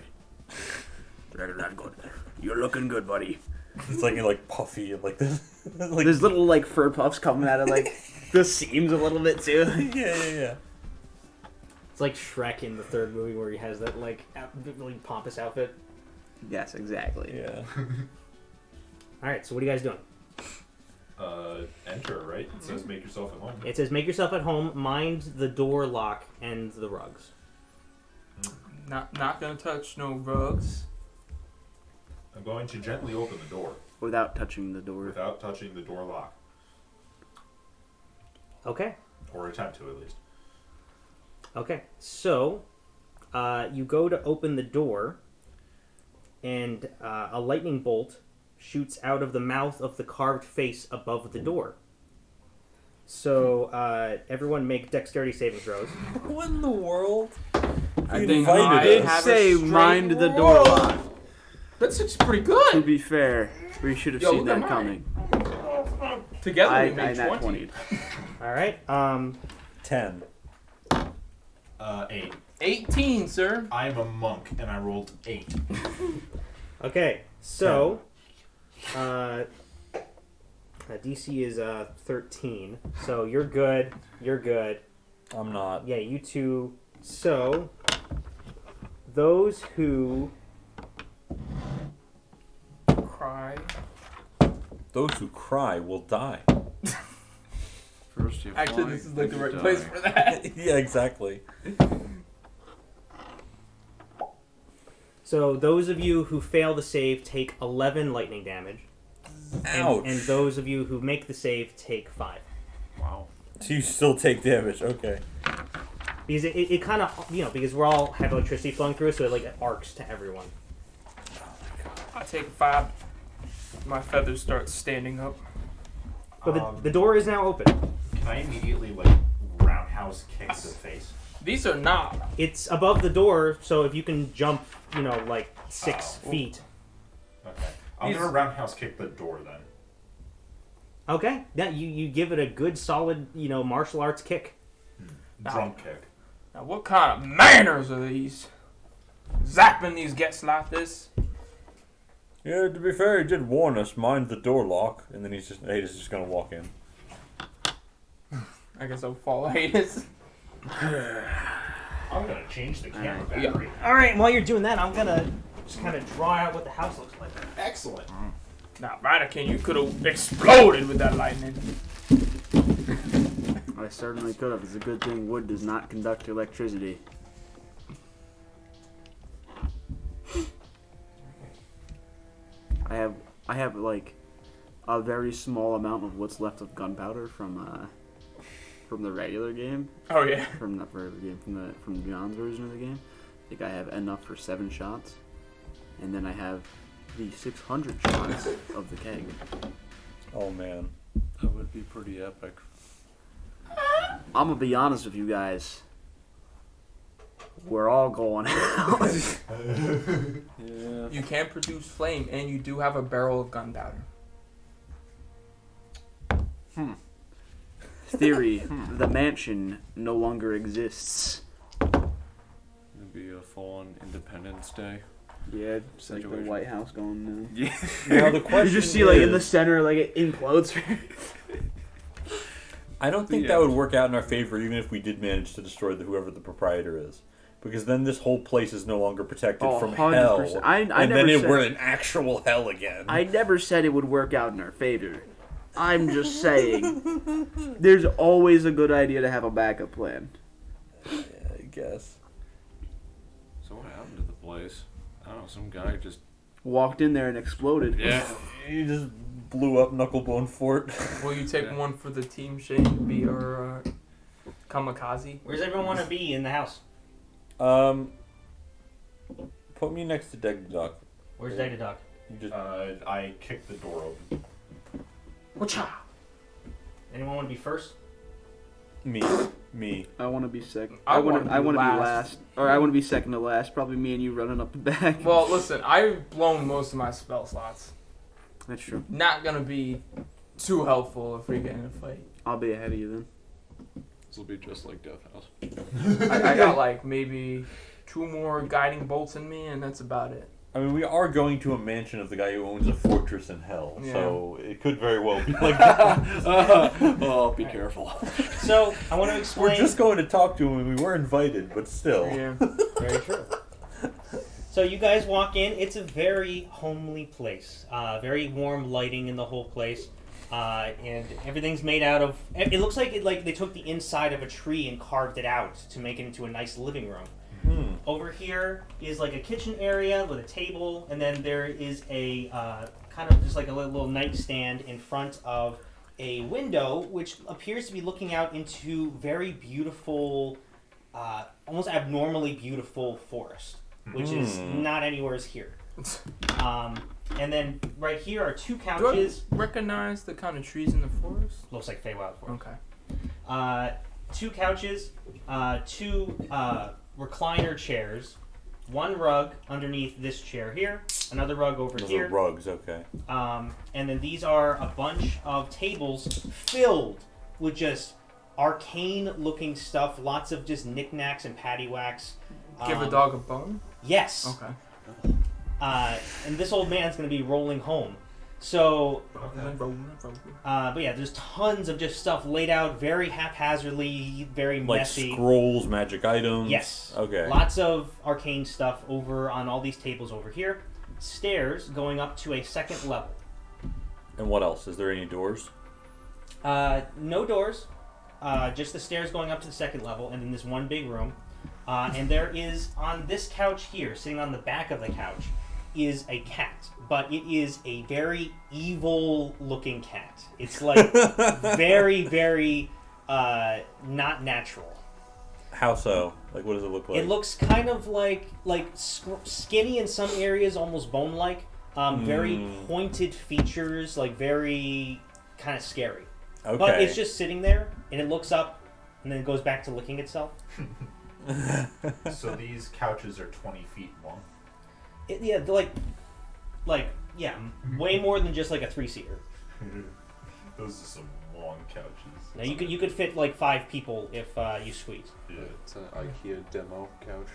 Very good. You're looking good, buddy. It's puffy and this. There's little fur puffs coming out of the seams a little bit too. Yeah. It's like Shrek in the third movie where he has that really pompous outfit. Yes, exactly. Yeah. All right, so what are you guys doing? Enter, right? It says make yourself at home. It says make yourself at home, mind the door lock and the rugs. Not gonna touch no rugs. I'm going to gently open the door. Without touching the door. Without touching the door lock. Okay. Or attempt to, at least. Okay, so you go to open the door, and a lightning bolt shoots out of the mouth of the carved face above the door. So everyone make dexterity saving throws. What in the world? I think I did say mind the door lock. That's pretty To good. be fair, we should have seen that coming. Together we I made nat 20. 20'd. All right. 10. 8. 18, sir. I'm a monk, and I rolled 8. Okay. So DC is 13. So you're good. You're good. I'm not. Yeah, you two. So those who Cry. Those who cry will die. First you Actually, fly, this is then the you right die. place for that. Yeah, exactly. So those of you who fail the save take 11 lightning damage. Ouch. And those of you who make the save take 5. Wow. So you still take damage. Okay. Because it kind of, because we're all have electricity flowing through us, so it arcs to everyone. I take 5. My feathers start standing up. But the door is now open. Can I immediately, roundhouse kick the face? These are not. It's above the door, so if you can jump, 6 feet. Okay. I'm going to roundhouse kick the door, then. Okay. Yeah, you give it a good, solid, martial arts kick. Drunk kick. Now, what kind of manners are these? Zapping these guests like this? Yeah, to be fair, he did warn us, mind the door lock, and then Hades is just gonna walk in. I guess I'll follow Hades. I'm gonna change the camera battery. All right, while you're doing that, I'm gonna just kind of draw out what the house looks like. Excellent. Now, Vatican, you could have exploded with that lightning. I certainly could have. It's a good thing wood does not conduct electricity. I have like a very small amount of what's left of gunpowder from the regular game. Oh yeah. From not regular game, from the Beyond version of the game. I think I have enough for 7 shots, and then I have the 600 shots of the keg. Oh man, That would be pretty epic. I'm gonna be honest with you guys. We're all going out. Yeah. You can produce flame, and you do have a barrel of gunpowder. Theory: the mansion no longer exists. It'd be a full-on Independence Day. Yeah, it's like the Situation. White House going down. Yeah. now the question You just see like in the is- center, like it implodes. I don't think that would work out in our favor, even if we did manage to destroy whoever the proprietor is, because then this whole place is no longer protected from 100%. hell, I and never then said- we're in actual hell again. I never said it would work out in our favor. I'm just saying, there's always a good idea to have a backup plan. Yeah, I guess. So what happened to the place? I don't know. Some guy just. Walked in there and exploded. Yeah. You just blew up Knucklebone Fort. Will you take one for the team, Shane? Be our kamikaze? Where's everyone want to be in the house? Put me next to Degdock. Where's Data Dog? You just I kicked the door open. Whatcha? Anyone want to be first? me. I want to be second. I I wanna want be to be last. last, or I want to be second to last. Probably me and you running up the back. Well, listen, I've blown most of my spell slots. That's true. Not gonna be too helpful if we get in a fight. I'll be ahead of you then. This will be just like Death House. I got like maybe 2 more guiding bolts in me, and that's about it. I mean, we are going to a mansion of the guy who owns a fortress in hell, Yeah. so it could very well be like that. Oh, be careful. So I want to We're explain. just going to talk to him, and we were invited, but still. Yeah. Very true. So you guys walk in. It's a very homely place. Very warm lighting in the whole place, and everything's made out of. It looks like they took the inside of a tree and carved it out to make it into a nice living room. Over here is like a kitchen area with a table, and then there is a kind of just like a little nightstand in front of a window, which appears to be looking out into very beautiful, almost abnormally beautiful forest, which is not anywhere here. And then right here are 2 Do couches. I recognize the kind of trees in the forest? Looks like Feywild Forest. Okay. 2 couches, 2 recliner chairs, 1 rug underneath this chair here, another rug over Those here. are rugs, okay. And then these are a bunch of tables filled with just arcane-looking stuff, lots of just knickknacks and paddywhacks. Give a dog a bone? Yes. Okay. And this old man's going to be rolling home. So, but yeah, there's tons of just stuff laid out very haphazardly, very Like messy. scrolls, magic items. Yes. Okay. Lots of arcane stuff over on all these tables over here. Stairs going up to a 2nd level. And what else? Is there any doors? No doors. Just the stairs going up to the 2nd level, and then this one big room. And there is, on this couch here, sitting on the back of the couch, is a cat. But it is a very evil-looking cat. It's like very, very not natural. How so? Like, what does it look like? It looks kind of like skinny in some areas, almost bone-like. Very pointed features, like very kind of scary. Okay. But it's just sitting there, and it looks up, and then it goes back to licking itself. So these couches are 20 feet long. Yeah, way more than just like a 3-seater. Those are some long couches. Now you could fit like 5 people if you squeeze. Yeah. It's an IKEA demo couch.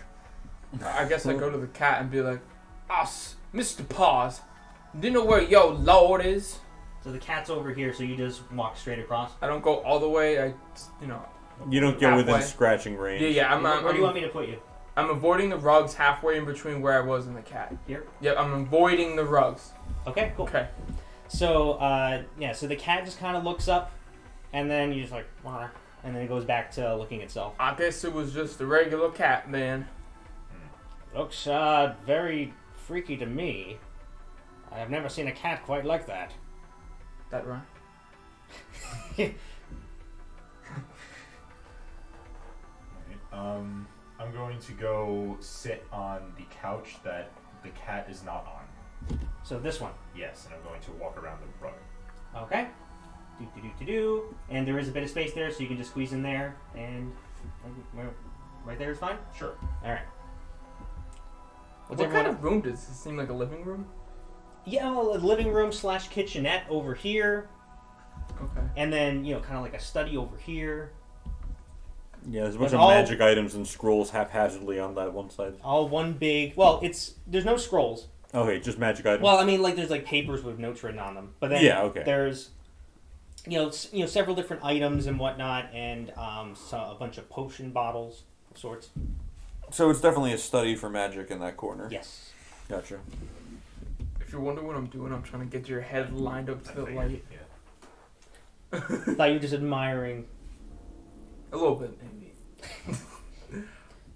I guess I go to the cat and be like, Mr. Paws, do you know where your lord is? So the cat's over here, so you just walk straight across. I don't go all the way. You don't get within halfway. scratching range. Yeah. Where do you want me to put you? I'm avoiding the rugs halfway in between where I was and the cat. Here? Yep, I'm avoiding the rugs. Okay, cool. Okay. So, so the cat just kind of looks up, and then you just like, "Wah," and then it goes back to looking itself. I guess it was just a regular cat, man. Looks, very freaky to me. I've never seen a cat quite like that. That right? I'm going to go sit on the couch that the cat is not on. So this one. Yes, and I'm going to walk around the rug. Okay. Do. And there is a bit of space there, so you can just squeeze in there, and right there is fine? Sure. Alright. What kind of room does this seem like? A living room? Yeah, well, a living room / kitchenette over here. Okay. And then, kind of like a study over here. Yeah, there's a bunch But of all- magic items and scrolls haphazardly on that one side. All one big... Well, there's no scrolls. Okay, just magic items. Well, I mean, like, there's, like, papers with notes written on them. But then Yeah, okay. there's, several different items and whatnot, and a bunch of potion bottles of sorts. So it's definitely a study for magic in that corner. Yes. Gotcha. If you wonder what I'm doing, I'm trying to get your head lined up to the light. Yeah. Thought you were just admiring. A little bit, maybe.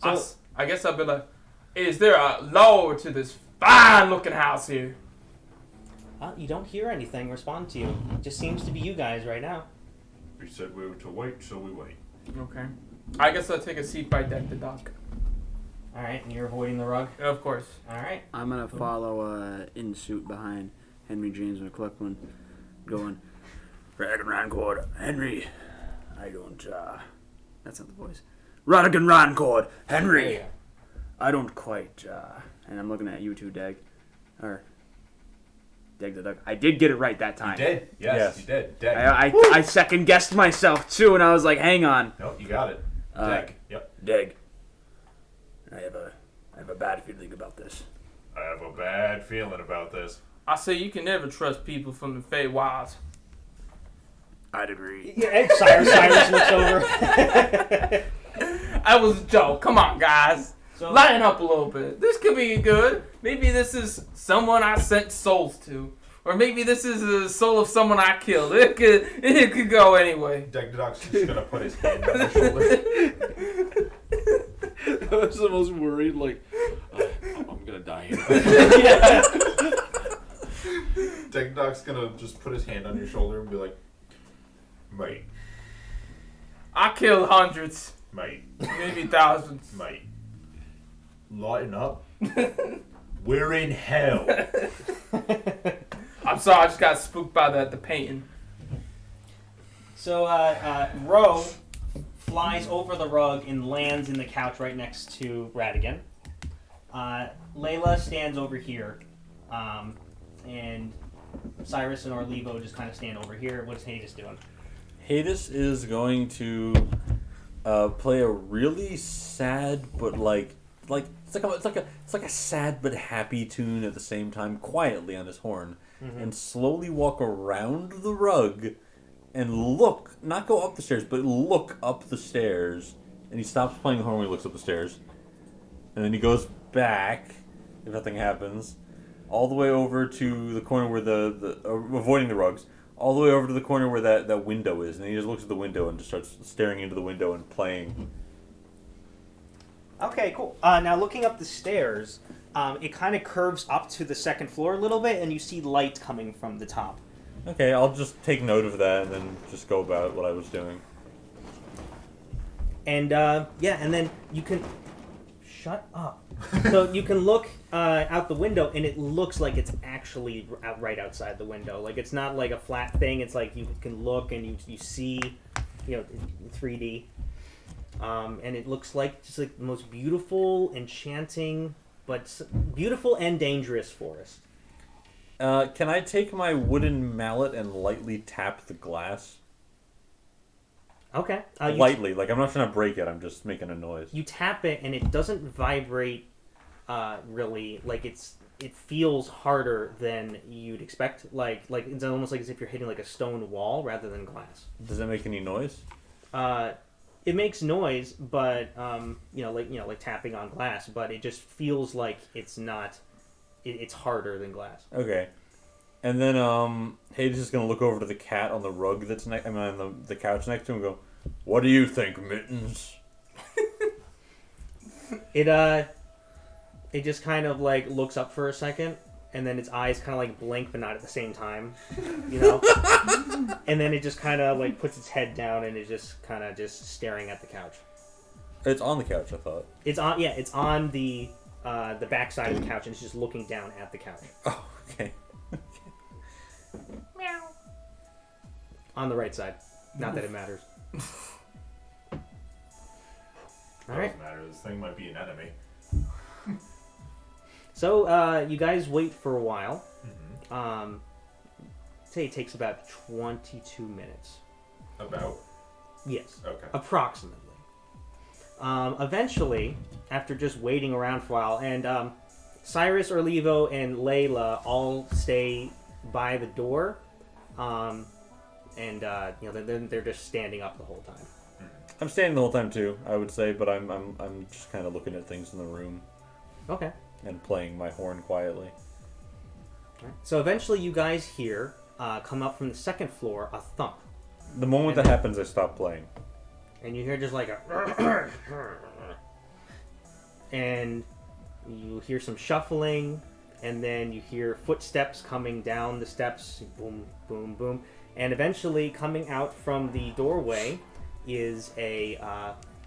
So, I guess I'll be like, is there a lord to this fine-looking house here? you don't hear anything respond to you. It just seems to be you guys right now. We said we were to wait, so we wait. Okay. I guess I'll take a seat by deck the dock. Alright, and you're avoiding the rug? Of course. Alright. I'm gonna follow in suit behind Henry James McCluckman, going, Radigan Rancord, Henry. I don't, that's not the voice. Radigan Rancord, Henry. Yeah. I don't quite, and I'm looking at you two, Dag. Or, Dag the Duck. I did get it right that time. You did? Yes, you did. Deck. I second guessed myself too, and I was like, hang on. Nope, you got it. Deck. Yep. Dag. I have a bad feeling about this. I have a bad feeling about this. I say you can never trust people from the Feywilds. I'd agree. Yeah, Cyrus looks over. That was a joke. Come on, guys. So- Lighten up a little bit. This could be good. Maybe this is someone I sent souls to. Or maybe this is the soul of someone I killed. It could go anyway. Deck the Doc's just gonna put his hand on his shoulder. I was the most worried, like, I'm gonna die here. Deck the Doc's gonna just put his hand on your shoulder and be like, mate, I killed hundreds, mate, maybe thousands. mate. Lighten up. We're in hell. I'm sorry, I just got spooked by the painting. So, Ro flies over the rug and lands in the couch right next to Radigan. Leila stands over here, and Cyrus and Orlivo just kind of stand over here. What's Hades doing? Hades is going to play a really sad but it's like a sad but happy tune at the same time, quietly on his horn, and slowly walk around the rug and look, not go up the stairs, but look up the stairs. And he stops playing the horn when he looks up the stairs, and then he goes back, if nothing happens, all the way over to the corner where avoiding the rugs, all the way over to the corner where that window is, and he just looks at the window and just starts staring into the window and playing. Okay, cool. Now looking up the stairs, it kind of curves up to the second floor a little bit, and you see light coming from the top. Okay, I'll just take note of that and then just go about what I was doing. And and then you can shut up. So you can look out the window, and it looks like it's actually right outside the window. Like it's not like a flat thing. It's like you can look and you see, 3D. And it looks like just like the most beautiful, enchanting, but beautiful and dangerous forest. Can I take my wooden mallet and lightly tap the glass? Okay. Lightly, like I'm not trying to break it. I'm just making a noise. You tap it and it doesn't vibrate. Really, like it feels harder than you'd expect. Like it's almost like as if you're hitting like a stone wall rather than glass. Does it make any noise? It makes noise, but like tapping on glass. But it just feels like it's not. It's harder than glass. Okay. And then Hades is gonna look over to the cat on the rug that's on the couch next to him and go, "What do you think, Mittens?" It just kind of like looks up for a second, and then its eyes kind of like blink, but not at the same time, you know. And then it just kind of like puts its head down and is just kind of just staring at the couch. It's on the couch, I thought. It's on, yeah. It's on the back side of the couch, and it's just looking down at the couch. Oh, okay. Meow. On the right side. Not that it matters. All right. Doesn't matter. This thing might be an enemy. So you guys wait for a while. Mm-hmm. Say it takes about 22 minutes. About? Yes. Okay. Approximately. Eventually, after just waiting around for a while, and Cyrus, Orlivo, and Leila all stay by the door, and they're just standing up the whole time. I'm standing the whole time too, I would say, but I'm just kind of looking at things in the room. Okay. And playing my horn quietly. Right. So eventually, you guys hear come up from the second floor a thump. The moment that happens, I stop playing. And you hear just like a... and you hear some shuffling, and then you hear footsteps coming down the steps. Boom, boom, boom. And eventually, coming out from the doorway is a...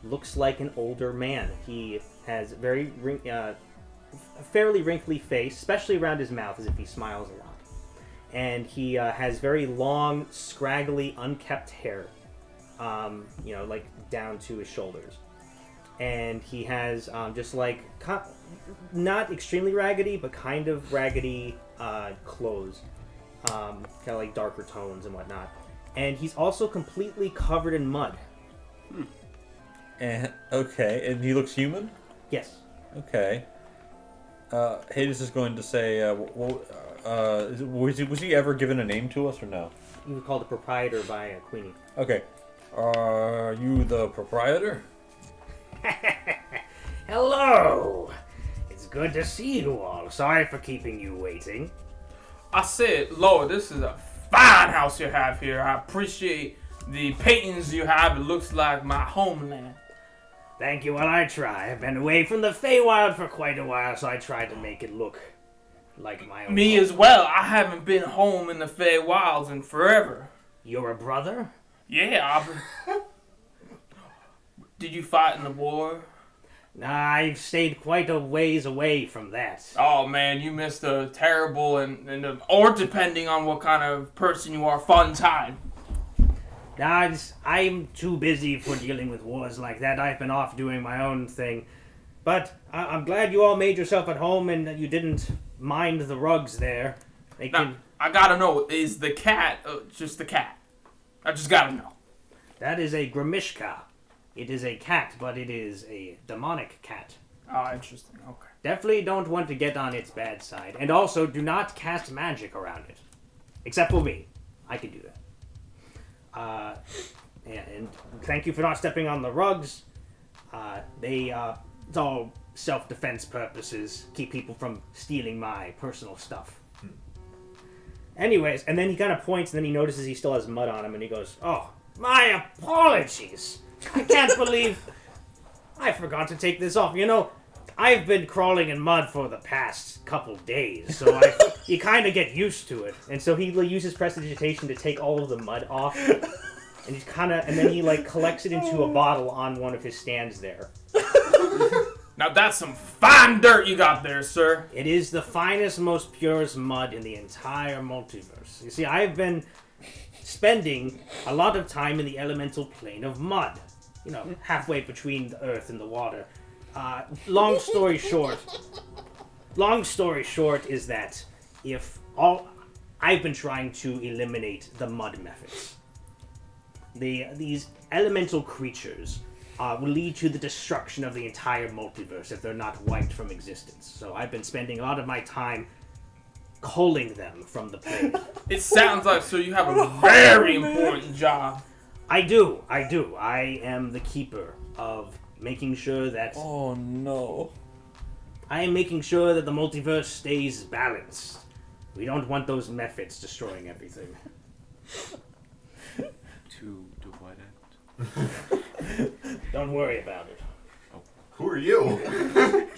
looks like an older man. He has a fairly wrinkly face, especially around his mouth, as if he smiles a lot. And he has very long, scraggly, unkept hair. Like down to his shoulders. And he has just like, not extremely raggedy, but kind of raggedy clothes. Kind of like darker tones and whatnot. And he's also completely covered in mud. Okay, and he looks human? Yes. Okay. Hades is going to say, was he ever given a name to us or no? He was called the Proprietor by Queenie. Okay. Are you the proprietor? Hello! It's good to see you all. Sorry for keeping you waiting. I said, Lord, this is a fine house you have here. I appreciate the paintings you have. It looks like my homeland. Thank you. Well, I try. I've been away from the Feywild for quite a while, so I tried to make it look like my own. Me home. as well. I haven't been home in the Feywilds in forever. You're a brother? Yeah. Did you fight in the war? I've stayed quite a ways away from that. Oh man, you missed a terrible or depending on what kind of person you are, fun time. I'm too busy for dealing with wars like that. I've been off doing my own thing. But I'm glad you all made yourself at home and that you didn't mind the rugs there. Now, I gotta know, is the cat just a cat? I just gotta know. That is a Grimishka. It is a cat, but it is a demonic cat. Oh, interesting. Okay. Definitely don't want to get on its bad side. And also, do not cast magic around it. Except for me. I can do that. And thank you for not stepping on the rugs. It's all self-defense purposes. Keep people from stealing my personal stuff. Anyways, and then he kind of points, and then he notices he still has mud on him, and he goes, "Oh, my apologies. I can't believe I forgot to take this off. You know, I've been crawling in mud for the past couple days, so you kind of get used to it." And so he uses prestidigitation to take all of the mud off, and then he like collects it into a bottle on one of his stands there. Now that's some fine dirt you got there, sir. It is the finest, most purest mud in the entire multiverse. You see, I've been spending a lot of time in the elemental plane of mud. You know, halfway between the earth and the water. Long story short is that if I've been trying to eliminate the mud methods. These elemental creatures will lead to the destruction of the entire multiverse if they're not wiped from existence. So I've been spending a lot of my time culling them from the plane. It sounds like so you have a very important job. I do. I am the keeper of making sure that... Oh no. I am making sure that the multiverse stays balanced. We don't want those methods destroying everything. To what end? Don't worry about it. Who are you? Are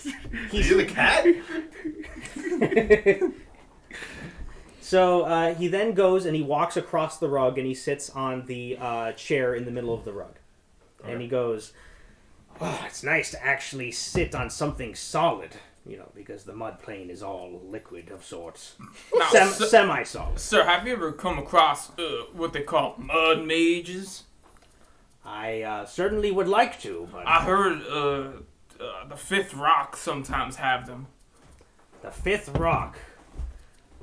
you the cat? So he then goes and he walks across the rug and he sits on the chair in the middle of the rug. Okay. And he goes, Oh, it's nice to actually sit on something solid, because the mud plane is all liquid of sorts. Now, Semi-solid. Sir, have you ever come across what they call mud mages? I certainly would like to, but... I heard the Fifth Rock sometimes have them. The Fifth Rock.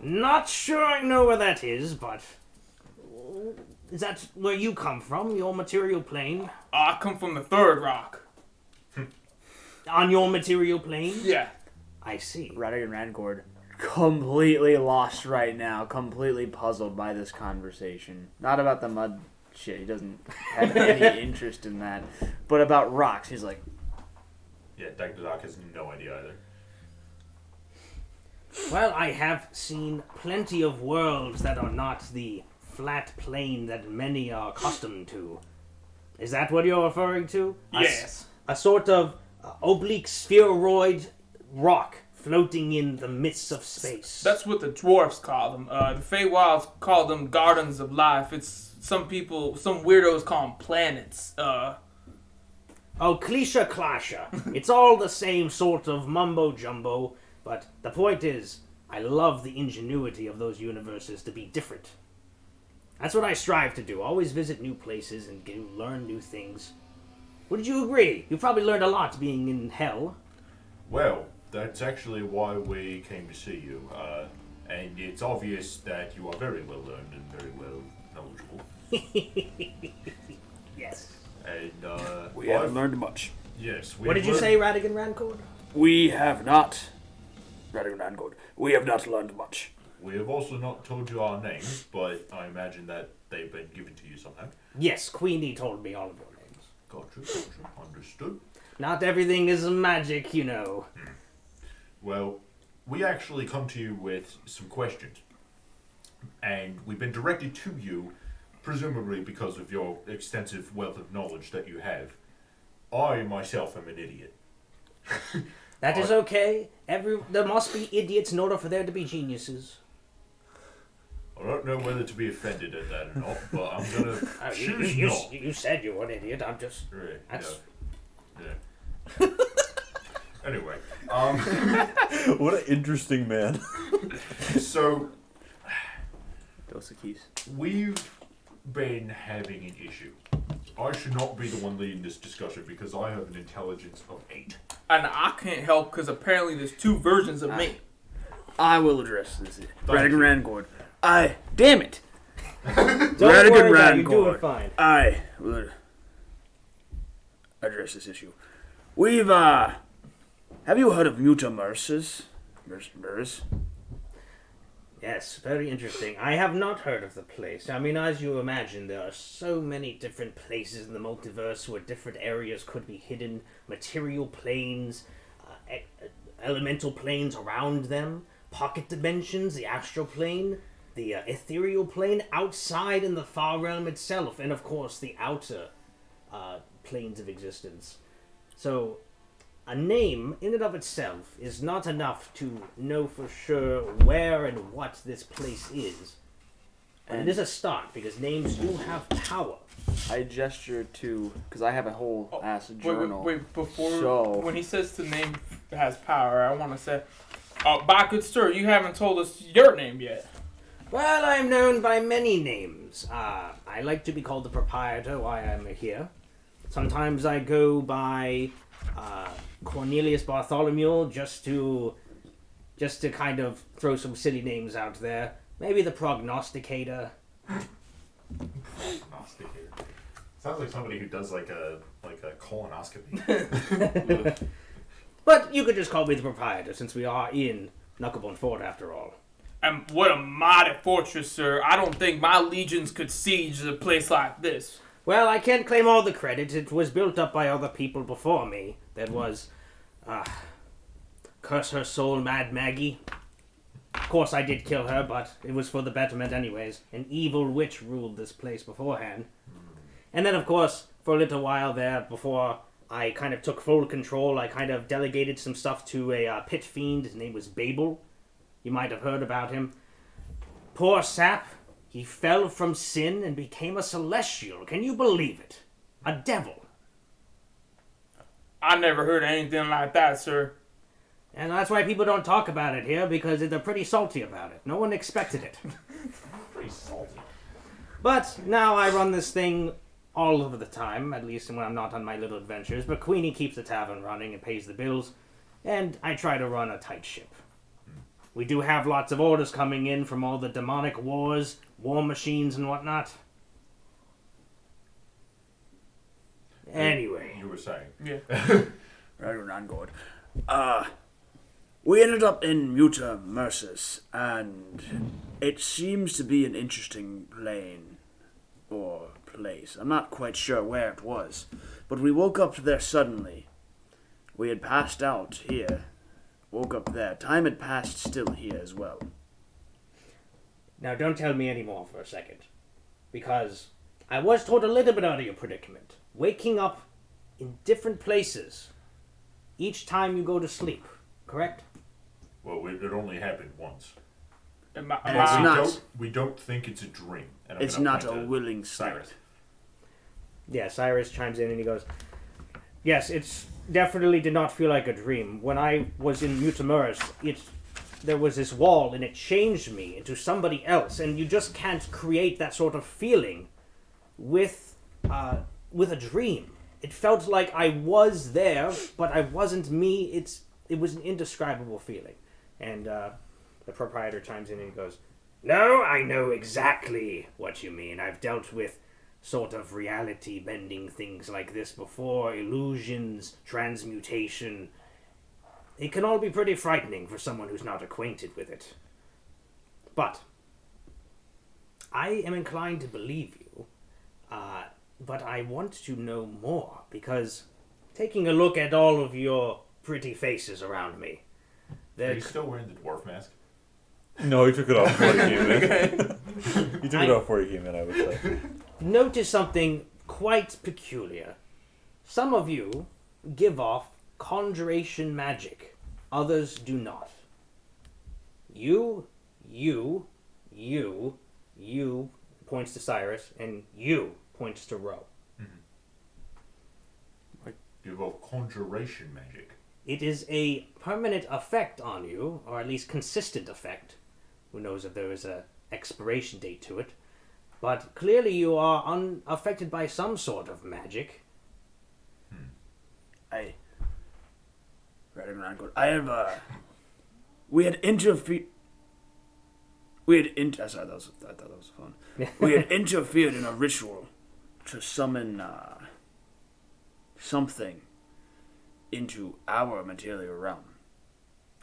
Not sure I know where that is, but... Is that where you come from, your material plane? I come from the Third Rock. On your material plane? Yeah. I see. Radigan Rancord, completely lost right now, completely puzzled by this conversation. Not about the mud shit, he doesn't have any interest in that. But about rocks, he's like... Yeah, Doc has no idea either. Well, I have seen plenty of worlds that are not the flat plane that many are accustomed to. Is that what you're referring to? Yes. A sort of oblique spheroid rock floating in the midst of space. That's what the dwarves call them. The Feywilds call them gardens of life. It's some weirdos call them planets. Oh, cliche clasher. It's all the same sort of mumbo-jumbo, but the point is, I love the ingenuity of those universes to be different. That's what I strive to do, always visit new places and learn new things. Wouldn't you agree? You probably learned a lot being in hell. Well, that's actually why we came to see you. And it's obvious that you are very well learned and very well knowledgeable. Yes. And We haven't learned much. Yes. What did you say, Radigan Rancord? We have not... Radigan Rancord, we have not learned much. We have also not told you our names, but I imagine that they've been given to you somehow. Yes, Queenie told me all of your names. Gotcha. Understood. Not everything is magic, Well, we actually come to you with some questions. And we've been directed to you, presumably because of your extensive wealth of knowledge that you have. I, myself, am an idiot. That is okay. There must be idiots in order for there to be geniuses. I don't know whether to be offended at that or not, but I'm gonna choose not. You said you were an idiot. I'm just... Right, That's... yeah. Anyway, What an interesting man. so Those are keys. we've been having an issue. I should not be the one leading this discussion because I have an intelligence of 8. And I can't help because apparently there's two versions of me. I will address this. Thank you. Radigan Rancord. Damn it! don't Radigan worry about it, you're doing Rancord. fine. I will address this issue. We've, have you heard of Mutamurus? Mutamurus? Yes, very interesting. I have not heard of the place. I mean, as you imagine, there are so many different places in the multiverse where different areas could be hidden. Material planes, elemental planes around them, pocket dimensions, the astral plane, the ethereal plane outside in the far realm itself, and of course the outer planes of existence. So, a name in and of itself is not enough to know for sure where and what this place is. And it is a start, because names do have power. I gesture to, because I have a whole ass journal. Wait, before, So- when he says the name has power, I want to say, by good sir, you haven't told us your name yet. Well, I'm known by many names. I like to be called the Proprietor while I'm here. Sometimes I go by Cornelius Bartholomew just to just to kind of throw some silly names out there. Maybe the Prognosticator. Prognosticator. Sounds like somebody who does like a colonoscopy. But you could just call me the Proprietor, since we are in Knucklebone Fort after all. And what a mighty fortress, sir. I don't think my legions could siege a place like this. Well, I can't claim all the credit. It was built up by other people before me. There was, curse her soul, Mad Maggie. Of course, I did kill her, but it was for the betterment anyways. An evil witch ruled this place beforehand. And then, of course, for a little while there, before I kind of took full control, I kind of delegated some stuff to a pit fiend. His name was Babel. You might have heard about him. Poor sap. He fell from sin and became a celestial. Can you believe it? A devil. I never heard anything like that, sir. And that's why people don't talk about it here, because they're pretty salty about it. No one expected it. Pretty salty. But now I run this thing all of the time, at least when I'm not on my little adventures. But Queenie keeps the tavern running and pays the bills, and I try to run a tight ship. We do have lots of orders coming in from all the demonic wars, war machines and whatnot. Anyway. You were saying. Yeah. Right on board. We ended up in Mutamurus, and it seems to be an interesting plane or place. I'm not quite sure where it was, but we woke up there suddenly. We had passed out here, woke up there. Time had passed still here as well. Now don't tell me any more for a second, because I was told a little bit out of your predicament. Waking up in different places each time you go to sleep, correct? Well, it only happened once. And it's not. We don't think it's a dream. And I'm It's gonna not point a to willing Cyrus. state. Yeah, Cyrus chimes in and he goes, yes, it's definitely did not feel like a dream. When I was in Mutamurus, there was this wall and it changed me into somebody else, and you just can't create that sort of feeling with a dream. It felt like I was there, but I wasn't me. It was an indescribable feeling. And the Proprietor chimes in and he goes, no, I know exactly what you mean. I've dealt with sort of reality bending things like this before, illusions, transmutation. It can all be pretty frightening for someone who's not acquainted with it. But I am inclined to believe you, but I want to know more, because taking a look at all of your pretty faces around me, Are you still wearing the dwarf mask? No, he took it off before he came in. He took it off before he came in, I would say. notice something quite peculiar. Some of you give off conjuration magic. Others do not. You, points to Cyrus, and you points to Ro. You have conjuration magic. It is a permanent effect on you, or at least consistent effect. Who knows if there is a expiration date to it. But clearly you are unaffected by some sort of magic. I have we had interfered. I thought that was fun. We had interfered in a ritual to summon something into our material realm.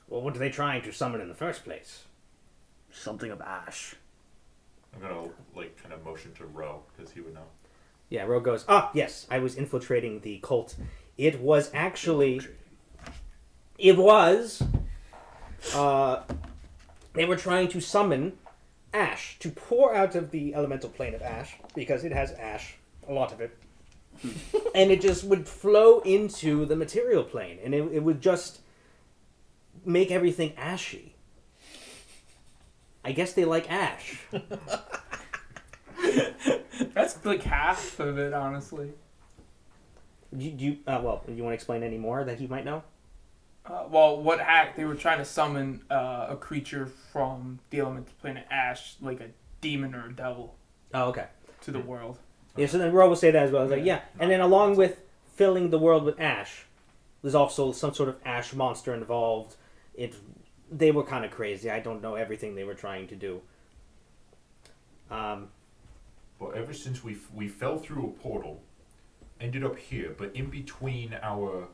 Well, what are they trying to summon in the first place? Something of ash. I'm gonna kind of motion to Ro because he would know. Yeah, Ro goes, yes, I was infiltrating the cult. It was actually... they were trying to summon ash, to pour out of the elemental plane of ash, because it has ash, a lot of it. And it just would flow into the material plane, and it would just make everything ashy. I guess they like ash. That's like half of it, honestly. You want to explain any more that he might know? What act they were trying to summon a creature from the elemental planet Ash, like a demon or a devil, Oh, okay. to the world. Yeah, so then Ro will say that as well. It's like, yeah, and then along with filling the world with ash, there's also some sort of ash monster involved. It they were kind of crazy. I don't know everything they were trying to do. But ever since we fell through a portal, ended up here, but in between our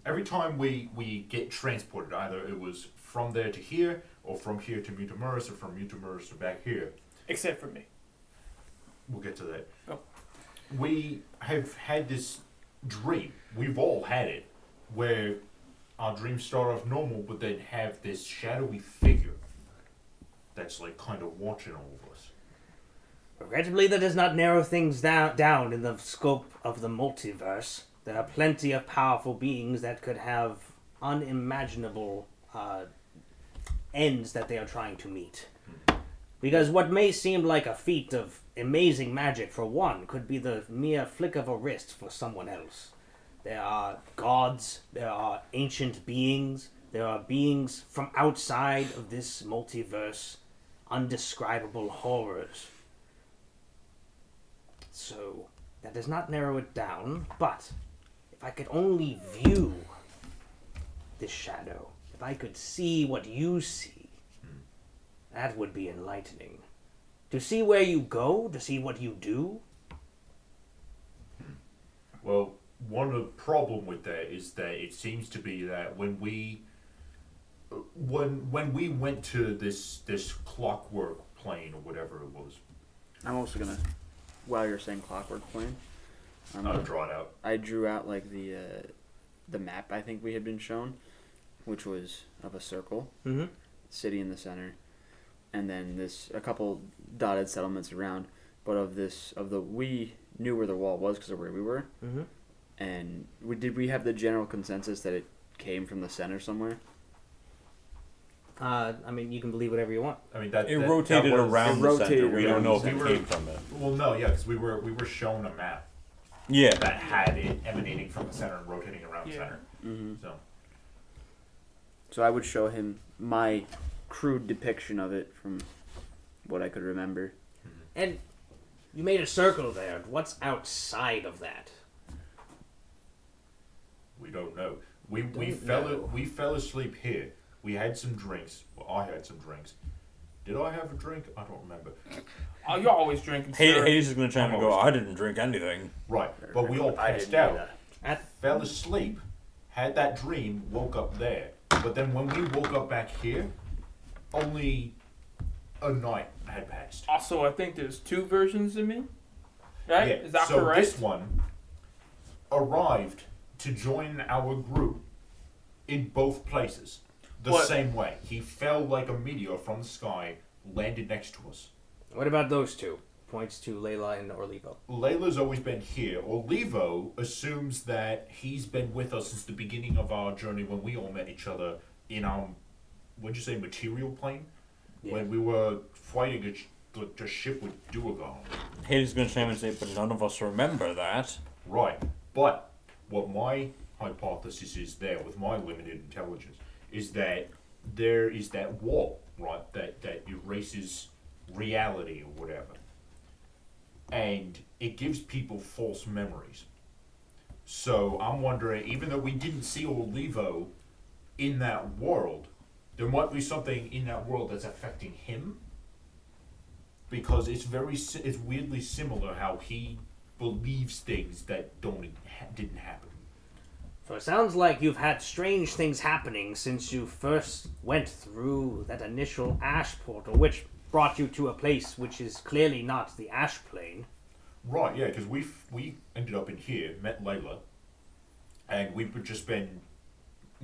every time we get transported, either it was from there to here, or from here to Mutamurus, or from Mutamurus to back here. Except for me. We'll get to that. Oh. We have had this dream. We've all had it, where our dreams start off normal, but then have this shadowy figure that's like kind of watching all of us. Regrettably, that does not narrow things down in the scope of the multiverse. There are plenty of powerful beings that could have unimaginable ends that they are trying to meet. Because what may seem like a feat of amazing magic for one could be the mere flick of a wrist for someone else. There are gods, there are ancient beings, there are beings from outside of this multiverse, undescribable horrors. So, that does not narrow it down, but if I could only view this shadow, if I could see what you see, that would be enlightening. To see where you go, to see what you do. Well, one of the problem with that is that it seems to be that when we went to this clockwork plane or whatever it was, I'm also gonna, while you're saying clockwork plane, I'll draw it out. I drew out like the map I think we had been shown, which was of a circle, city in the center, and then a couple dotted settlements around. But we knew where the wall was because of where we were, and we have the general consensus that it came from the center somewhere. I mean, you can believe whatever you want. I mean It rotated around the center. We don't know if it center. came from it. Well, no, yeah, because we were shown a map Yeah. that had it emanating from the center and rotating around the center. So I would show him my crude depiction of it from what I could remember. And you made a circle there. What's outside of that? We don't know. We fell asleep here. We had some drinks. Well, I had some drinks. Did I have a drink? I don't remember. Oh, you're always drinking. Hades is going to try and go, I didn't drink anything. Right, but we all passed out. Fell asleep, had that dream, woke up there. But then when we woke up back here, only a night had passed. Also, I think there's two versions of me. Right? Yeah, Is that so correct? this one arrived to join our group in both places the same way. He fell like a meteor from the sky, landed next to us. What about those two? Points to Leila and Orlivo. Leila's always been here. Orlivo assumes that he's been with us since the beginning of our journey when we all met each other in our, what'd you say, material plane? Yeah. When we were fighting a ship with Duergar. Hades is going to try and say, but none of us remember that. Right. But what my hypothesis is there, with my limited intelligence, is that there is that wall, right, that erases reality or whatever. And it gives people false memories. So I'm wondering, even though we didn't see Orlivo in that world, there might be something in that world that's affecting him. Because it's weirdly similar how he believes things that didn't happen. So it sounds like you've had strange things happening since you first went through that initial ash portal, which brought you to a place which is clearly not the ash plane. Right, yeah, because we ended up in here, met Leila, and we've just been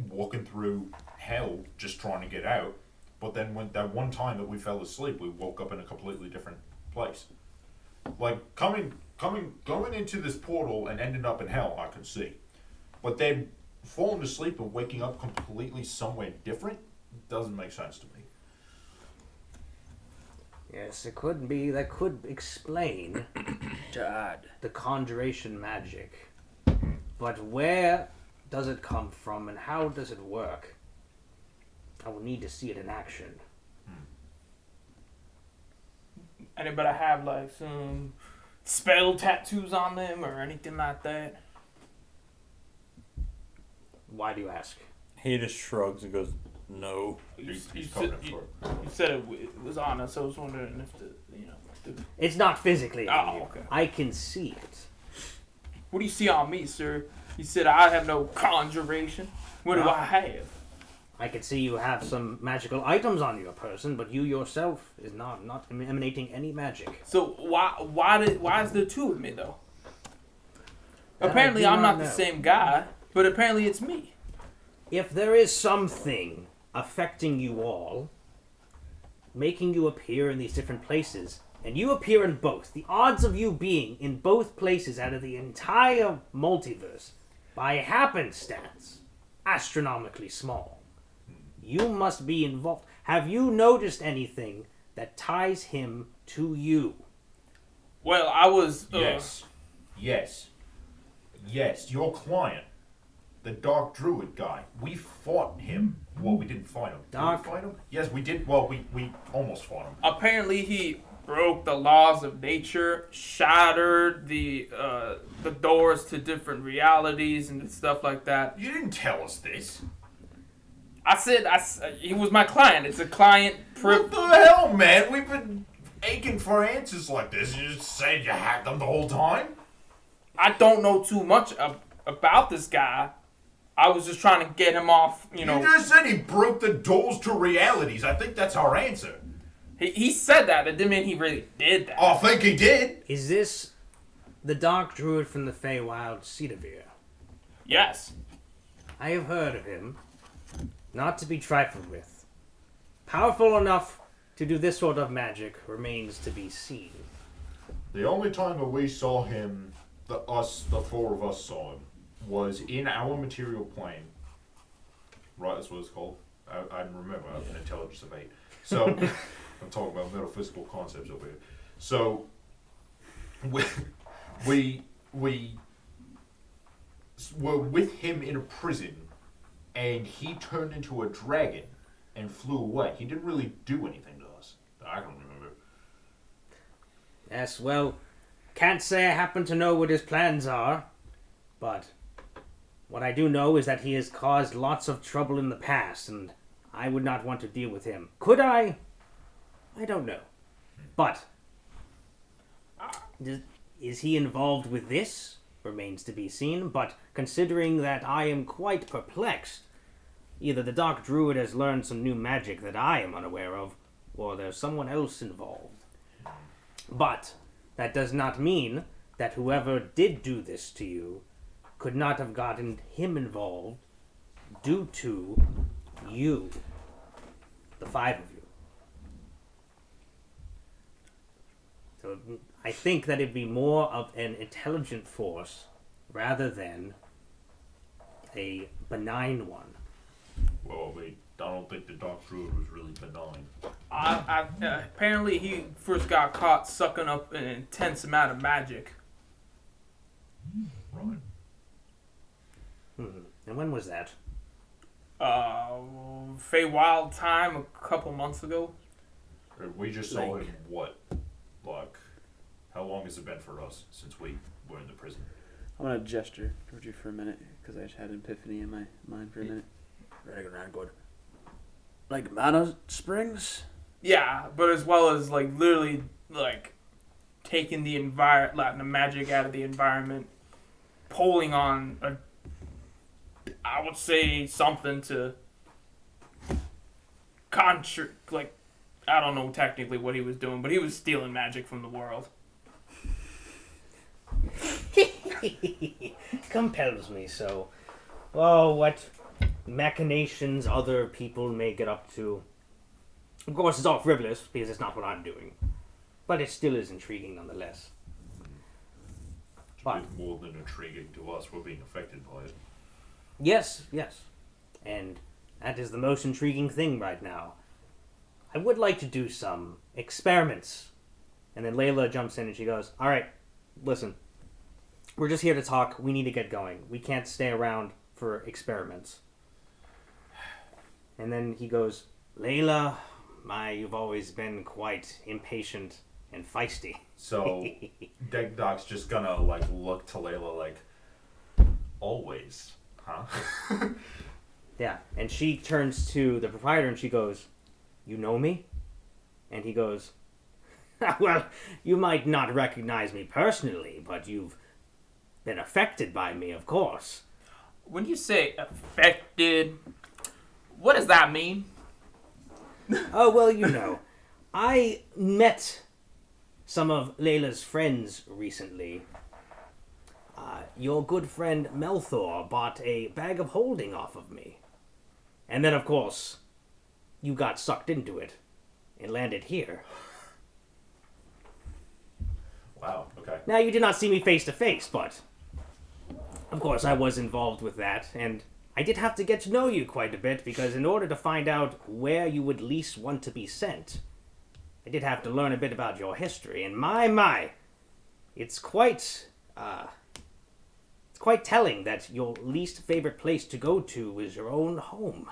walking through hell just trying to get out. But then when that one time that we fell asleep, we woke up in a completely different place. Like going into this portal and ending up in hell, I can see. But then falling asleep and waking up completely somewhere different doesn't make sense to me. Yes, it could be. That could explain God. the conjuration magic. But where does it come from and how does it work? I will need to see it in action. Anybody have like some spell tattoos on them or anything like that? Why do you ask? Hades shrugs and goes, "No." He's coming for it. You said it was on us. So I was wondering if the It's not physically on Oh, you. okay. I can see it. What do you see on me, sir? You said I have no conjuration. What do I have? I can see you have some magical items on your person, but you yourself is not emanating any magic. So why is there two of me though? That I Apparently do I'm not not the know. same guy, but apparently it's me. If there is something affecting you all, making you appear in these different places, and you appear in both, the odds of you being in both places out of the entire multiverse, by happenstance, astronomically small. You must be involved. Have you noticed anything that ties him to you? Well, I was Yes, your client, the Dark Druid guy. We fought him. Well, we didn't fight him. Dark- Did we fight him? Yes, we did. Well, we almost fought him. apparently he broke the laws of nature, shattered the doors to different realities and stuff like that. You didn't tell us this. I said he was my client. It's a client What the hell, man? We've been aching for answers like this. You just said you had them the whole time? I don't know too much about this guy. I was just trying to get him off, You just said he broke the doors to realities. I think that's our answer. He said that. It didn't mean he really did that. I think he did. Is this the Dark Druid from the Feywild, Cedavir? Yes. I have heard of him. Not to be trifled with. Powerful enough to do this sort of magic remains to be seen. The only time that we saw him, the four of us saw him, was in our material plane. Right, that's what it's called. I remember, I have an intelligence of 8. So, I'm talking about metaphysical concepts over here. So, we were with him in a prison, and he turned into a dragon and flew away. He didn't really do anything to us. I don't remember. Yes, well, can't say I happen to know what his plans are, but what I do know is that he has caused lots of trouble in the past, and I would not want to deal with him. Could I? I don't know. But, is he involved with this? Remains to be seen, but considering that I am quite perplexed, either the Dark Druid has learned some new magic that I am unaware of, or there's someone else involved. But that does not mean that whoever did do this to you could not have gotten him involved due to you, the 5 of you. So I think that it'd be more of an intelligent force rather than a benign one. Well, I don't think the Dark Druid was really benign. Apparently he first got caught sucking up an intense amount of magic. Right. And when was that? Feywild time a couple months ago. We just saw Like- him, what? Like, how long has it been for us since we were in the prison? I'm gonna gesture towards you for a minute because I just had an epiphany in my mind for a minute. Very good. Like mana springs? Yeah, but as well as like literally like taking the the magic out of the environment, pulling on I would say something to like I don't know technically what he was doing, but he was stealing magic from the world. Compels me so. Oh, what machinations other people may get up to. Of course, it's all frivolous because it's not what I'm doing. But it still is intriguing nonetheless. But It's more than intriguing to us. We're being affected by it. yes. And that is the most intriguing thing right now. I would like to do some experiments. And then Leila jumps in and she goes, all right, listen. We're just here to talk. We need to get going. We can't stay around for experiments. And then he goes, Leila, you've always been quite impatient and feisty. So, Degdoc's just gonna, like, look to Leila like, always, huh? Yeah, and she turns to the proprietor and she goes, "You know me?" And he goes, "Well, you might not recognize me personally, but you've been affected by me, of course." When you say affected, what does that mean? Oh, well, you know, I met some of Leila's friends recently. Your good friend Melthor bought a bag of holding off of me. And then, of course, you got sucked into it and landed here. Wow. Okay. Now, you did not see me face to face, but of course I was involved with that, and I did have to get to know you quite a bit, because in order to find out where you would least want to be sent, I did have to learn a bit about your history, and my, it's quite telling that your least favorite place to go to is your own home.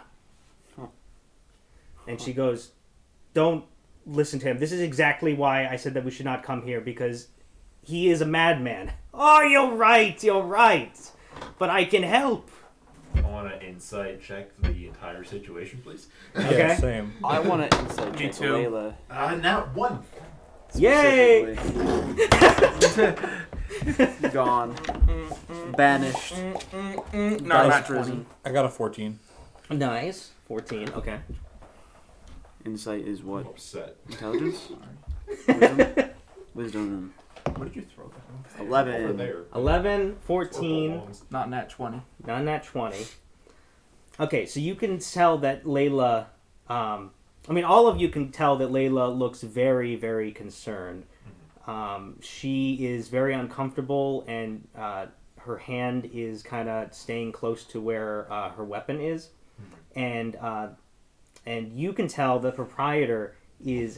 And she goes, "Don't listen to him. This is exactly why I said that we should not come here, because he is a madman." "Oh, you're right. But I can help." I want to insight check the entire situation, please. Okay. Yeah, same. I want to insight Me check too. Leila. Now one. Yay! Specifically. Gone. Banished. No, Banished not prison. I got a 14. Nice. 14, okay. Insight is I'm what? upset. Intelligence? Wisdom? Wisdom. What did you throw that? Over 11. there. 11, 14, Not nat 20. none at 20. Okay, so you can tell that Leila, all of you can tell that Leila looks very, very concerned. She is very uncomfortable, and her hand is kind of staying close to where her weapon is. And you can tell the proprietor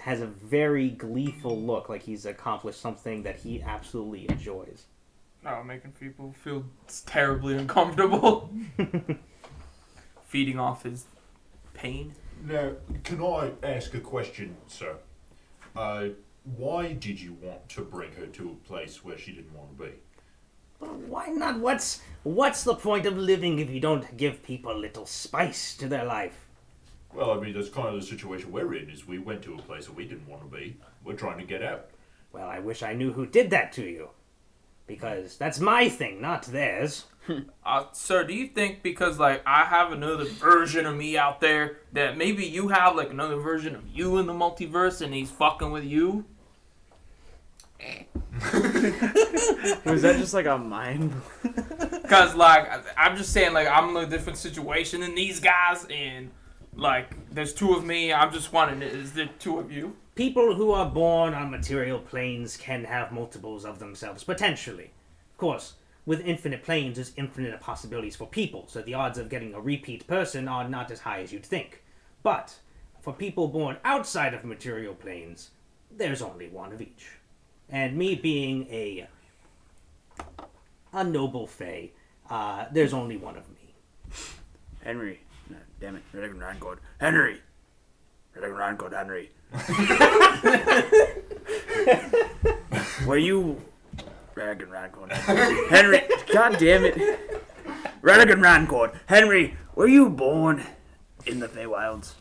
has a very gleeful look, like he's accomplished something that he absolutely enjoys. Oh, making people feel terribly uncomfortable. Feeding off his pain. Now, can I ask a question, sir? Why did you want to bring her to a place where she didn't want to be? Why not? What's the point of living if you don't give people a little spice to their life? Well, I mean, that's kind of the situation we're in, is we went to a place that we didn't want to be. We're trying to get out. Well, I wish I knew who did that to you. Because that's my thing, not theirs. Sir, do you think because, like, I have another version of me out there, that maybe you have, like, another version of you in the multiverse and he's fucking with you? Was that just like a mind? Because, like, I'm just saying, like, I'm in a different situation than these guys, and, like, there's two of me. I'm just wondering, is there two of you? People who are born on material planes can have multiples of themselves, potentially. Of course, with infinite planes, there's infinite possibilities for people, so the odds of getting a repeat person are not as high as you'd think. But for people born outside of material planes, there's only one of each. And me being a noble fae, there's only one of me. Henry. No, damn it. Redagon Rancord. Henry! Redagon Rancord, Henry. Were you... Redagon Rancord. Henry! God damn it. Redagon Rancord. Henry, were you born in the Feywilds?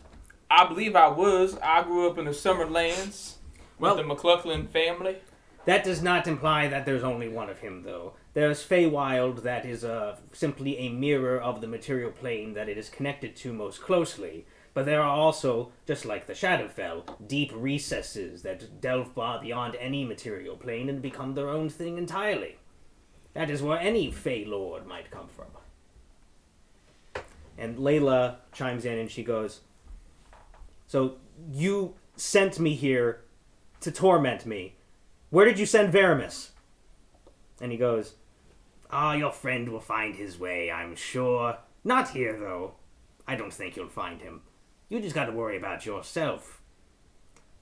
I believe I was. I grew up in the Summerlands with the McLaughlin family. That does not imply that there's only one of him, though. There's Feywild that is simply a mirror of the material plane that it is connected to most closely. But there are also, just like the Shadowfell, deep recesses that delve beyond any material plane and become their own thing entirely. That is where any Fey Lord might come from. And Leila chimes in and she goes, "So you sent me here to torment me. Where did you send Avernus?" And he goes, "Your friend will find his way, I'm sure. Not here, though. I don't think you'll find him. You just gotta worry about yourself.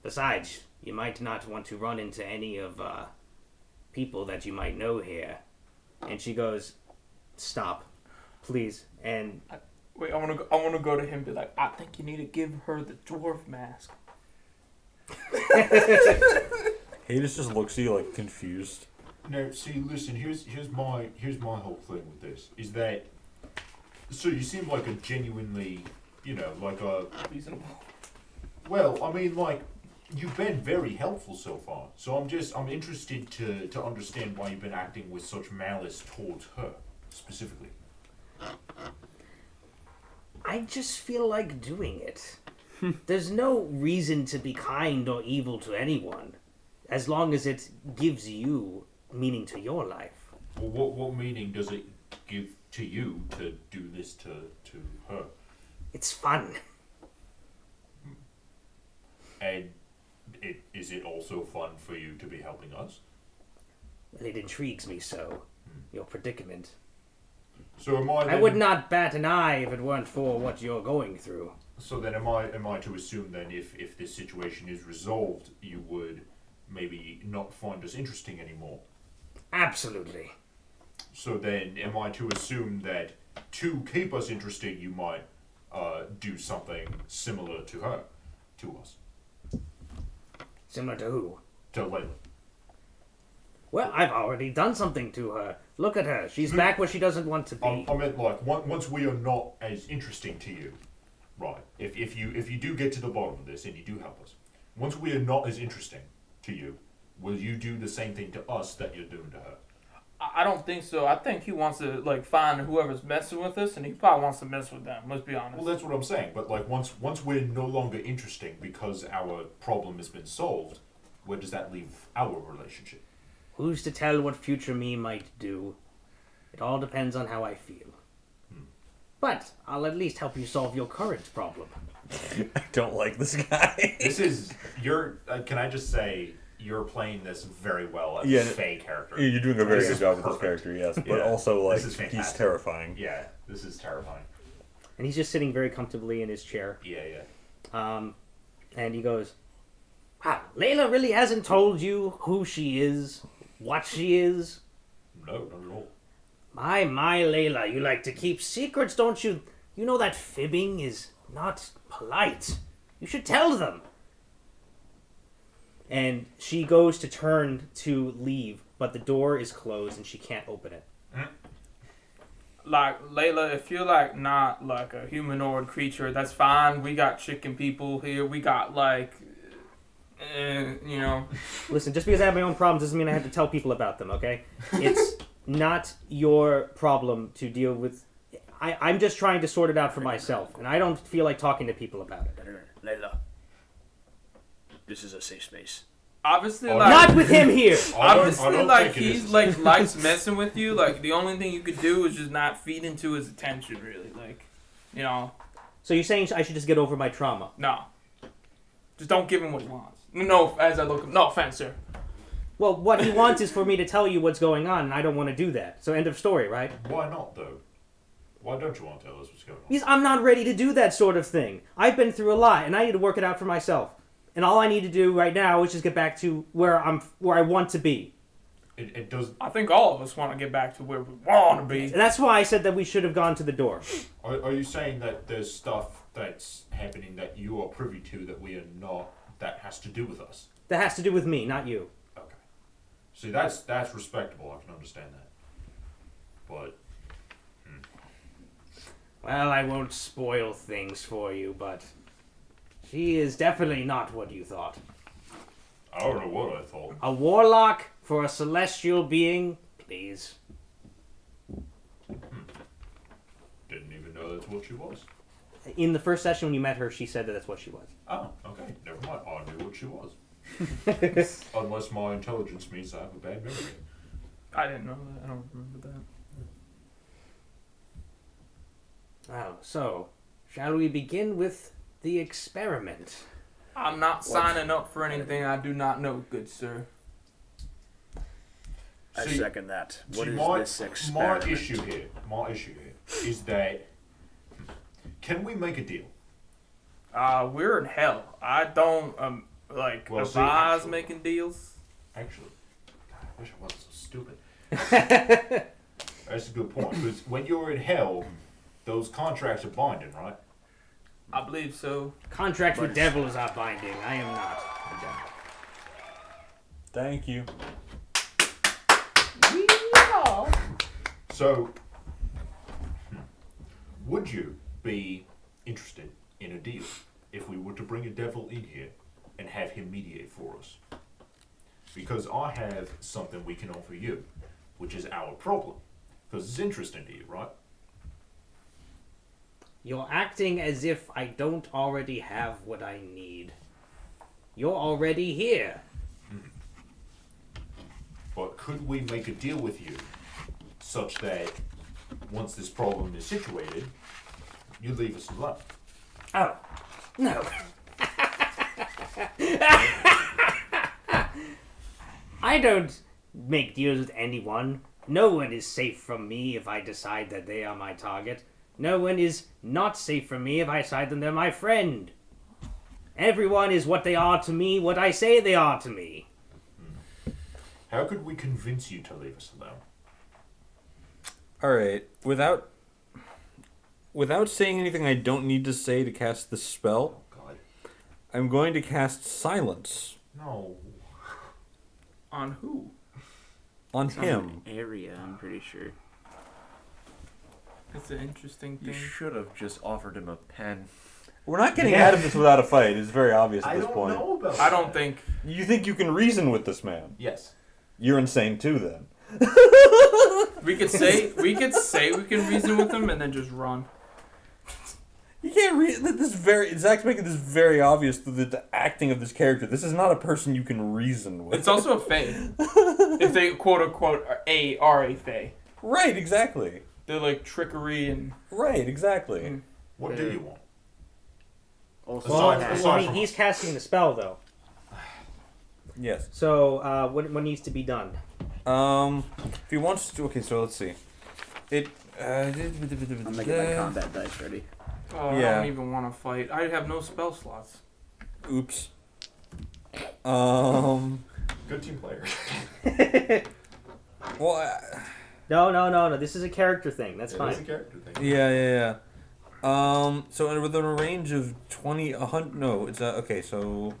Besides, you might not want to run into any of, people that you might know here." And she goes, "Stop, please." And Wait, I wanna go to him and be like, I think you need to give her the dwarf mask. Hades just looks at you like confused. Now, see, listen. Here's my whole thing with this. Is that So you seem like a genuinely, like a... Reasonable. Well, I mean, like, you've been very helpful so far. So I'm interested to understand why you've been acting with such malice towards her, specifically. I just feel like doing it. There's no reason to be kind or evil to anyone, as long as it gives you meaning to your life. Well, what meaning does it give to you to do this to her? It's fun. And is it also fun for you to be helping us? Well, it intrigues me so. Your predicament. So am I? I would not bat an eye if it weren't for what you're going through. So then, am I to assume then, if this situation is resolved, you would maybe not find us interesting anymore? Absolutely. So then, am I to assume that to keep us interesting, you might do something similar to her, to us, Similar to who? to Leila? Well, I've already done something to her. Look at her. She's back where she doesn't want to be. I meant like once we are not as interesting to you, right? If you do get to the bottom of this and you do help us, once we are not as interesting to you, will you do the same thing to us that you're doing to her? I don't think so. I think he wants to like find whoever's messing with us, and he probably wants to mess with them. Let's be honest. Well, that's what I'm saying. But like once we're no longer interesting because our problem has been solved, where does that leave our relationship? Who's to tell what future me might do? It all depends on how I feel. But I'll at least help you solve your current problem. I don't like this guy. This is can I just say you're playing this very well as Yeah, a Fae character. You're doing a very This good is job with this perfect. character, yes. But Yeah, also, like, this is he's fantastic. terrifying. Yeah, this is terrifying. And he's just sitting very comfortably in his chair. Yeah. And he goes, wow, Leila really hasn't told you who she is, what she is? No, not at all. My, Leila, you like to keep secrets, don't you? You know that fibbing is not polite. You should tell them. And she goes to turn to leave, but the door is closed and she can't open it. Like, Layla, if you're, like, not, like, a humanoid creature, that's fine. We got chicken people here. We got, like, you know. Listen, just because I have my own problems doesn't mean I have to tell people about them, okay? It's not your problem to deal with. I'm just trying to sort it out for myself, and I don't feel like talking to people about it. Layla, this is a safe space. Obviously, Oh, like... Not with him here! Obviously, don't like, think it he's, is. like, likes messing with you. Like, the only thing you could do is just not feed into his attention, really. Like, you know, So you're saying I should just get over my trauma? no. Just don't give him what he wants. No, as I look... No offense, sir. Well, what he wants is for me to tell you what's going on, and I don't want to do that. So end of story, right? Why not though? Why don't you want to tell us what's going on? Because I'm not ready to do that sort of thing. I've been through a lot, and I need to work it out for myself. And all I need to do right now is just get back to where I want to be. It does. I think all of us want to get back to where we want to be. And that's why I said that we should have gone to the door. Are you saying that there's stuff that's happening that you are privy to that we are not? That has to do with us. That has to do with me, not you. Okay. See, that's respectable. I can understand that. But Well, I won't spoil things for you, but she is definitely not what you thought. I don't know what I thought. A warlock for a celestial being? Please. Didn't even know that's what she was. In the first session when you met her, she said that that's what she was. Oh, okay. Never mind. I knew what she was. Unless my intelligence means I have a bad memory. I didn't know that. I don't remember that. Well, so, shall we begin with the experiment? I'm not signing up for anything I do not know, good sir. I See- second that. What See, is my, this experiment? my issue here is that can we make a deal? We're in hell. I don't Well, see, advise actually- making deals. Actually, God, I wish I wasn't so stupid. That's a good point. Because when you're in hell, those contracts are binding, right? I believe so. Contracts with devils are binding. I am not a devil. Thank you. So, Would you be interested in a deal if we were to bring a devil in here and have him mediate for us? Because I have something we can offer you, which is our problem. Because it's interesting to you, right? You're acting as if I don't already have what I need. You're already here. But could we make a deal with you such that once this problem is situated, you leave us alone? Oh, no. I don't make deals with anyone. No one is safe from me if I decide that they are my target. No one is not safe from me if I decide that they're my friend. Everyone is what they are to me, what I say they are to me. How could we convince you to leave us alone? All right, without saying anything I don't need to say to cast the spell, God. I'm going to cast silence No. On who? on It's on him. an area, I'm pretty sure. It's an interesting You thing. should have just offered him a pen. We're not getting out of this without a fight. It's very obvious at I this don't point. know about I don't that. think. You think you can reason with this man? Yes. You're insane too, then. We could say we can reason with him and then just run. You can't read this very. Zach's making this very obvious through the acting of this character. This is not a person you can reason with. It's also a fae. If they quote unquote are a fae. Right, exactly. They're like trickery and Right, exactly. What do you want? Also, Aside from he's us. casting the spell though. Yes. So what needs to be done? If he wants to. Okay, so let's see. It. I'm making my combat dice ready. oh, I Yeah. don't even want to fight. I have no spell slots. Oops. Good team player. Well. No. This is a character thing. That's It fine. is a character thing. Yeah. So within a range of 20, 100. No, it's okay. So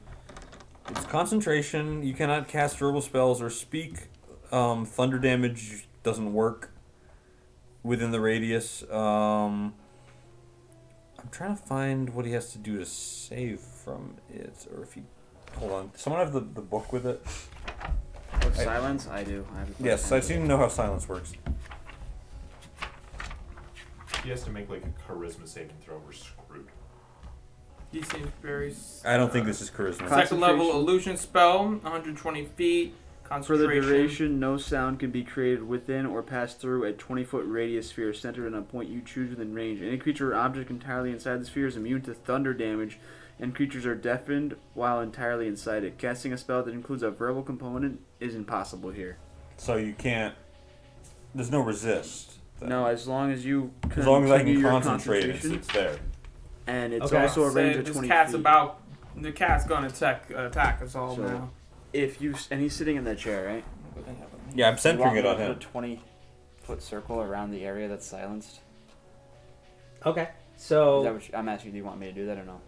it's concentration. You cannot cast verbal spells or speak. Thunder damage doesn't work within the radius. I'm trying to find what he has to do to save from it, or if he. Hold on. Does someone have the book with it? Silence? I do. I have a Yes, I seem to know how silence works. He has to make like a charisma saving throw. We're screwed. He seems very. I don't think this is charisma. Second level Concentration. illusion spell, 120 feet. For the Concentration. duration, no sound can be created within or pass through a 20-foot radius sphere centered on a point you choose within range. Any creature or object entirely inside the sphere is immune to thunder damage, and creatures are deafened while entirely inside it. Casting a spell that includes a verbal component is impossible here. So you can't. There's no resist. No, as long as you As long as I continue can your concentrate, concentration, it's there. and it's Okay. also a range of This 20 cat's feet. the cat's gonna attack us all So- now. If you and he's sitting in that chair, right? Yeah, I'm centering it on Put a him. 20-foot circle around the area that's silenced. Okay. Is that So. what I'm asking? Do you want me to do that or no?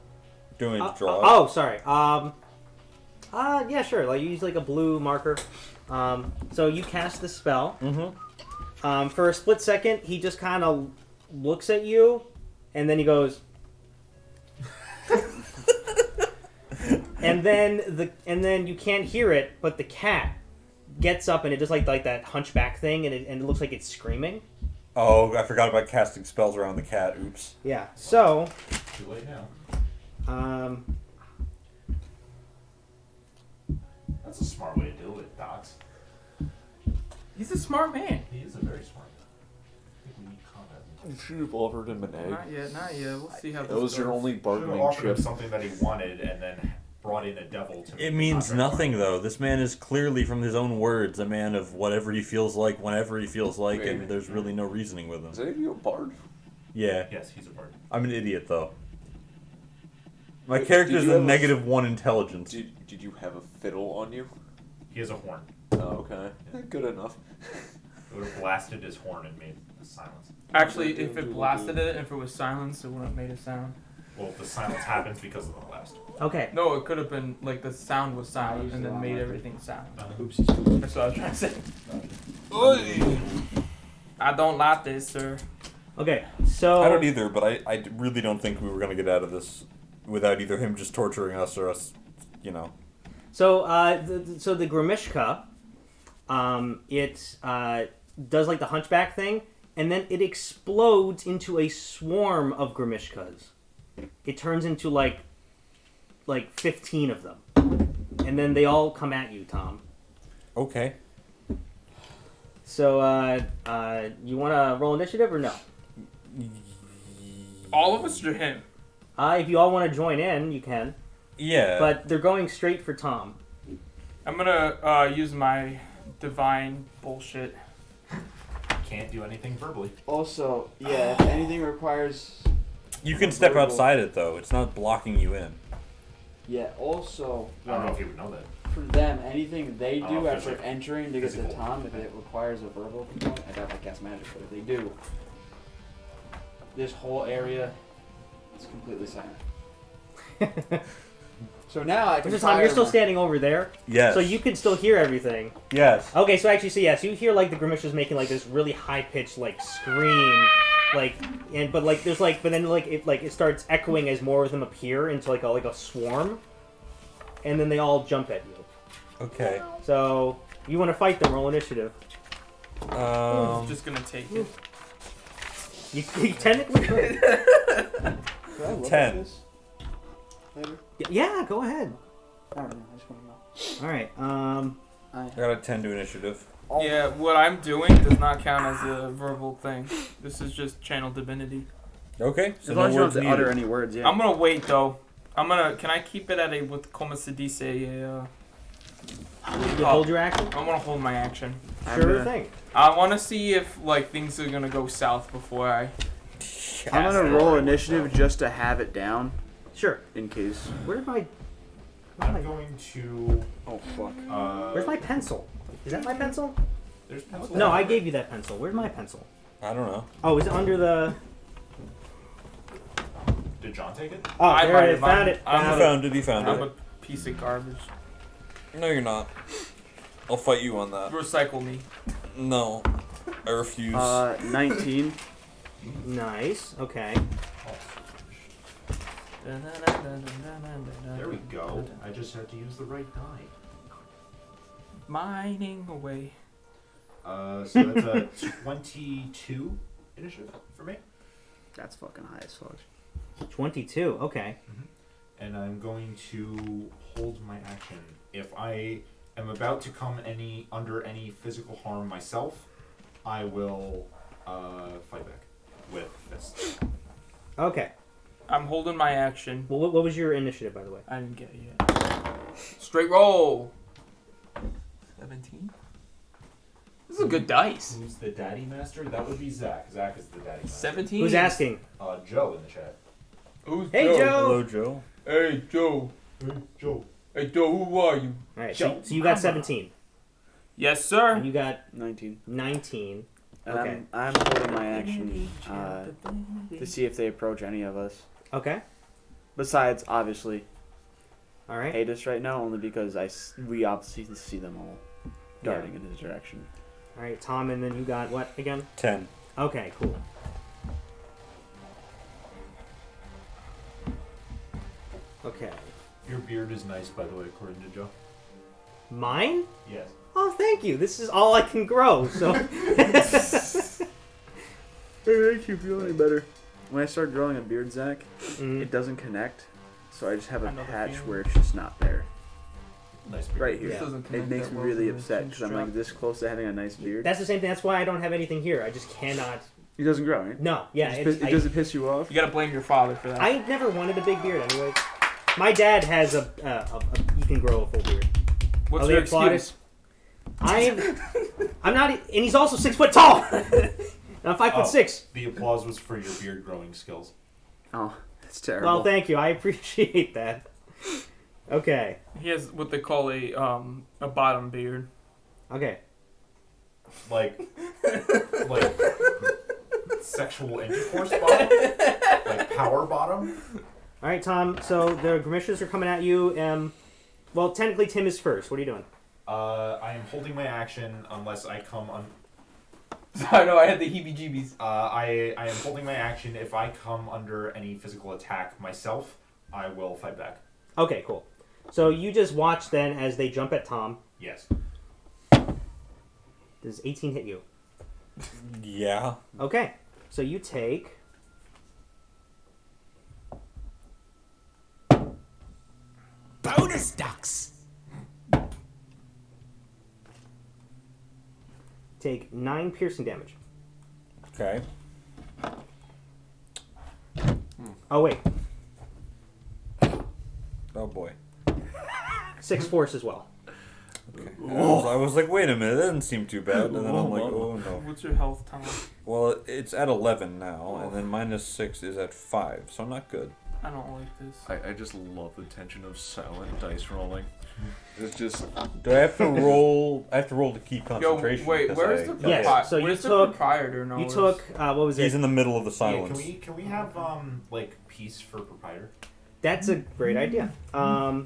Doing a draw. Oh, sorry. Yeah, sure. Like you use like a blue marker. So you cast the spell. Mm-hmm. For a split second, he just kind of looks at you, and then he goes. and then you can't hear it, but the cat gets up and it does like that hunchback thing, and it looks like it's screaming. Oh, I forgot about casting spells around the cat. Oops. Yeah. So. Too late now. That's a smart way to do it, Docs. He's a smart man. He is a very smart guy. I think we need combat. You should have offered him an egg. Not yet. We'll see how That was your only Should have bargaining offered him chip. something that he wanted and then brought in a devil to. It means nothing, though. This man is clearly, from his own words, a man of whatever he feels like, whenever he feels like, and Wait. there's really no reasoning with Is him. any of you a bard? Yeah, Yes, he's a bird. I'm an idiot, though. My Wait, character did is you a have a- -1 intelligence. Did you have a fiddle on you? He has a horn. Oh, okay. Good enough. It would have blasted his horn and made a silence. Actually, if it blasted it, if it was silenced, it wouldn't have made a sound. Well, the silence happens because of the blast. Okay. No, it could have been like the sound was silent and then made everything sound. Oopsies. That's what I was trying to say. I don't like this, sir. Okay, so I don't either, but I really don't think we were going to get out of this without either him just torturing us or us, So, so the Grimishka, it does like the hunchback thing, and then it explodes into a swarm of Grimishkas. It turns into like 15 of them, and then they all come at you, Tom. Okay. So, you want to roll initiative or no? All of us or him? If you all want to join in, you can. Yeah. But they're going straight for Tom. I'm gonna use my divine bullshit. Can't do anything verbally. Also, yeah, if anything requires... You can step outside it, though. It's not blocking you in. Yeah, also... I don't know if you would know that. For them, anything they I don't know do if there's, after like, entering to get to physical. Tom, if it requires a verbal component, I doubt I cast magic, but if they do, this whole area is completely silent. So now I can Mr. Tom, you're still fire standing over there. Yes. So you can still hear everything. Yes. Okay, so actually, so yes, you hear like the Grimishas making like this really high pitched like scream, but then it starts echoing as more of them appear into like a swarm, and then they all jump at you. Okay. So you want to fight them? Roll initiative. Just gonna take it. You technically could. Can I look 10. at this later? Yeah, go ahead. I don't know. I just want to know. All right. I got a 10 to initiative. Yeah, what I'm doing does not count as a verbal thing. This is just channel divinity. Okay. So As long as no you words don't have to needed. utter any words, yeah. I'm gonna wait though. Can I keep it at a, with como se dice, You hold your action. I'm gonna hold my action. Sure thing. I want to see if like things are gonna go south before I. I'm gonna roll initiative just to have it down Sure. in case. Where's my I'm going to. Oh fuck. Where's my pencil? Is that my pencil? There's pencil. No, I gave you that pencil. Where's my pencil? I don't know. Oh, is it under the? Did John take it? Oh, I there might it have. is. Found it. I'm He Found a- found it. He found I'm it. a piece of garbage. No, you're not. I'll fight you on that. Recycle me. No. I refuse. 19. Nice. Okay. There we go. I just had to use the right die. Mining away. So that's a 22 initiative for me. That's fucking high as fuck. 22. Okay. And I'm going to hold my action. If I am about to come under any physical harm myself, I will fight back with fists. Okay. I'm holding my action. Well, what was your initiative, by the way? I didn't get it yet. Straight roll. 17. This is a good dice. Who's the daddy master? That would be Zach. Zach is the daddy master. 17. Who's asking? Joe in the chat. Who's Hey, Joe. Hello, Joe. Hey Joe. Hey, Joe. Hey Joe, who are you? All right. So you got 17, Yes, and sir. you got 19. 19. And Okay. I'm holding my action to see if they approach any of us. Okay. Besides, obviously, All right. Hades right now, only because we obviously see them all darting Yeah. in his direction. All right, Tom, and then you got what again? 10. Okay. Cool. Okay. Your beard is nice, by the way, according to Joe. Mine? Yes. Oh, thank you. This is all I can grow. So. It makes you feel any better. When I start growing a beard, Zach, Mm. it doesn't connect, so I just have a I know the patch feeling. where it's just not there. Nice beard. Right here. This doesn't It connect makes that me well really to the upset chin because I'm strap. like this close to having a nice beard. That's the same thing. That's why I don't have anything here. I just cannot. It doesn't grow, right? No. Yeah. It, it's- it doesn't piss you off. You gotta blame your father for that. I never wanted a big beard anyway. My dad has a you can grow a full beard. What's Oh, your they applaud excuse? I'm not, and he's also 6 foot tall. And I'm 5'6". The applause was for your beard growing skills. Oh, that's terrible. Well, thank you. I appreciate that. Okay. He has what they call a bottom beard. Okay. Like sexual intercourse bottom? Like power bottom? All right, Tom. So the Grimishas are coming at you. Well, technically, Tim is first. What are you doing? I am holding my action unless I come I know I had the heebie-jeebies. I am holding my action. If I come under any physical attack myself, I will fight back. Okay, cool. So you just watch then as they jump at Tom. Yes. Does 18 hit you? Yeah. Okay. So you take... Bonus ducks. Take 9 piercing damage. Okay. Oh, wait. Oh boy. 6 force as well. Okay. I was like, wait a minute, that doesn't seem too bad. And then I'm like, oh no. What's your health, Tom? Well, it's at 11 now, and then minus 6 is at 5, so not good. I don't like this. I just love the tension of silent dice rolling. It's just Do I have to roll? I have to roll to keep concentration. Yo, wait, because where's the Yes, proprietor? so you where's the took- proprietor? No, You took... what was He's it? in the middle of the Yeah, silence. can we have like peace for proprietor? That's a great idea. I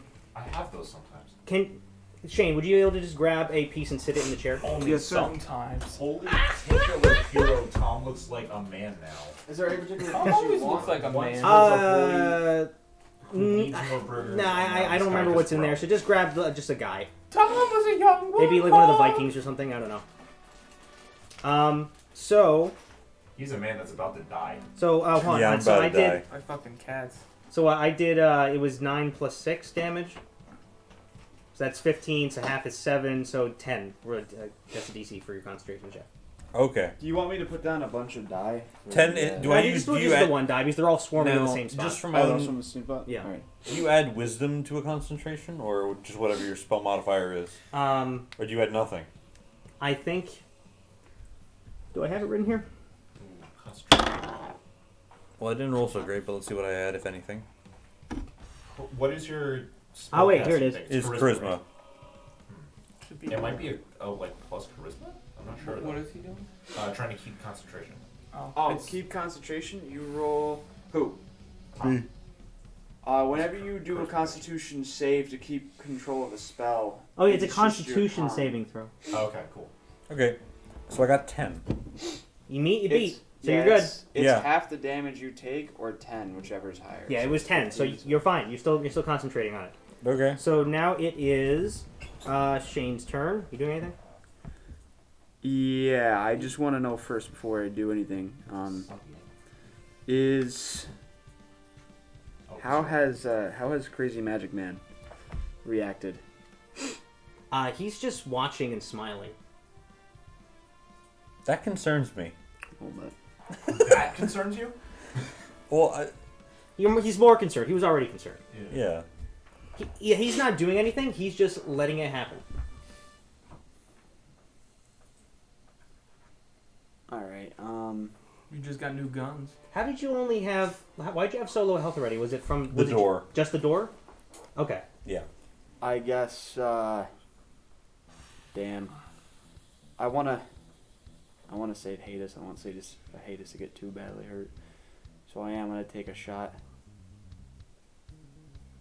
have those sometimes. Shane, would you be able to just grab a piece and sit it in the chair? Only Yes, sir. sometimes. Holy titular hero, Tom looks like a man now. Is there a particular Tom piece always you looks want? like a man. Who needs more burgers? I don't remember what's in there, so just grab just a guy. Tom was a young woman. Maybe like one of the Vikings or something, I don't know. So He's a man that's about to die. hold on. Yeah, I'm so about I to did die. I fucking cats. So I did it was 9 plus 6 damage. So that's 15, so half is 7, so 10. That's a DC for your concentration check. Okay. Do you want me to put down a bunch of die? 10 do I you use? just Do do you just add? the one die because they're all swarming in the Now, same spot. just for Oh, my that's own, from the same spot? Yeah. Alright. do you add wisdom to a concentration, or just whatever your spell modifier is, or do you add nothing? I think... Do I have it written here? Well, I didn't roll so great, but let's see what I add, if anything. What is your? Oh, wait, here it is. spellcasting thing? Is right? charisma. Should be. It might be a like plus charisma. I'm not sure. What is he doing? Trying to keep concentration. Oh, It's- keep concentration. You roll who? Whenever you do a Constitution save to keep control of a spell. Oh, yeah, it's a just your Constitution con. saving throw. Okay, cool. Okay, so I got 10. You meet, you beat. So yeah, you're good. It's Yeah. half the damage you take, or 10, whichever is higher. Yeah, it So was 10, so 15. you're fine. You're still concentrating on it. Okay. So now it is Shane's turn. You doing anything? Yeah, I just want to know first before I do anything. Is how has Crazy Magic Man reacted? He's just watching and smiling. That concerns me. Hold up. That concerns you? Well, He's more concerned. He was already concerned. yeah. He's not doing anything. He's just letting it happen. All right. You just got new guns. How did you only have... Why'd you have so low health already? Was it from... The was it door. just the door? Okay. Yeah. I guess. Damn. I wanna save Hades. I want to say this Hades to get too badly hurt. So I am gonna take a shot.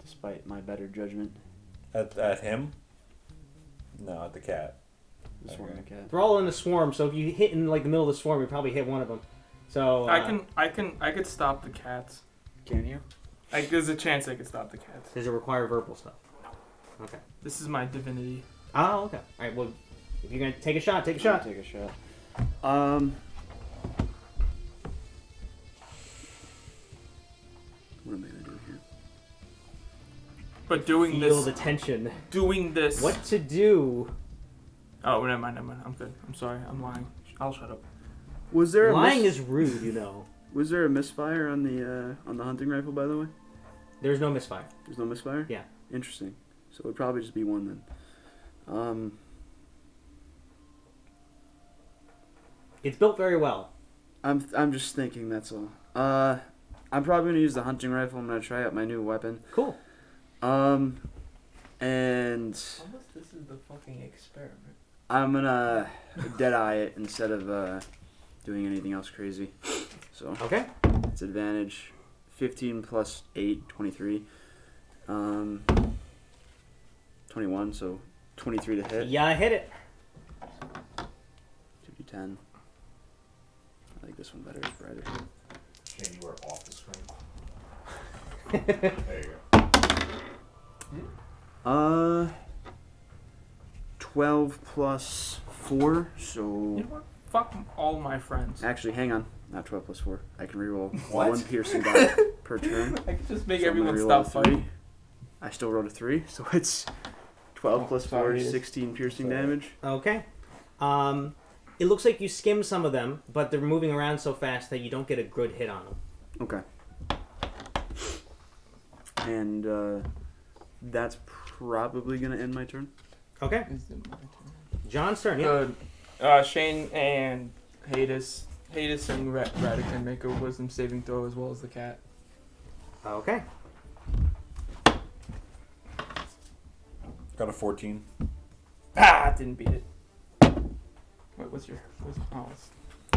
Despite my better judgment. At him? No, at the cat. This one, the cat. They're all in the swarm, so if you hit in like the middle of the swarm, you probably hit one of them. So I could stop the cats. Can you? There's a chance I could stop the cats. does it require verbal stuff? Okay. This is my divinity. Oh, okay. All right. Well, if you're gonna take a shot, take a I'm shot. gonna take a shot. What am I gonna do here? But doing Feel this, the tension. doing this. What to do? Oh, never mind. I'm good. I'm sorry. I'm lying. I'll shut up. Was there Lying is rude, you know. Was there a misfire on the hunting rifle, by the way? There's no misfire. There's no misfire? Yeah. Interesting. So it would probably just be one then. It's built very well. I'm just thinking, that's all. I'm probably gonna use the hunting rifle. I'm gonna try out my new weapon. Cool. And Unless this is the fucking experiment. I'm gonna deadeye it instead of doing anything else crazy. So Okay. it's advantage. 15 plus 8, 23. 21, so 23 to hit. Yeah, I hit it. 2d10. this one better. It's brighter. Shane, you are off the screen. There you go. 12 plus 4, so... You know what? Fuck all my friends. Actually, hang on. Not 12 plus 4. I can reroll What? 1 piercing die per turn. I could just make So I'm gonna everyone reroll stop a 3. fighting. I still rolled a 3, so it's 12 Oh, plus 4 sorry. is 16 piercing Sorry. damage. Okay. It looks like you skim some of them, but they're moving around so fast that you don't get a good hit on them. Okay. And that's probably going to end my turn. Okay. Is it my turn? John's turn. Yeah. Good. Shane and Hades and Radican make a wisdom saving throw as well as the cat. Okay. Got a 14. Didn't beat it. Wait, what's your? Oh,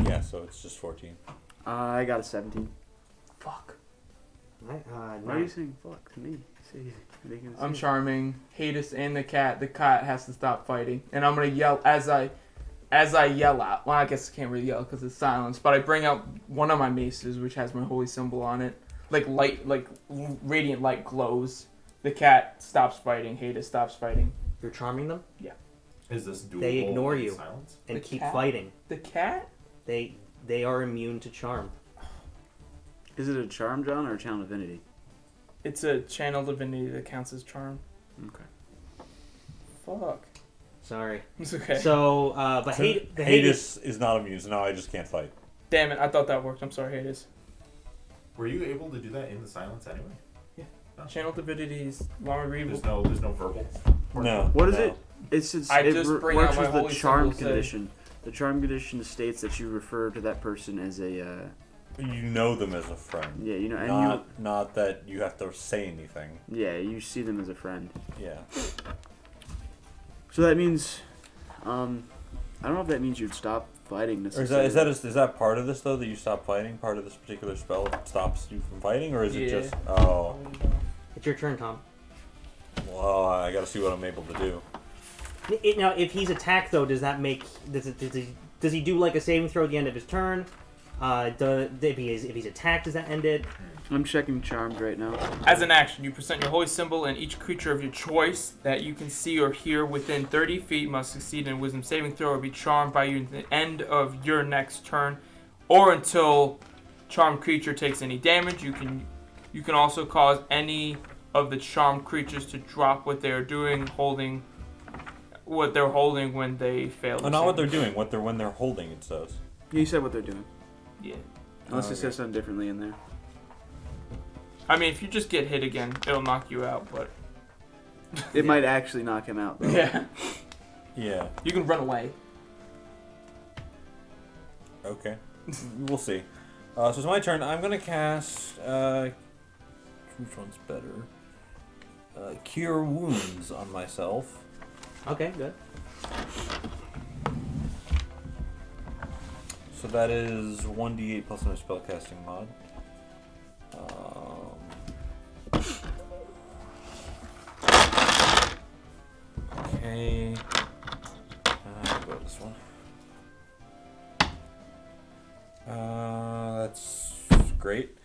Yeah, so it's just 14. I got a 17. fuck. Why are you saying fuck to me? Say, making a I'm scene. charming Hades and the cat. The cat has to stop fighting, and I'm gonna yell as I yell out. Well, I guess I can't really yell because it's silence. But I bring out one of my maces, which has my holy symbol on it. Like radiant light glows. The cat stops fighting. Hades stops fighting. You're charming them Is this doable? They ignore in you. Silence? and The keep cat? fighting. The cat? They are immune to charm. Is it a charm, John, or a channel divinity? It's a channel divinity that counts as charm. Okay. Fuck. Sorry. It's okay. So, but So Hades Hades is not immune, so now I just can't fight. Damn it! I thought that worked. I'm sorry, Hades. Were you able to do that in the silence anyway? Yeah. Oh. Channel divinities. Want me to read? There's no verbal. No. What is no. it? It's I it just bring works out my with the holy charm symbol, say- condition. The charm condition states that you refer to that person as a You know them as a friend. yeah, you know, and Not that you have to say anything. you see them as a friend. Yeah. So that means, I don't know if that means you'd stop fighting Or necessarily. is that part of this though, that you stop fighting? Part of this particular spell stops you from fighting, or is it Yeah. just it's your turn, Tom. well, I got to see what I'm able to do. Now, if he's attacked, though, does he do like a saving throw at the end of his turn? If he's attacked, does that end it? I'm checking charms right now. As an action, you present your holy symbol, and each creature of your choice that you can see or hear within 30 feet must succeed in a wisdom saving throw or be charmed by you at the end of your next turn, or until charmed creature takes any damage. You can also cause any of the charmed creatures to drop what they are doing, holding what they're holding when they fail. Oh, not what they're doing. When they're holding, it says. You said what they're doing. Yeah. Unless Oh, it says something differently in there. I mean, if you just get hit again, it'll knock you out. But It might actually knock him out, though. yeah, Yeah. you can run away. Okay. We'll see. So it's my turn. I'm gonna cast. Which one's better? Cure wounds on myself. Okay, good. So that is 1d8 plus my spellcasting mod. Okay. I'll go with this one. That's great.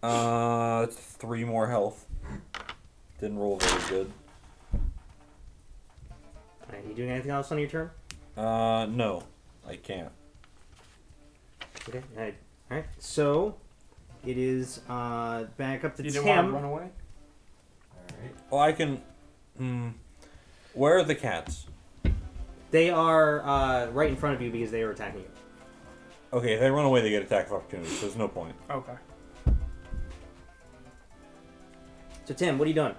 That's 3 more health. Didn't roll very good. Alright, you doing anything else on your turn? No, I can't. Okay, alright. So, it is back up to You didn't want to Tim. run away. Alright. Well, I can. Where are the cats? They are right in front of you because they are attacking you. Okay, if they run away, they get attack of opportunity, so there's no point. Okay. So, Tim, what are you doing?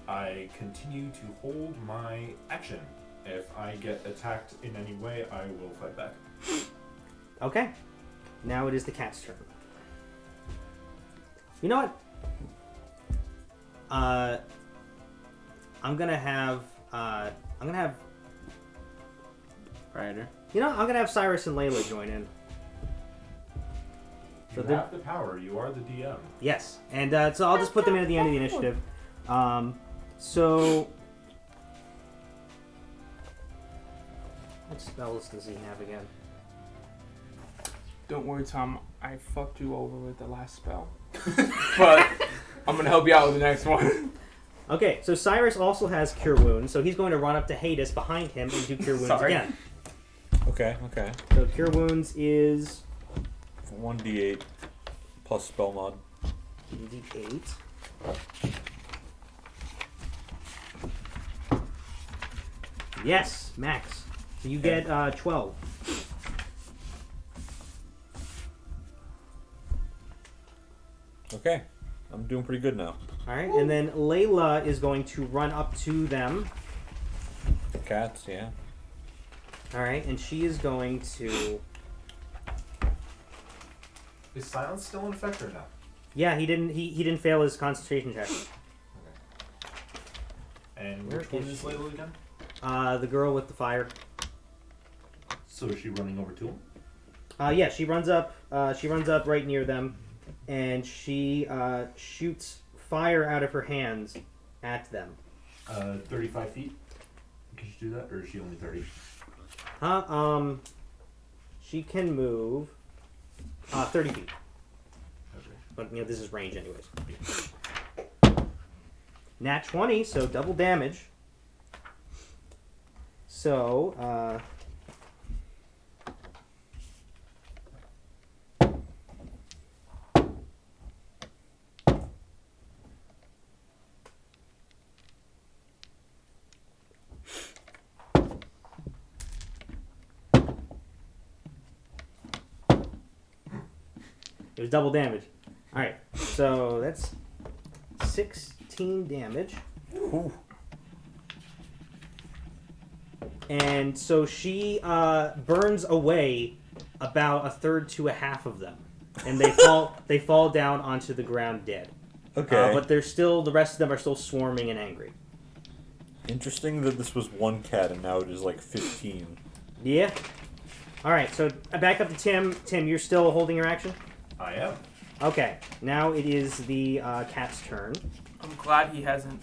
I continue to hold my action. If I get attacked in any way, I will fight back. Okay. Now it is the cat's turn. You know what? I'm gonna have Rider. you know, I'm gonna have Cyrus and Leila join in. You they're- have the power. You are the DM. Yes, and so I'll just put them in at the end of the initiative. So what spells does he have again? Don't worry, Tom. I fucked you over with the last spell. But I'm going to help you out with the next one. Okay, so Cyrus also has Cure Wounds, so he's going to run up to Hades behind him and do Cure Wounds Sorry. again. Okay. So Cure Wounds is 1d8 plus spell mod. D8. Yes, max. So you get 12. Okay. I'm doing pretty good now. Alright, and then Leila is going to run up to them. Cats, yeah. Alright, and she is going to... Is silence still in effect or not? Yeah, he didn't fail his concentration check. And Where which one is is she? Leila again? The girl with the fire. So is she running over to him? Yeah, she runs up right near them, and she shoots fire out of her hands at them. 35 feet? Can she do that, or is she only 30? She can move 30 feet. Okay. But, this is range anyways. Nat 20, so double damage. So, it was double damage. Alright, so that's 16 damage. Ooh. And so she burns away about a third to a half of them. And they fall down onto the ground dead. Okay. But the rest of them are still swarming and angry. Interesting that this was one cat and now it is like 15. Yeah. Alright, so back up to Tim. Tim, you're still holding your action? I am. Okay, now it is the cat's turn. I'm glad he hasn't,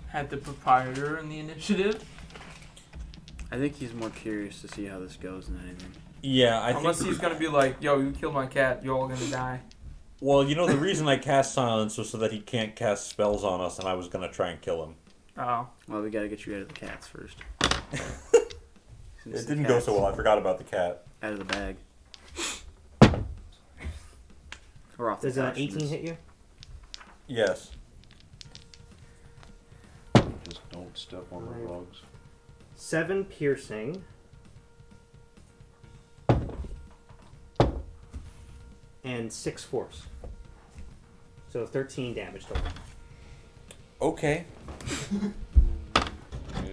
had the proprietor in the initiative. I think he's more curious to see how this goes than anything. Yeah, Unless he's going to be like, yo, you killed my cat, you're all going to die. Well, the reason I cast Silence was so that he can't cast spells on us, and I was going to try and kill him. Oh. Well, we gotta get you out of the cats first. It didn't go so well. I forgot about the cat. Out of the bag. Or off Does the couch. 18 hit you? Yes. Just don't step on the Right. rugs. 7 piercing. And 6 force. So 13 damage total. Okay. And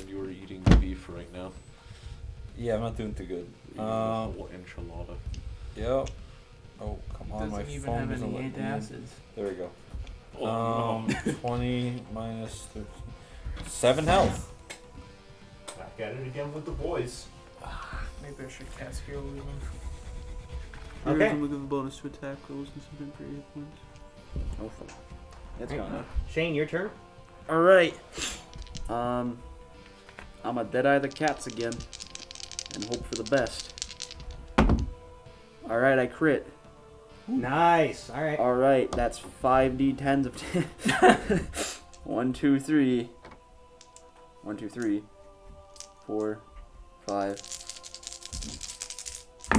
you are eating beef right now. Yeah, I'm not doing too good. Eating a whole enchilada. Yep. Oh, come on, my Doesn't even phone have doesn't any let me in. acids. There we go. Oh, no. 20 minus 13. 7 health. Back at it again with the boys. Maybe I should cast heroism. Okay. Heroism will give a bonus to attack rolls and some temporary hit points. Hopefully. It's Right. going up. Shane, your turn. Alright. I'm a Deadeye the Cats again. And hope for the best. Alright, I crit. Nice. All right. Alright, that's 5d10s of 1, 2, 3. 1, 2, 3. 4, 5.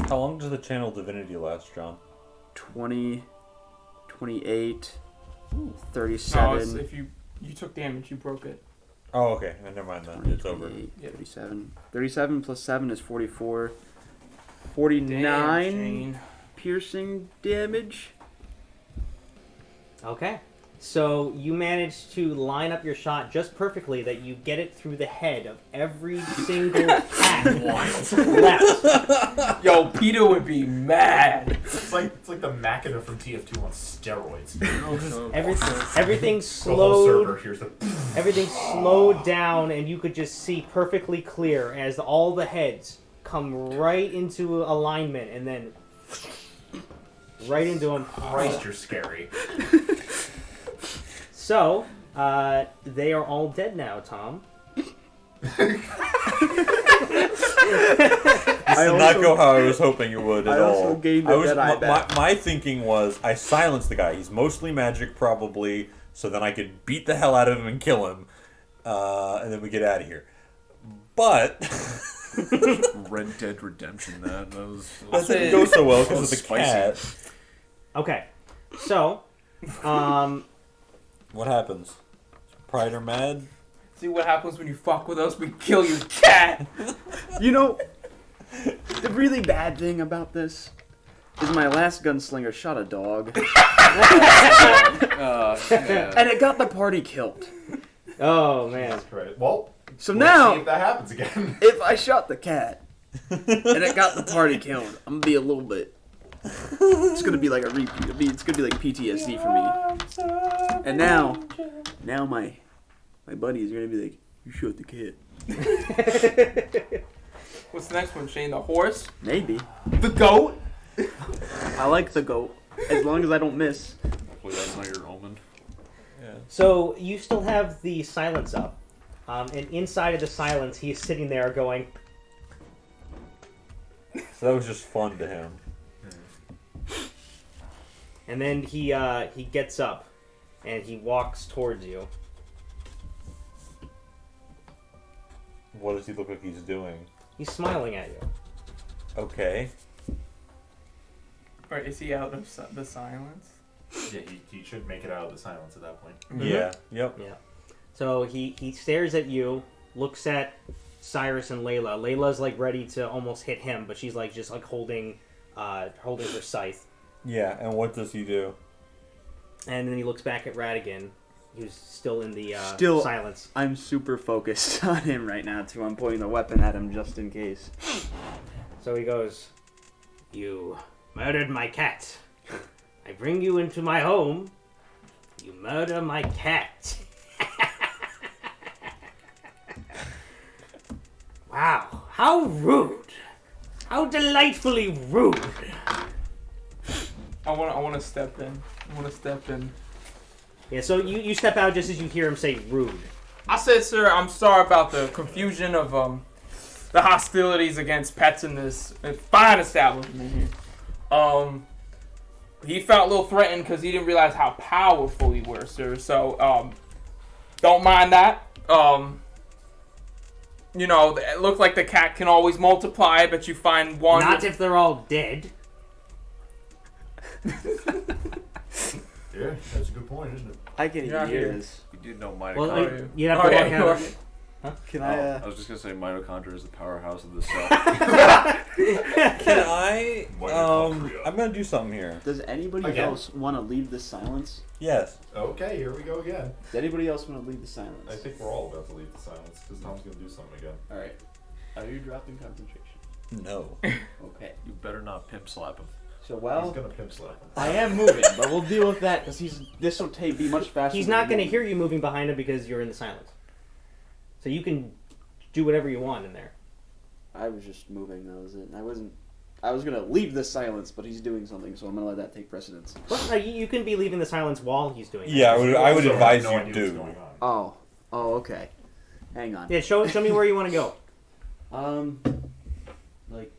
How long does the channel divinity last, John? 20, 28, No, 37, if you took damage, you broke it. Oh, okay. Never mind then. It's over. 28, Yep. 37. 37 plus 7 is 44. Damn, 49 Shane. piercing damage. Okay. So you managed to line up your shot just perfectly that you get it through the head of every single cat left. Yo, Peter would be mad. It's like the Machina from TF2 on steroids. Everything The whole server slowed. here's the. Everything slowed down, and you could just see perfectly clear as all the heads come right into alignment, and then right into them. Christ, you're scary. So, they are all dead now, Tom. This did not go how I was hoping it would at I also all. gained a Jedi back. My thinking was I silence the guy. He's mostly magic, probably, so then I could beat the hell out of him and kill him, and then we get out of here. But Red Dead Redemption. That was. that didn't go so well because of the cat. Okay, so What happens? Is Proprietor mad? See what happens when you fuck with us? We kill your cat. You know, the really bad thing about this is my last gunslinger shot a dog, Yeah. and it got the party killed. oh man, That's correct. Well, So let's now, see if that happens again. if I shot the cat and it got the party killed, I'm gonna be a little bit. It's gonna be like a repeat. It's gonna be like PTSD for me. And now my buddy is gonna be like, "You shot the cat." What's the next one, Shane? The horse? Maybe. The goat? I like the goat as long as I don't miss. Hopefully that's not your omen. so you still have the silence up, and inside of the silence, he's sitting there going, So that was just fun to him. and then he gets up, and he walks towards you. What does he look like he's doing? He's smiling at you. Okay. Or is he out of the silence? Yeah, he should make it out of the silence at that point. Yeah. Yep. Yeah. So he stares at you, looks at Cyrus and Leila. Leila's like ready to almost hit him, but she's like just like holding her scythe. Yeah. And what does he do? And then he looks back at Radigan, who's still in the silence. I'm super focused on him right now too. I'm pointing the weapon at him just in case. So he goes, "You murdered my cat. I bring you into my home. You murder my cat." Wow, how rude. How delightfully rude. I want to step in. Yeah, so you step out just as you hear him say rude. I said, sir, I'm sorry about the confusion of the hostilities against pets in this fine establishment here. He felt a little threatened because he didn't realize how powerful we were, sir. So, don't mind that. You know, it looked like the cat can always multiply, but you find one. Not if they're all dead. Yeah, that's a good point, isn't it? I can You're not hear here. this. You did know Well, mitochondria. you'd have to walk you out. are. Can I was just gonna say mitochondria is the powerhouse of the cell. Can I? Mitochondria. I'm gonna do something here. Does anybody Again? else want to leave the silence? Yes. Okay, here we go again. Does anybody else want to leave the silence? I think we're all about to leave the silence because Tom's going to do something again. All right. Are you dropping concentration? No. Okay. You better not pimp slap him. So He's well, going to pimp slap him. I am moving, but we'll deal with that because this will be much faster. He's than not going to moving. hear you moving behind him because you're in the silence. So you can do whatever you want in there. I was just moving. That was it. I was gonna leave the silence, but he's doing something, so I'm gonna let that take precedence. Well, you can be leaving the silence while he's doing it. Yeah, I would Also, advise no you idea what's do. going on. Oh, okay. Hang on. Yeah, show me where you want to go. Like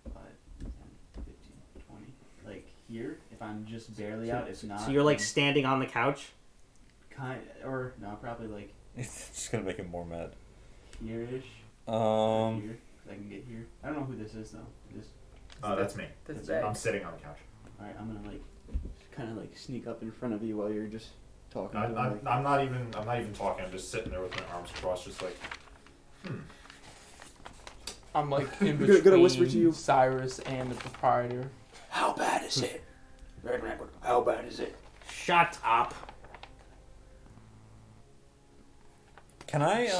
5, 10, 15, 20. Like here, if I'm just barely out, if not. So you're like then standing on the couch. or no, probably like It's just gonna make him more mad. here-ish. Here. I can get here. I don't know who this is though. That's me. That's I'm bad. sitting on the couch. All right, I'm gonna like kind of like sneak up in front of you while you're just talking. to him, I'm like- not even talking. I'm just sitting there with my arms crossed, just like. I'm like in Gonna between whisper to you. Cyrus and the proprietor. How bad is it? How bad is it? Shut up. Can I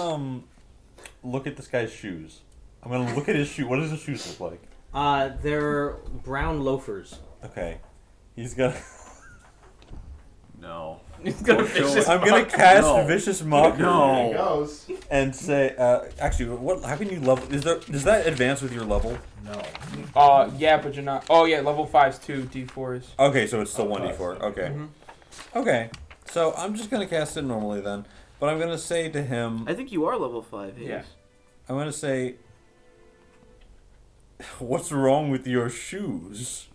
look at this guy's shoes? I'm gonna look at his shoe. What does his shoes look like? They're brown loafers. Okay. He's gonna. No. He's gonna vicious. I'm gonna cast No. vicious mockery There he goes. and say, actually, what? How can you level? Does that advance with your level? No. Yeah, but you're not. Oh yeah, level 5's 2 d4s. Okay, so it's still Oh, 1d4. Okay. Mhm. Okay. So I'm just gonna cast it normally then, but I'm gonna say to him, I think you are level 5. Yeah. I'm gonna say, What's wrong with your shoes?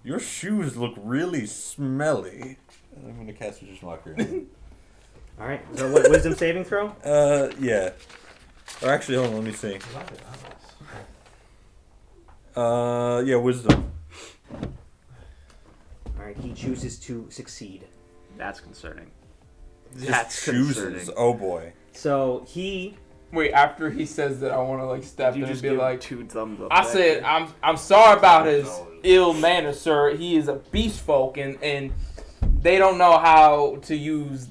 Your shoes look really smelly. I'm gonna cast Vicious Mockery on him. All right. So what? Wisdom saving throw. Yeah. Or actually, hold on. Let me see. Yeah, wisdom. All right. He chooses to succeed. That's concerning. Just chooses. Oh boy. So he. Wait, after he says that, I want to like step in and be like, 2 thumbs up. I said, I'm sorry about his ill manners, sir. He is a beast folk, and they don't know how to use,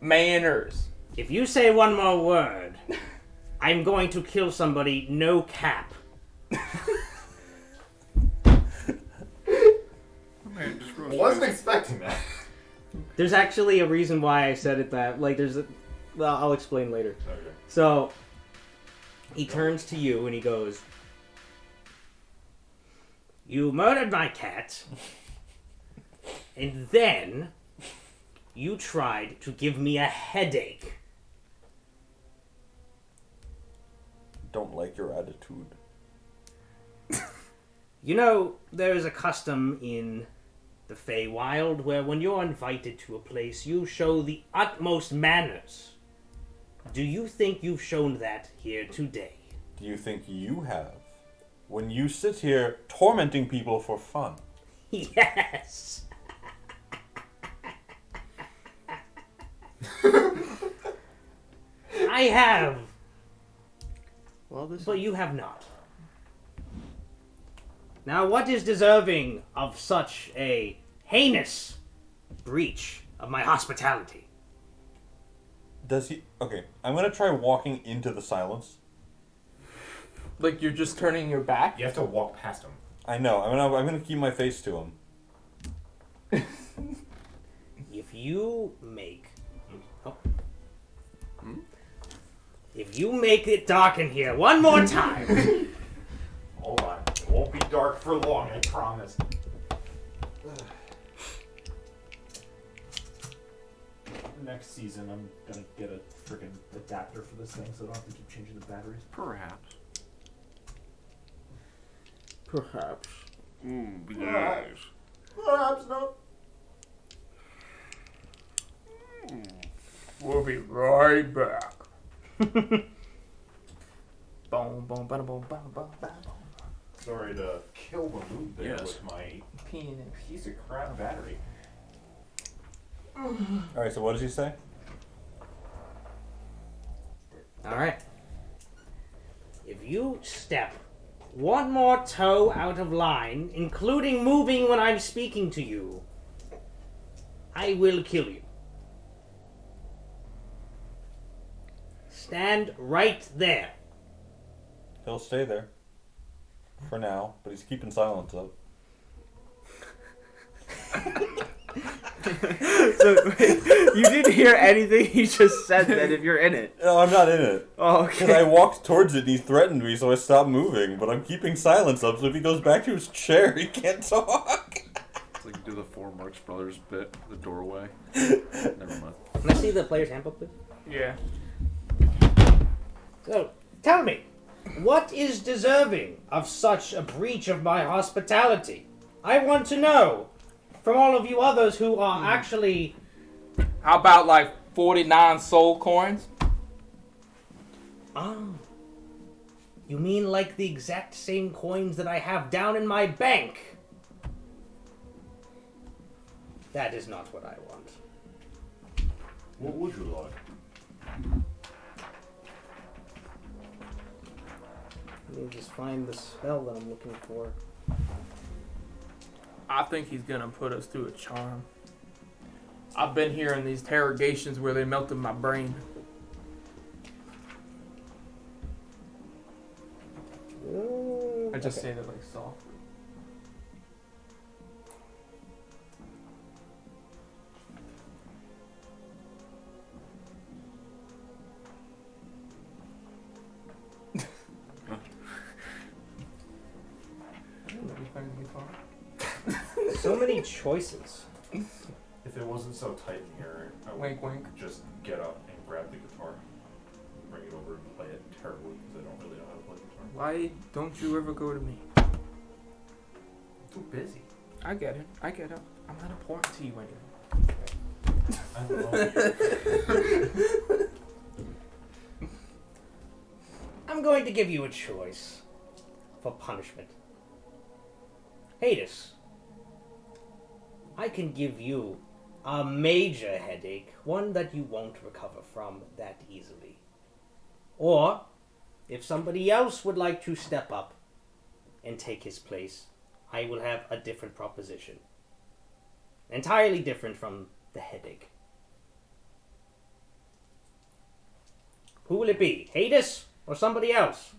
manners. If you say one more word, I'm going to kill somebody, no cap. Wasn't expecting that. There's actually a reason why I said it that. Like, well, I'll explain later. Okay. So, he turns to you and he goes, You murdered my cat, and then you tried to give me a headache. Don't like your attitude. You know, there is a custom in the Feywild where when you're invited to a place, you show the utmost manners. Do you think you've shown that here today? Do you think you have? When you sit here tormenting people for fun. Yes! I have, Well, this but you have not. Now, what is deserving of such a heinous breach of my hospitality? Does he... Okay, I'm gonna try walking into the silence. Like you're just turning your back. You have to walk past him. I know. I'm gonna keep my face to him. If you make... Oh. If you make it dark in here one more time... Hold on. It won't be dark for long, I promise. Next season, I'm gonna get a freaking adapter for this thing so I don't have to keep changing the batteries. Perhaps. Perhaps. Yes. Perhaps not. We'll be right back. Boom, boom, bada, boom, bada, boom, bada, boom. Sorry to kill the mood there Yes. with my Penis. piece of crap battery. Alright, so what does he say? Alright. If you step one more toe out of line, including moving when I'm speaking to you, I will kill you. Stand right there. He'll stay there. For now, but he's keeping silence up. So, you didn't hear anything he just said then if you're in it. No, I'm not in it. Oh, Because I okay. walked towards it and he threatened me, so I stopped moving. But I'm keeping silence up, so if he goes back to his chair, he can't talk. It's like do the 4 Marx Brothers bit, the doorway. Never mind. Can I see the player's handbook, please? Yeah. So, tell me, what is deserving of such a breach of my hospitality? I want to know from all of you others who are actually... How about like 49 soul coins? Oh. You mean like the exact same coins that I have down in my bank? That is not what I want. What would you like? Let me just find the spell that I'm looking for. I think he's gonna put us through a charm. I've been here in these interrogations where they melted my brain. I just say that like soft. So many choices. If it wasn't so tight in here, I would Wink, wink. just get up and grab the guitar, bring it over and play it terribly because I don't really know how to play guitar. Why don't you ever go to me? Too busy. I get it. I'm not important to you anymore. I love you. I'm going to give you a choice for punishment. Hades, I can give you a major headache, one that you won't recover from that easily. Or, if somebody else would like to step up and take his place, I will have a different proposition. Entirely different from the headache. Who will it be? Hades or somebody else?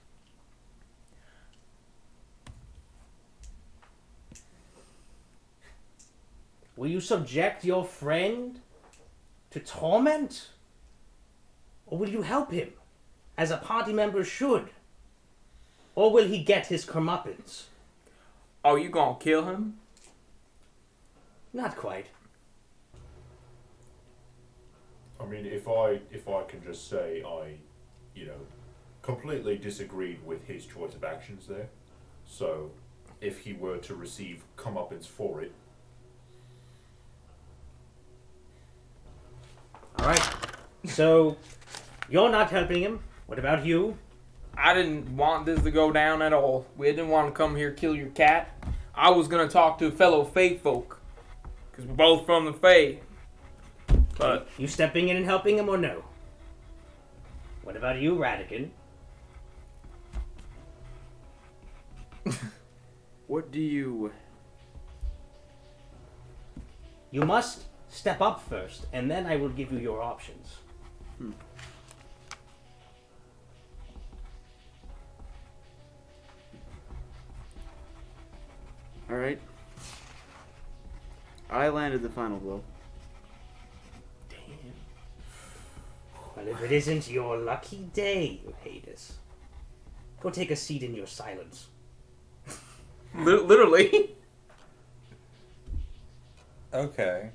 Will you subject your friend to torment? Or will you help him, as a party member should? Or will he get his comeuppance? Oh, you gonna kill him? Not quite. I mean, if I can just say I, completely disagreed with his choice of actions there. So, if he were to receive comeuppance for it. Alright. So, you're not helping him. What about you? I didn't want this to go down at all. We didn't want to come here kill your cat. I was gonna talk to fellow Fae folk, because we're both from the Fae. But You stepping in and helping him or no? What about you, Radigan? What do you... You must step up first, and then I will give you your options. Alright. I landed the final blow. Well, if it isn't your lucky day, Hades, go take a seat in your silence. literally. Okay.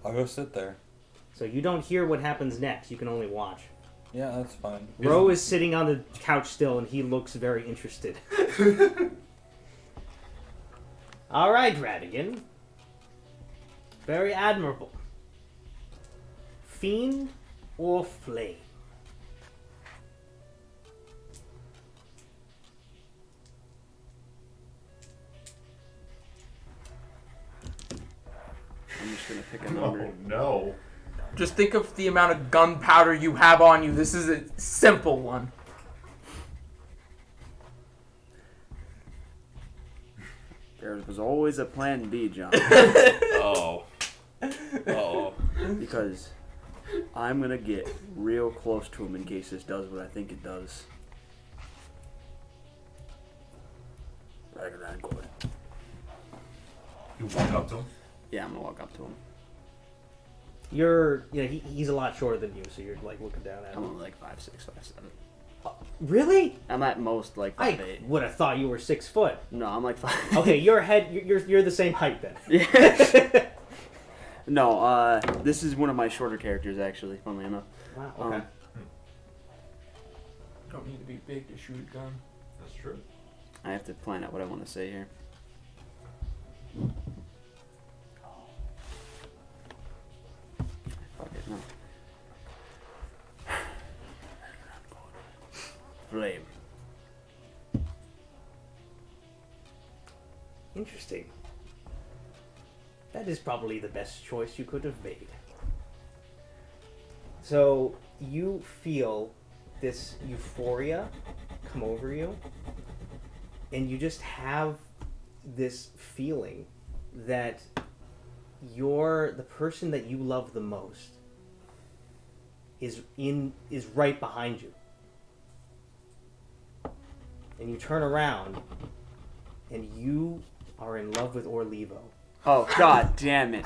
I'll go sit there. So you don't hear what happens next. You can only watch. Yeah, that's fine. Ro is sitting on the couch still, and he looks very interested. All right, Radigan. Very admirable. Fiend or flame? I'm just gonna pick a Oh number. no. Just think of the amount of gunpowder you have on you. This is a simple one. There was always a plan B, John. Oh. Uh-oh. Because I'm gonna get real close to him in case this does what I think it does. Right around going. You walk up to him? Yeah, I'm gonna walk up to him. He's a lot shorter than you, so you're like looking down at I'm him. only like 5'6", 5'7". Really? I'm at most like I 5'8". would have thought you were 6 foot. No, I'm like 5'8". Okay, you're the same height then. Yeah. No, this is one of my shorter characters actually, funnily enough. Wow. Okay. Don't need to be big to shoot a gun. That's true. I have to plan out what I want to say here. Fuck it, no. Flame. Interesting. That is probably the best choice you could have made. So you feel this euphoria come over you, and you just have this feeling that the person that you love the most is right behind you. And you turn around and you are in love with Orlivo. Oh, god damn it.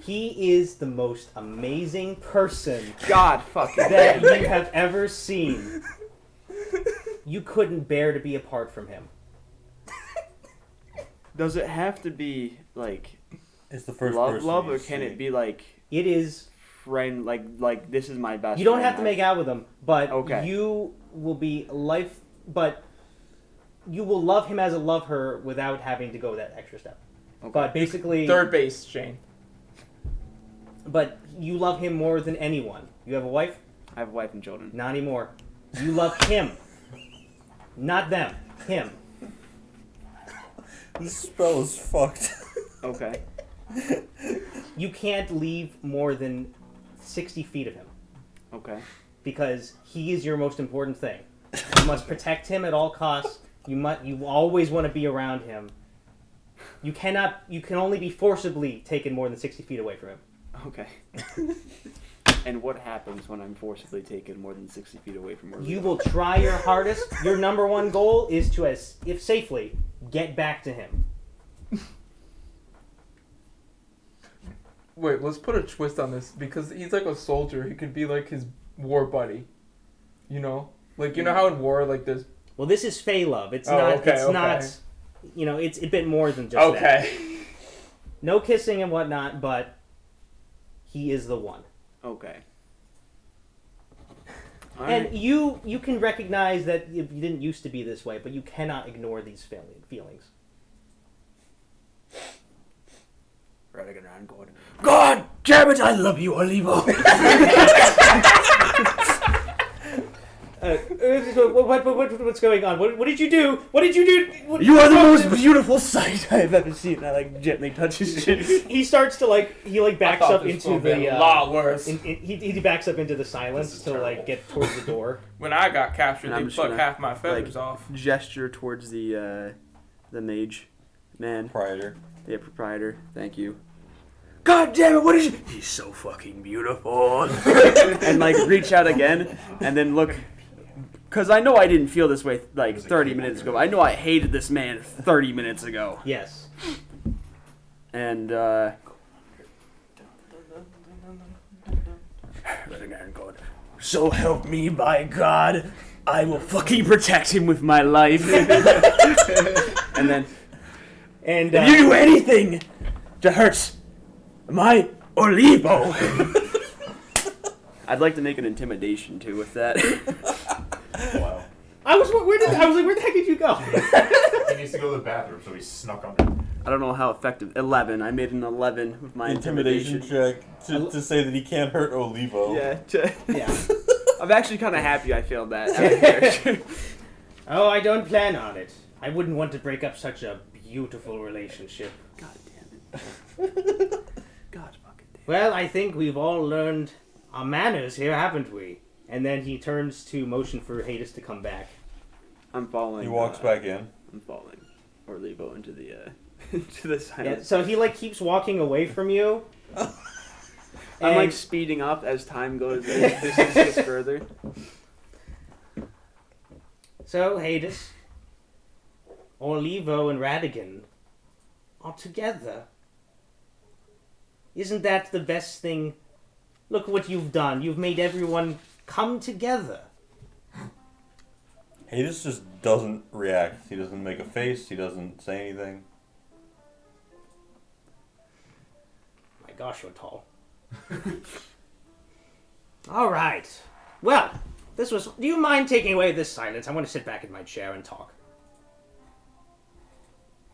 He is the most amazing person God fucking that you have ever seen. You couldn't bear to be apart from him. Does it have to be, like, It's the first love, person or you can see. it be, like, It is. friend, like this is my best You don't friend have to now? make out with him, but Okay. you will be but you will love him as a love her without having to go that extra step. Okay. But basically, Third base, Shane. but you love him more than anyone. You have a wife? I have a wife and children. Not anymore. You love him. Not them. Him. This spell is fucked. Okay. You can't leave more than 60 feet of him Okay. because he is your most important thing. You must protect him at all costs. You always want to be around him. You can only be forcibly taken more than 60 feet away from him. Okay. And what happens when I'm forcibly taken more than 60 feet away from where we You are? will try your hardest. Your number one goal is to, if safely, get back to him. Wait, let's put a twist on this because he's like a soldier. He could be like his war buddy. You know, like you know how in war, like there's. Well, this is Fey love. It's Oh, not. okay, it's okay. not. You know, it's a bit more than just that. Okay. No kissing and whatnot, but he is the one. Okay. And you can recognize that you didn't used to be this way, but you cannot ignore these feelings. Running around going, God damn it, I love you, Orlivo. What's going on? What did you do? What did you do? You are the most beautiful sight I have ever seen. I like gently touch his chin. He starts to backs up into the a lot worse. he backs up into the silence to like get towards the door. When I got captured, And I'm they just took gonna, half my feathers off. Gesture towards the mage man. Proprietor. Yeah, proprietor. Thank you. God damn it! What is? He's so fucking beautiful. And like reach out again, and then look. Because I know I didn't feel this way like 30 minutes ago. I know I hated this man 30 minutes ago. Yes. And, so help me by God, I will fucking protect him with my life. And then, And if you do anything to hurt my Orlivo, I'd like to make an intimidation too with that. Wow. I was like, where the heck did you go? He needs to go to the bathroom, so he snuck under. I don't know how effective. 11. I made an 11 with my Intimidation check to say that he can't hurt Orlivo. Yeah. Yeah. I'm actually kind of happy I failed that. Oh, I don't plan on it. I wouldn't want to break up such a beautiful relationship. God damn it. God fucking damn it. Well, I think we've all learned our manners here, haven't we? And then he turns to motion for Hades to come back. I'm following. He walks back in. I'm following Orlivo into the into the Yeah, silence. so he keeps walking away from you. I'm And- speeding up as time goes. As distance gets further. So Hades, Orlivo, and Radigan are together. Isn't that the best thing? Look what you've done. You've made everyone come together. Hades just doesn't react. He doesn't make a face. He doesn't say anything. My gosh, you're tall. All right. Well, this was. Do you mind taking away this silence? I want to sit back in my chair and talk.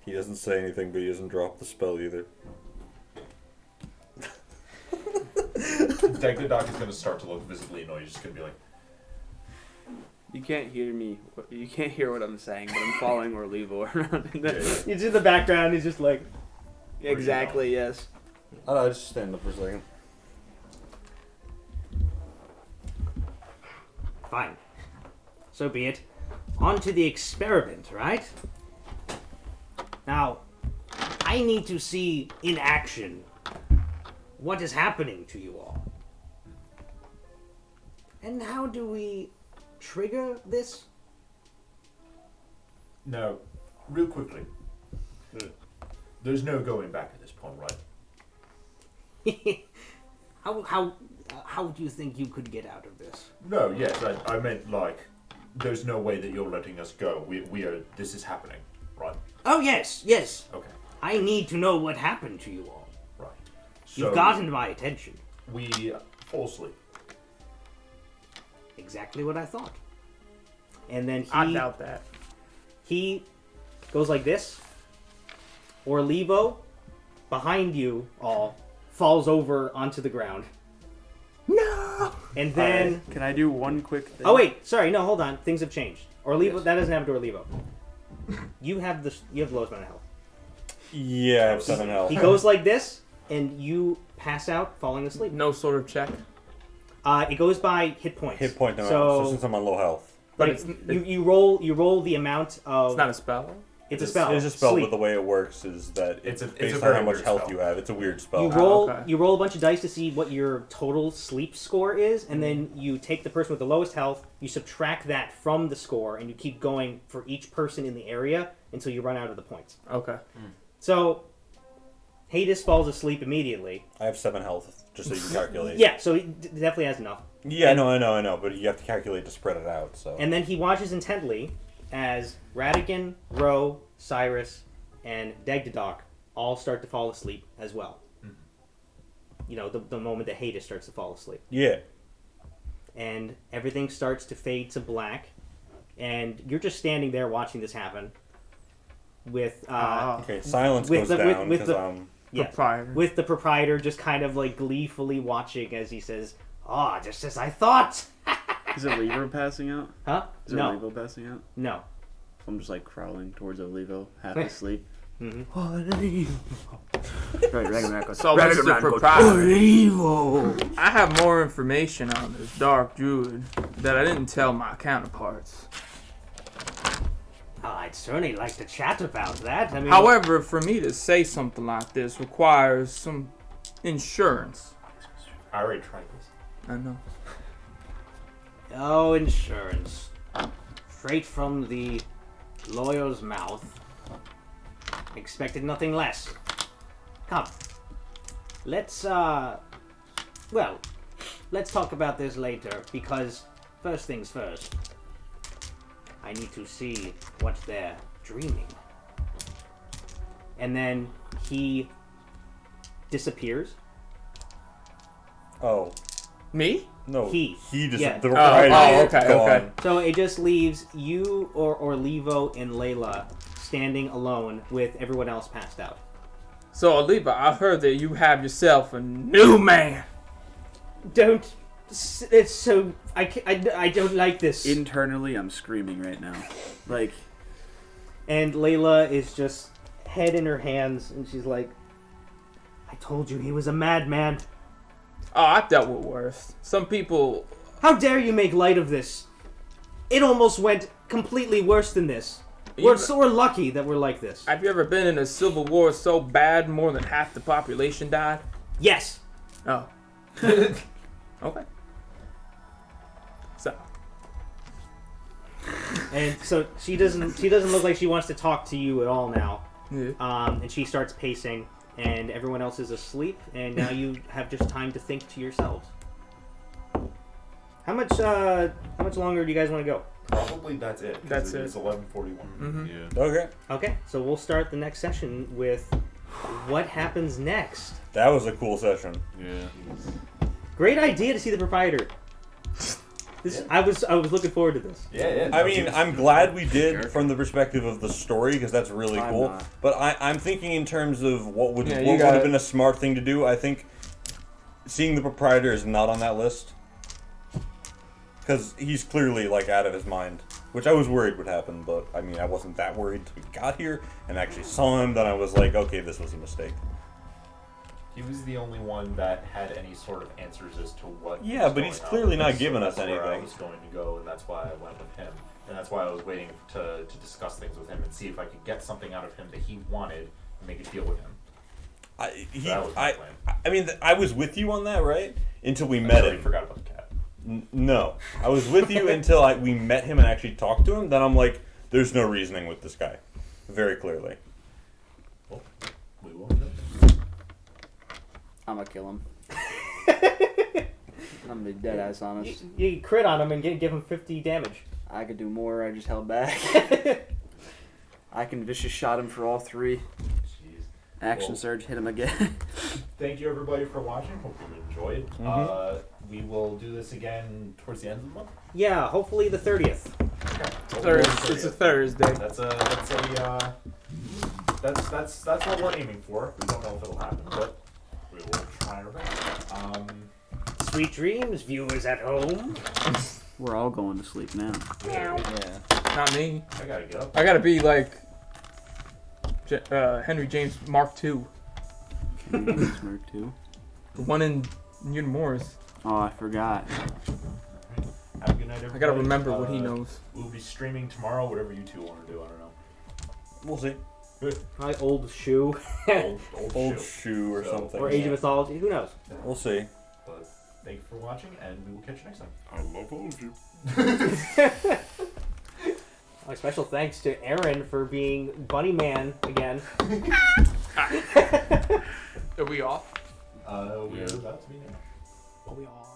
He doesn't say anything, but he doesn't drop the spell either. Detective Doc is going to start to look visibly annoyed. He's just going to be like, You can't hear me. You can't hear what I'm saying, but I'm following Orlivo around. He's in the background. He's just like. Exactly. Yes. I don't know, just stand up for a second. Fine. So be it. On to the experiment, right? Now, I need to see in action what is happening to you all. And how do we trigger this? now, real quickly. There's no going back at this point, right? How do you think you could get out of this? No, yes, I meant like, there's no way that you're letting us go. We are. This is happening, right? Oh, yes. Okay, I need to know what happened to you all. right. You've gotten my attention. We fall asleep. Exactly what I thought. And then I doubt that. he goes like this. Orlivo, behind you all, falls over onto the ground. No! And then... Can I do one quick thing? Oh, wait. Sorry. No, hold on. Things have changed. Orlivo, that doesn't happen to Orlivo. You have the lowest amount of health. Yeah, I have 7 health. He goes like this, and you pass out, falling asleep. No sort of check. It goes by hit points. Hit point amount, So, so since I'm on low health. But like, you roll the amount of... It's not a spell. It's a spell. It is a spell, Sleep. but the way it works is that it's It's a based on very how much weird health spell. you have. It's a weird spell. okay. You roll a bunch of dice to see what your total sleep score is, and then you take the person with the lowest health, you subtract that from the score, and you keep going for each person in the area until you run out of the points. Okay. So, Hades falls asleep immediately. I have 7 health, just so you can calculate. Yeah, so he definitely has enough. Yeah, I know, but you have to calculate to spread it out, so... And then he watches intently as Radigan, Ro, Cyrus, and Dagdadok all start to fall asleep as well. You know, the moment that Hades starts to fall asleep. Yeah. And everything starts to fade to black, and you're just standing there watching this happen with Okay, silence with goes the- down, with because the- yeah, Proprietor. with the proprietor just kind of like gleefully watching as he says, "Ah, just as I thought." Is Olivo passing out? Huh? Is No, Olivo passing out? no. I'm just like crawling towards Olivo, half asleep. Mm-hmm. Right, Ragnar goes, So, Mr. Ragnar goes, Proprietor, Olivo! I have more information on this dark druid that I didn't tell my counterparts. I'd certainly like to chat about that. I mean, However, for me to say something like this requires some insurance. I already tried this. I know. Oh, insurance. Straight from the lawyer's mouth. Expected nothing less. Come. Let's talk about this later, because first things first. I need to see what they're dreaming. and then he disappears. Oh. Me? No. He. just... Yeah. The Oh, proprietor okay, gone. okay. So it just leaves you or Orlivo and Leila standing alone with everyone else passed out. So, Orlivo, I heard that you have yourself a new man. Don't. It's so. I don't like this. Internally, I'm screaming right now. Like. And Leila is just head in her hands, and she's like, I told you he was a madman. Oh, I've dealt with worse. Some people... How dare you make light of this? It almost went completely worse than this. We're lucky that we're like this. Have you ever been in a civil war so bad more than half the population died? Yes. Oh. Okay. So. And so she doesn't look like she wants to talk to you at all now. Yeah. And she starts pacing, and everyone else is asleep, and now you have just time to think to yourselves. How much longer do you guys want to go? Probably that's it. 'cause That's it. it. It's 11:41. Mm-hmm. Yeah. Okay. Okay, so we'll start the next session with what happens next. That was a cool session. Yeah. Great idea to see the proprietor. This I was looking forward to this. Yeah. I mean, I'm glad we did from the perspective of the story, because that's really I'm cool. not. But I'm thinking in terms of what would Yeah, what you would got have it. been a smart thing to do. I think seeing the proprietor is not on that list, because he's clearly like out of his mind, which I was worried would happen. But I mean, I wasn't that worried until we got here and actually saw him. Then I was like, okay, this was a mistake. He was the only one that had any sort of answers as to what. Yeah, was but he's going on clearly with not this, giving so us that's where I anything. was going to go, and that's why I went with him, and that's why I was waiting to discuss things with him and see if I could get something out of him that he wanted and make a deal with him. That was my plan. I mean, I was with you on that, right? Until we met I him. forgot about the cat. No, I was with you until we met him and actually talked to him. Then I'm like, there's no reasoning with this guy, very clearly. Well, we won't know. I'm gonna kill him. I'm gonna be dead ass honest. You crit on him and give him 50 damage. I could do more, I just held back. I can vicious shot him for all three. Jeez. Action Well- surge, hit him again. Thank you everybody for watching. Hope you enjoyed. Mhm. We will do this again towards the end of the month. Yeah, hopefully the 30th. It's a Thursday. That's what we're aiming for. We don't know if it'll happen, but we will try our best. Sweet dreams, viewers at home. We're all going to sleep now. Yeah. Not me. I gotta get up. I gotta be like Henry James Mark II. Mark 2. The one in Mutamurus. Oh, I forgot. Have a good night, everybody. I gotta remember what he knows. We'll be streaming tomorrow, whatever you two want to do. I don't know. We'll see. Good. Probably old shoe Old shoe or So, something. or Age of Mythology. Who knows? We'll see. But thank you for watching, and we will catch you next time. I love all of you. A special thanks to Aaron for being Bunny Man again. Are we off? We're about to be now. Oh, we are.